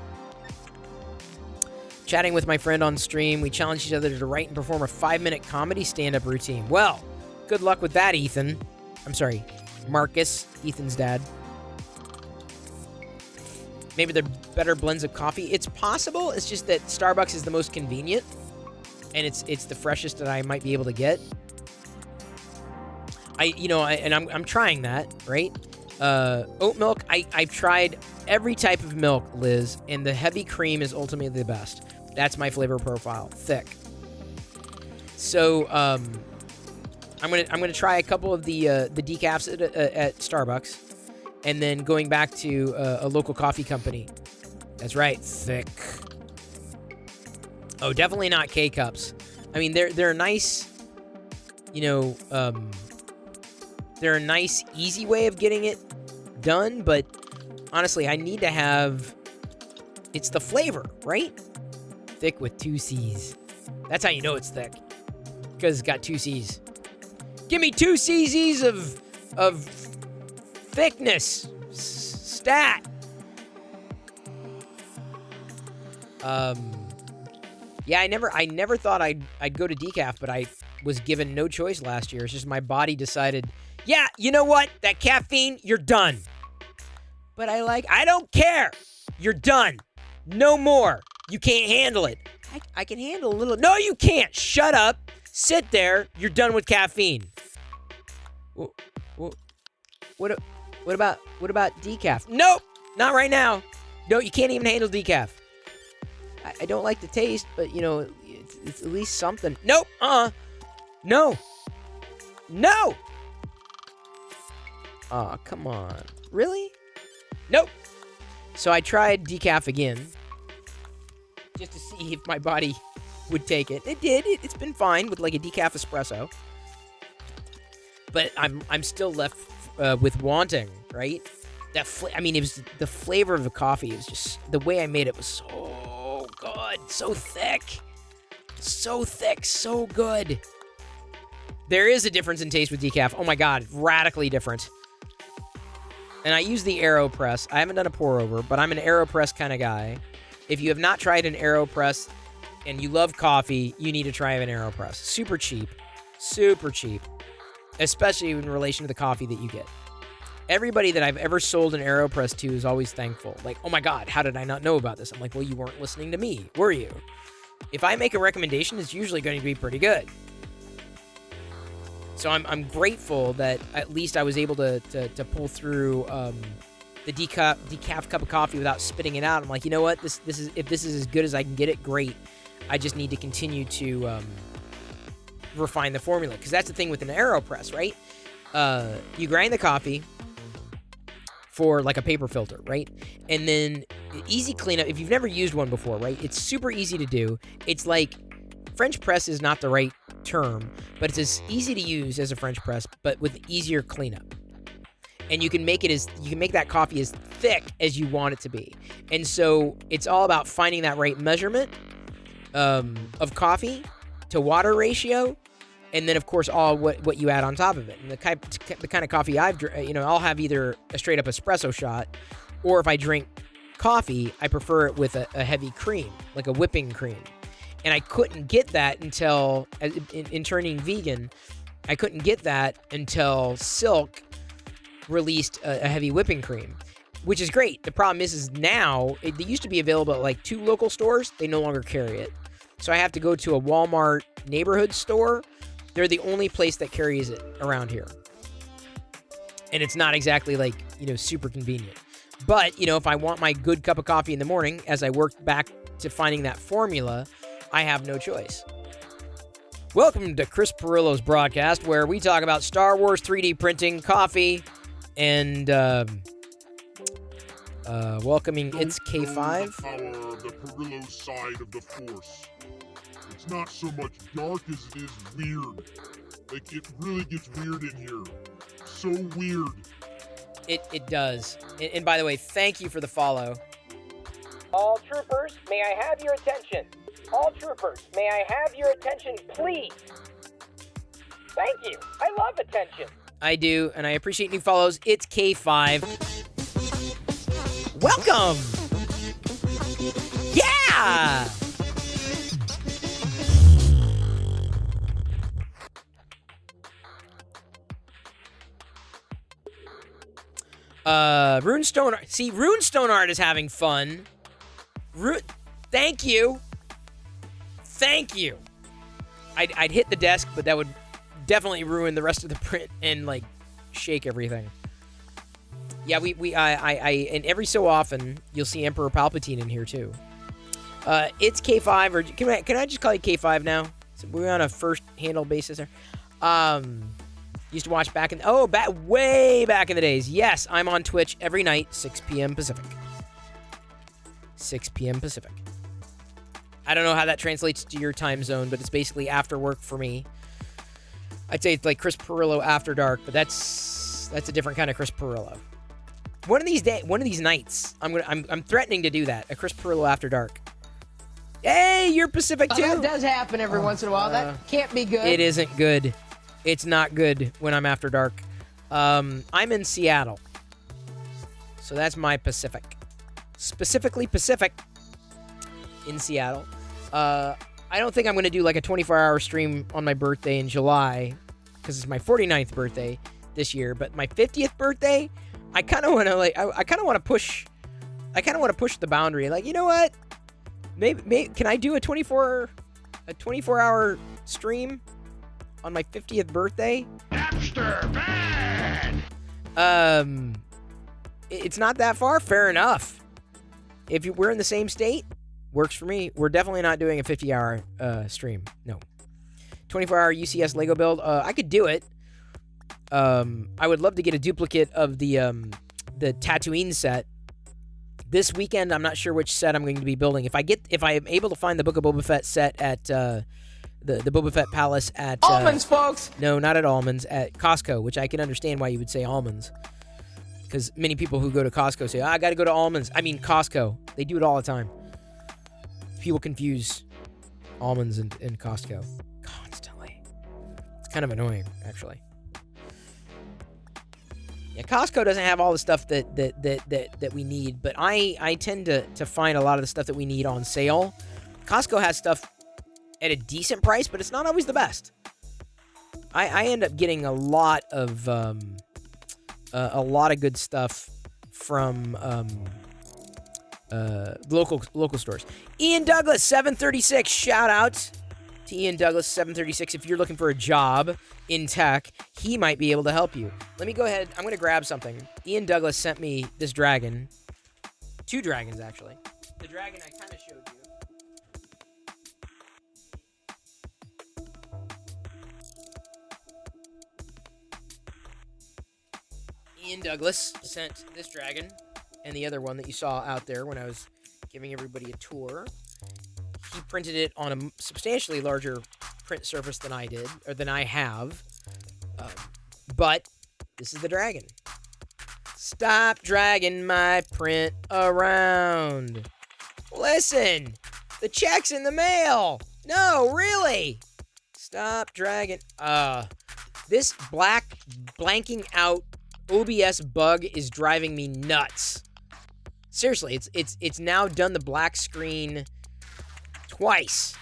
Chatting with my friend on stream, we challenged each other to write and perform a 5-minute comedy stand-up routine. Well, good luck with that, Ethan. I'm sorry, Marcus, Ethan's dad. Maybe they're better blends of coffee. It's possible. It's just that Starbucks is the most convenient, and it's the freshest that I might be able to get. I'm trying that, right? Oat milk, I've tried every type of milk, Liz, and the heavy cream is ultimately the best. That's my flavor profile, thick. So I'm gonna try a couple of the decafs at Starbucks, and then going back to a local coffee company. That's right, thick. Oh, definitely not K-cups. I mean, they're nice. They're a nice, easy way of getting it done, but honestly, I need to have. It's the flavor, right? Thick with 2 C's. That's how you know it's thick, because it's got 2 C's. Give me 2 cc's of thickness. Stat. Yeah, I never thought I'd go to decaf, but I was given no choice last year. It's just my body decided, yeah, you know what? That caffeine, you're done. But I don't care. You're done. No more. You can't handle it. I can handle a little. No, you can't. Shut up. Sit there. You're done with caffeine. What about decaf? Nope. Not right now. No, you can't even handle decaf. I don't like the taste, but it's at least something. Nope. No. No. Aw, come on. Really? Nope. So I tried decaf again, just to see if my body would take it. It did. It's been fine with like a decaf espresso. but I'm still left with wanting, right? I mean, it was the flavor of the coffee. It was just the way I made it was so good, so thick, so good. There is a difference in taste with decaf. Oh my God, radically different. And I use the AeroPress. I haven't done a pour over, but I'm an AeroPress kind of guy. If you have not tried an AeroPress and you love coffee, you need to try an AeroPress. Super cheap, especially in relation to the coffee that you get. Everybody that I've ever sold an AeroPress to is always thankful. Like, oh my God, how did I not know about this? I'm like, well, you weren't listening to me, were you? If I make a recommendation, it's usually going to be pretty good. So I'm grateful that at least I was able to pull through the decaf cup of coffee without spitting it out. I'm like, you know what? This is, if this is as good as I can get it, great. I just need to continue to refine the formula, because that's the thing with an AeroPress, right? You grind the coffee for like a paper filter, right? And then easy cleanup. If you've never used one before, right? It's super easy to do. It's like French press is not the right term, but it's as easy to use as a French press, but with easier cleanup. And you can make that coffee as thick as you want it to be. And so it's all about finding that right measurement of coffee to water ratio, and then of course all what you add on top of it. And the kind of coffee I'll have either a straight up espresso shot, or if I drink coffee, I prefer it with a heavy cream, like a whipping cream. And I couldn't get that until, in turning vegan, I couldn't get that until Silk released a heavy whipping cream, which is great. The problem is now, it used to be available at like 2 local stores. They no longer carry it. So I have to go to a Walmart neighborhood store. They're the only place that carries it around here. And it's not exactly like, super convenient. But, if I want my good cup of coffee in the morning, as I work back to finding that formula, I have no choice. Welcome to Chris Pirillo's broadcast, where we talk about Star Wars 3D printing, coffee, and welcoming It's K5. The power of the Pirillo side of the Force. It's not so much dark as it is weird. Like, it really gets weird in here. So weird. It does. And by the way, thank you for the follow. All troopers, may I have your attention? All troopers, may I have your attention, please? Thank you. I love attention. I do, and I appreciate new follows. It's K5. Welcome! Yeah! Runestone art. See, Runestone art is having fun. Thank you. Thank you. I'd hit the desk, but that would definitely ruin the rest of the print and like shake everything. Yeah, I and every so often you'll see Emperor Palpatine in here too. It's K5, or can I just call you K5 now? So we're on a first handle basis there. Used to watch way back in the days. Yes, I'm on Twitch every night, 6 p.m. Pacific. 6 p.m. Pacific. I don't know how that translates to your time zone, but it's basically after work for me. I'd say it's like Chris Pirillo after dark, but that's a different kind of Chris Pirillo. One of these nights, I'm threatening to do that. A Chris Pirillo after dark. Hey, you're Pacific too. That does happen every once in a while. That can't be good. It isn't good. It's not good when I'm after dark. I'm in Seattle, so that's my Pacific. Specifically Pacific in Seattle. I don't think I'm going to do like a 24-hour stream on my birthday in July, because it's my 49th birthday this year. But my 50th birthday, I kind of want to I kind of want to push the boundary. Like, you know what? Maybe can I do a 24-hour stream on my 50th birthday? Napster, bad! It's not that far. Fair enough. If we're in the same state, works for me. We're definitely not doing a 50-hour stream. No. 24-hour UCS Lego build. I could do it. I would love to get a duplicate of the Tatooine set. This weekend, I'm not sure which set I'm going to be building. If I am able to find the Book of Boba Fett set at the Boba Fett Palace at Almonds, folks. No, not at Almonds, at Costco, which I can understand why you would say almonds, because many people who go to Costco say, I got to go to Almonds. I mean Costco. They do it all the time. People confuse almonds and Costco constantly. It's kind of annoying, actually. Yeah, Costco doesn't have all the stuff that we need, but I tend to find a lot of the stuff that we need on sale. Costco has stuff at a decent price, but it's not always the best. I end up getting a lot of good stuff from local stores. Ian Douglas 736, shout out to Ian Douglas 736. If you're looking for a job in tech, he might be able to help you. Let me go ahead. I'm going to grab something. Ian Douglas sent me this dragon. 2 dragons, actually. The dragon I kind of showed you. Ian Douglas sent this dragon and the other one that you saw out there when I was giving everybody a tour. He printed it on a substantially larger print surface than I did, or than I have. But this is the dragon. Stop dragging my print around. Listen, the check's in the mail. No, really. Stop dragging. This black blanking out OBS bug is driving me nuts. Seriously, it's now done the black screen twice.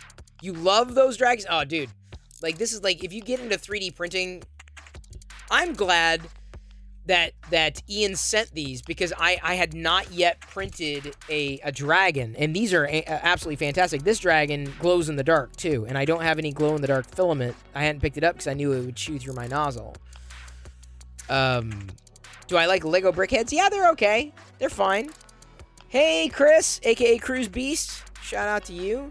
You love those dragons? Oh, dude. Like, this is like, if you get into 3D printing, I'm glad that Ian sent these, because I had not yet printed a dragon, and these are absolutely fantastic. This dragon glows in the dark, too, and I don't have any glow-in-the-dark filament. I hadn't picked it up because I knew it would chew through my nozzle. Do I like Lego brickheads? Yeah, they're okay. They're fine. Hey, Chris, a.k.a. Cruise Beast. Shout out to you.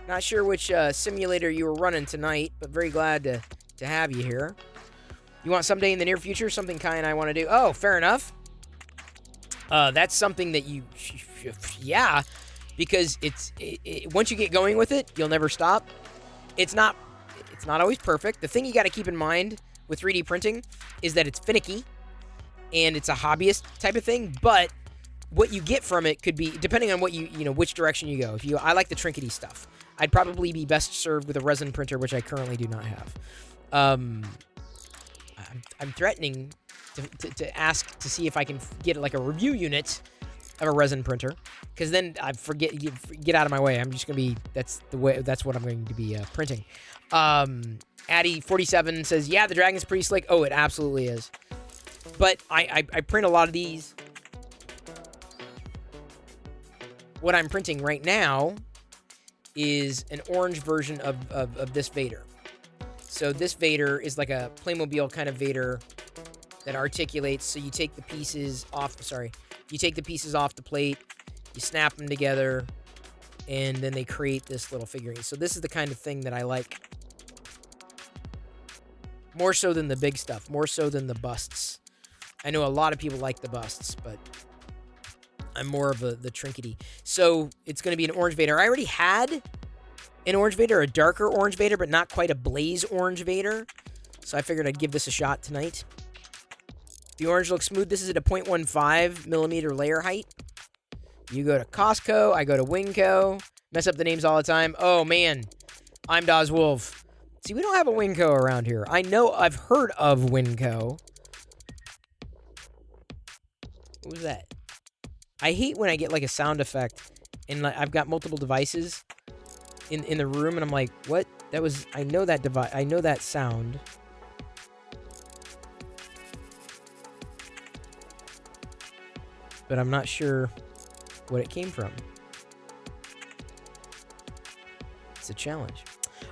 Not sure which simulator you were running tonight, but very glad to have you here. You want someday in the near future, something Kai and I want to do? Oh, fair enough. That's something that you... Yeah, because once you get going with it, you'll never stop. It's not always perfect. The thing you got to keep in mind with 3D printing is that it's finicky, and it's a hobbyist type of thing, but what you get from it could be, depending on what which direction you go. I like the trinkety stuff. I'd probably be best served with a resin printer, which I currently do not have. I'm threatening to ask to see if I can get like a review unit of a resin printer, because then I get out of my way. I'm just gonna be, that's what I'm going to be printing. Addy47 says, yeah, the dragon's pretty slick. Oh, it absolutely is. But I print a lot of these. What I'm printing right now is an orange version of this Vader. So this Vader is like a Playmobil kind of Vader that articulates. So you take the pieces off the plate, you snap them together, and then they create this little figurine. So this is the kind of thing that I like. More so than the big stuff, more so than the busts. I know a lot of people like the busts, but I'm more of the trinkety. So it's going to be an orange Vader. I already had an orange Vader, a darker orange Vader, but not quite a blaze orange Vader. So I figured I'd give this a shot tonight. The orange looks smooth. This is at a 0.15 millimeter layer height. You go to Costco, I go to Winco. Mess up the names all the time. Oh, man. I'm Daz Wolf. See, we don't have a Winco around here. I know I've heard of Winco. What was that? I hate when I get like a sound effect and like I've got multiple devices in the room and I'm like, what? That was, I know that device, I know that sound. But I'm not sure what it came from. It's a challenge.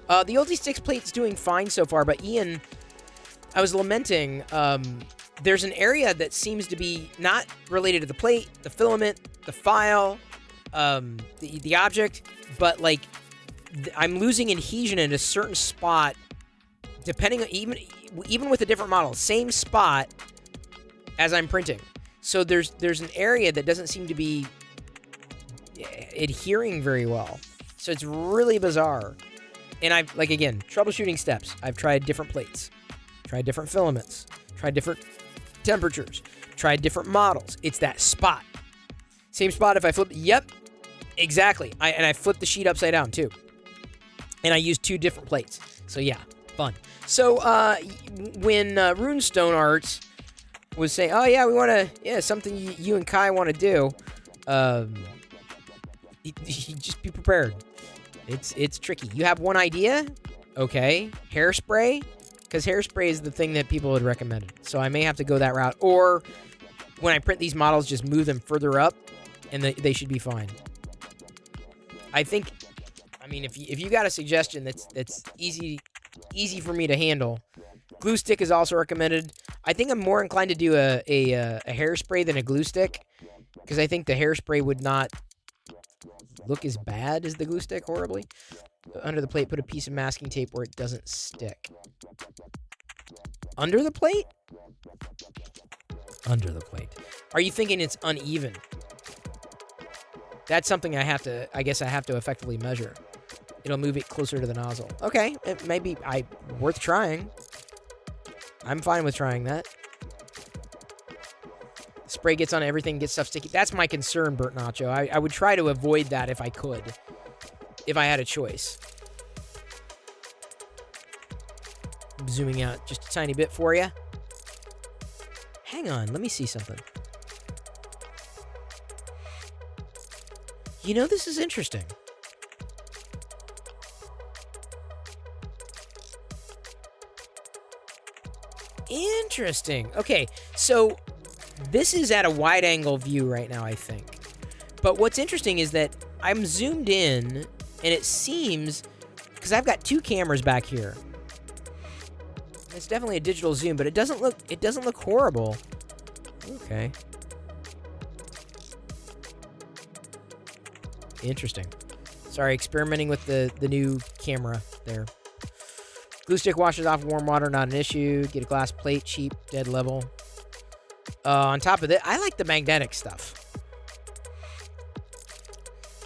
The Ulti Sticks plate's doing fine so far, but Ian, I was lamenting, there's an area that seems to be not related to the plate, the filament, the file, the object, but like I'm losing adhesion in a certain spot, depending on even with a different model, same spot as I'm printing. So there's an area that doesn't seem to be adhering very well. So it's really bizarre. And I've, like, again, troubleshooting steps. I've tried different plates, tried different filaments, tried different temperatures, tried different models. It's that spot. Same spot if I flip. Yep, exactly. And I flipped the sheet upside down, too. And I used 2 different plates. So, yeah, fun. So, when Runestone Arts was saying, oh, yeah, we want to, yeah, something you and Kai want to do, just be prepared. It's tricky. You have one idea? Okay. Hairspray? Because hairspray is the thing that people had recommended. So I may have to go that route. Or when I print these models, just move them further up, and they should be fine. I think, I mean, if you got a suggestion that's easy for me to handle, glue stick is also recommended. I think I'm more inclined to do a hairspray than a glue stick, because I think the hairspray would not look as bad as the glue stick horribly. Under the plate, put a piece of masking tape where it doesn't stick. Under the plate? Under the plate. Are you thinking it's uneven? That's something I guess I have to effectively measure. It'll move it closer to the nozzle. Okay, it may be worth trying. I'm fine with trying that. Spray gets on everything, gets stuff sticky. That's my concern, Burt Nacho. I would try to avoid that if I could. If I had a choice. I'm zooming out just a tiny bit for you. Hang on, let me see something. You know, this is interesting. Interesting. Okay, so this is at a wide-angle view right now, I think. But what's interesting is that I'm zoomed in, and it seems, because I've got 2 cameras back here. It's definitely a digital zoom, but it doesn't look horrible. Okay. Interesting. Sorry, experimenting with the new camera there. Glue stick washes off warm water, not an issue. Get a glass plate, cheap, dead level. On top of that, I like the magnetic stuff.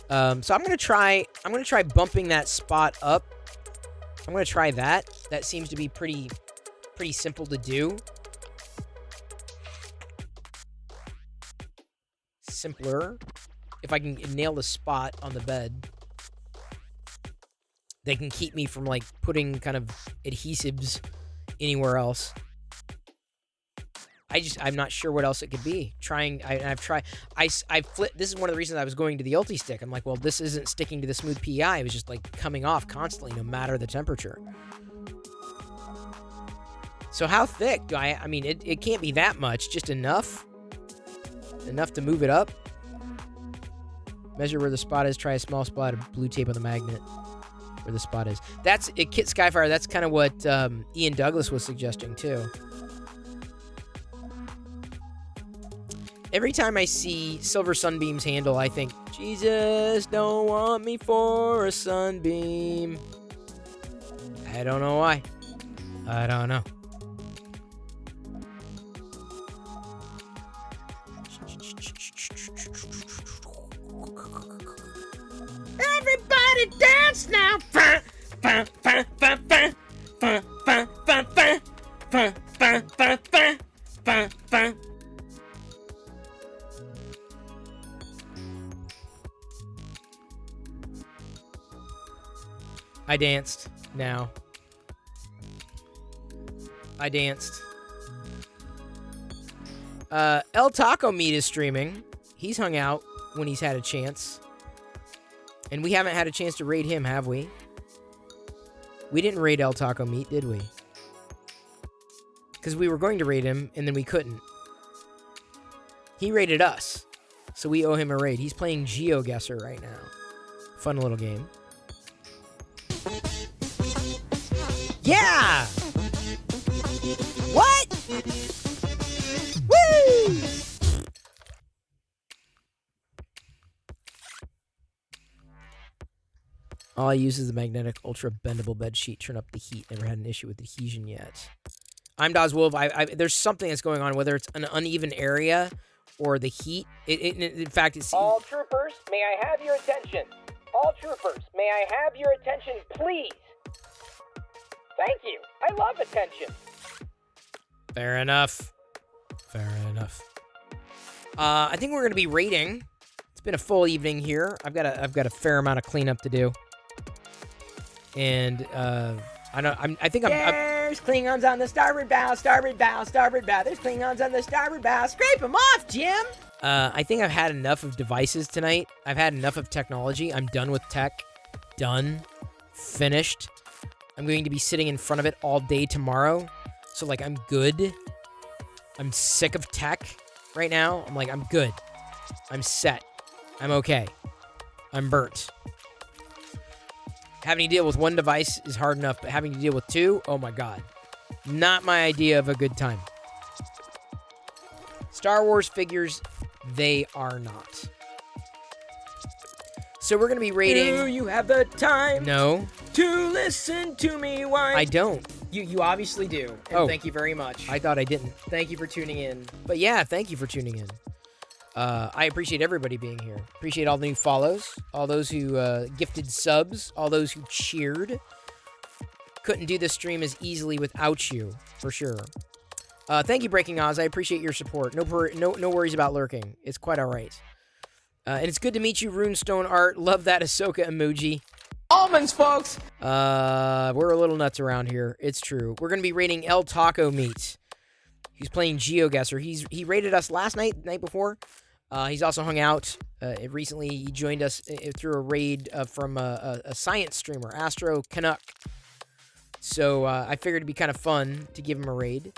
So I'm gonna try bumping that spot up. I'm gonna try that. That seems to be pretty simple to do. Simpler. If I can nail the spot on the bed, they can keep me from like putting kind of adhesives anywhere else. I'm not sure what else it could be. I've tried. I flipped. This is one of the reasons I was going to the Ulti stick. I'm like, well, this isn't sticking to the smooth PI. It was just like coming off constantly, no matter the temperature. So how thick do I mean, it can't be that much. Just enough to move it up. Measure where the spot is. Try a small spot of blue tape on the magnet where the spot is. That's it. Kit Skyfire. That's kind of what Ian Douglas was suggesting too. Every time I see Silver Sunbeam's handle, I think, Jesus, don't want me for a sunbeam. I don't know why. I don't know. Everybody dance now. I danced. Now. I danced. El Taco Meat is streaming. He's hung out when he's had a chance. And we haven't had a chance to raid him, have we? We didn't raid El Taco Meat, did we? Because we were going to raid him, and then we couldn't. He raided us. So we owe him a raid. He's playing GeoGuessr right now. Fun little game. Yeah! What? Woo! All I use is the magnetic ultra bendable bed sheet. Turn up the heat. Never had an issue with adhesion yet. I'm Dazwolf. There's something that's going on, whether it's an uneven area or the heat. In fact, it's... All troopers, may I have your attention? All troopers, may I have your attention, please? Thank you. I love attention. Fair enough. Fair enough. I think we're gonna be rating. It's been a full evening here. I've got a fair amount of cleanup to do. And I think I'm There's Klingons on the starboard bow, starboard bow, starboard bow. There's Klingons on the starboard bow. Scrape them off, Jim. I think I've had enough of devices tonight. I've had enough of technology. I'm done with tech. Done. Finished. I'm going to be sitting in front of it all day tomorrow. So, like, I'm good. I'm sick of tech right now. I'm like, I'm good. I'm set. I'm okay. I'm burnt. Having to deal with one device is hard enough, but having to deal with two, oh my god. Not my idea of a good time. Star Wars figures, they are not. So we're going to be rating... Do you have the time No, to listen to me whine? I don't. You obviously do. And Oh. thank you very much. I thought I didn't. Thank you for tuning in. But yeah, thank you for tuning in. I appreciate everybody being here. Appreciate all the new follows, all those who gifted subs, all those who cheered. Couldn't do this stream as easily without you, for sure. Thank you, Breaking Oz. I appreciate your support. No worries about lurking. It's quite all right. And it's good to meet you, Runestone Art. Love that Ahsoka emoji. Almonds, folks! We're a little nuts around here. It's true. We're going to be rating El Taco Meat. He's playing GeoGuessr. He rated us last night, the night before. He's also hung out recently. He joined us through a raid from a science streamer, Astro Canuck. So I figured it'd be kind of fun to give him a raid.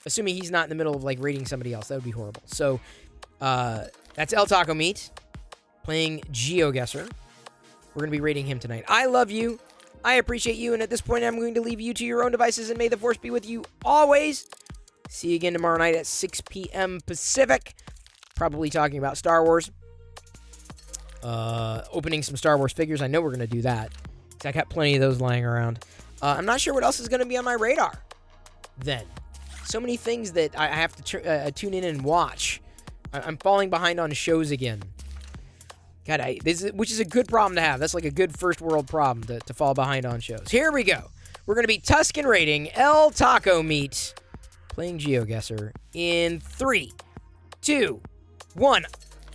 Assuming he's not in the middle of like raiding somebody else. That would be horrible. So that's El Taco Meat playing GeoGuessr. We're going to be rating him tonight. I love you. I appreciate you. And at this point, I'm going to leave you to your own devices. And may the Force be with you always. See you again tomorrow night at 6 p.m. Pacific. Probably talking about Star Wars. Opening some Star Wars figures. I know we're going to do that. I got plenty of those lying around. I'm not sure what else is going to be on my radar then. So many things that I have to tune in and watch. I'm falling behind on shows again. God, which is a good problem to have. That's like a good first world problem to fall behind on shows. Here we go. We're going to be Tusken rating El Taco Meat playing GeoGuessr in 3, 2, 1.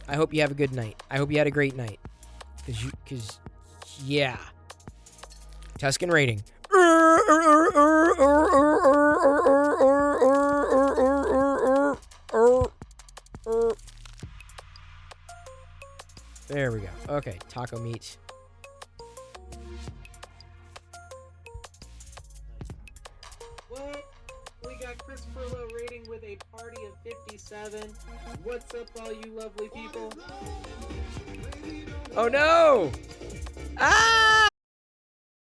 I hope you have a good night. I hope you had a great night. Because, yeah. Tusken rating. There we go. Okay, Taco Meat. What? We got Chris Furlow rating with a party of 57. What's up, all you lovely people? Oh no! Ah!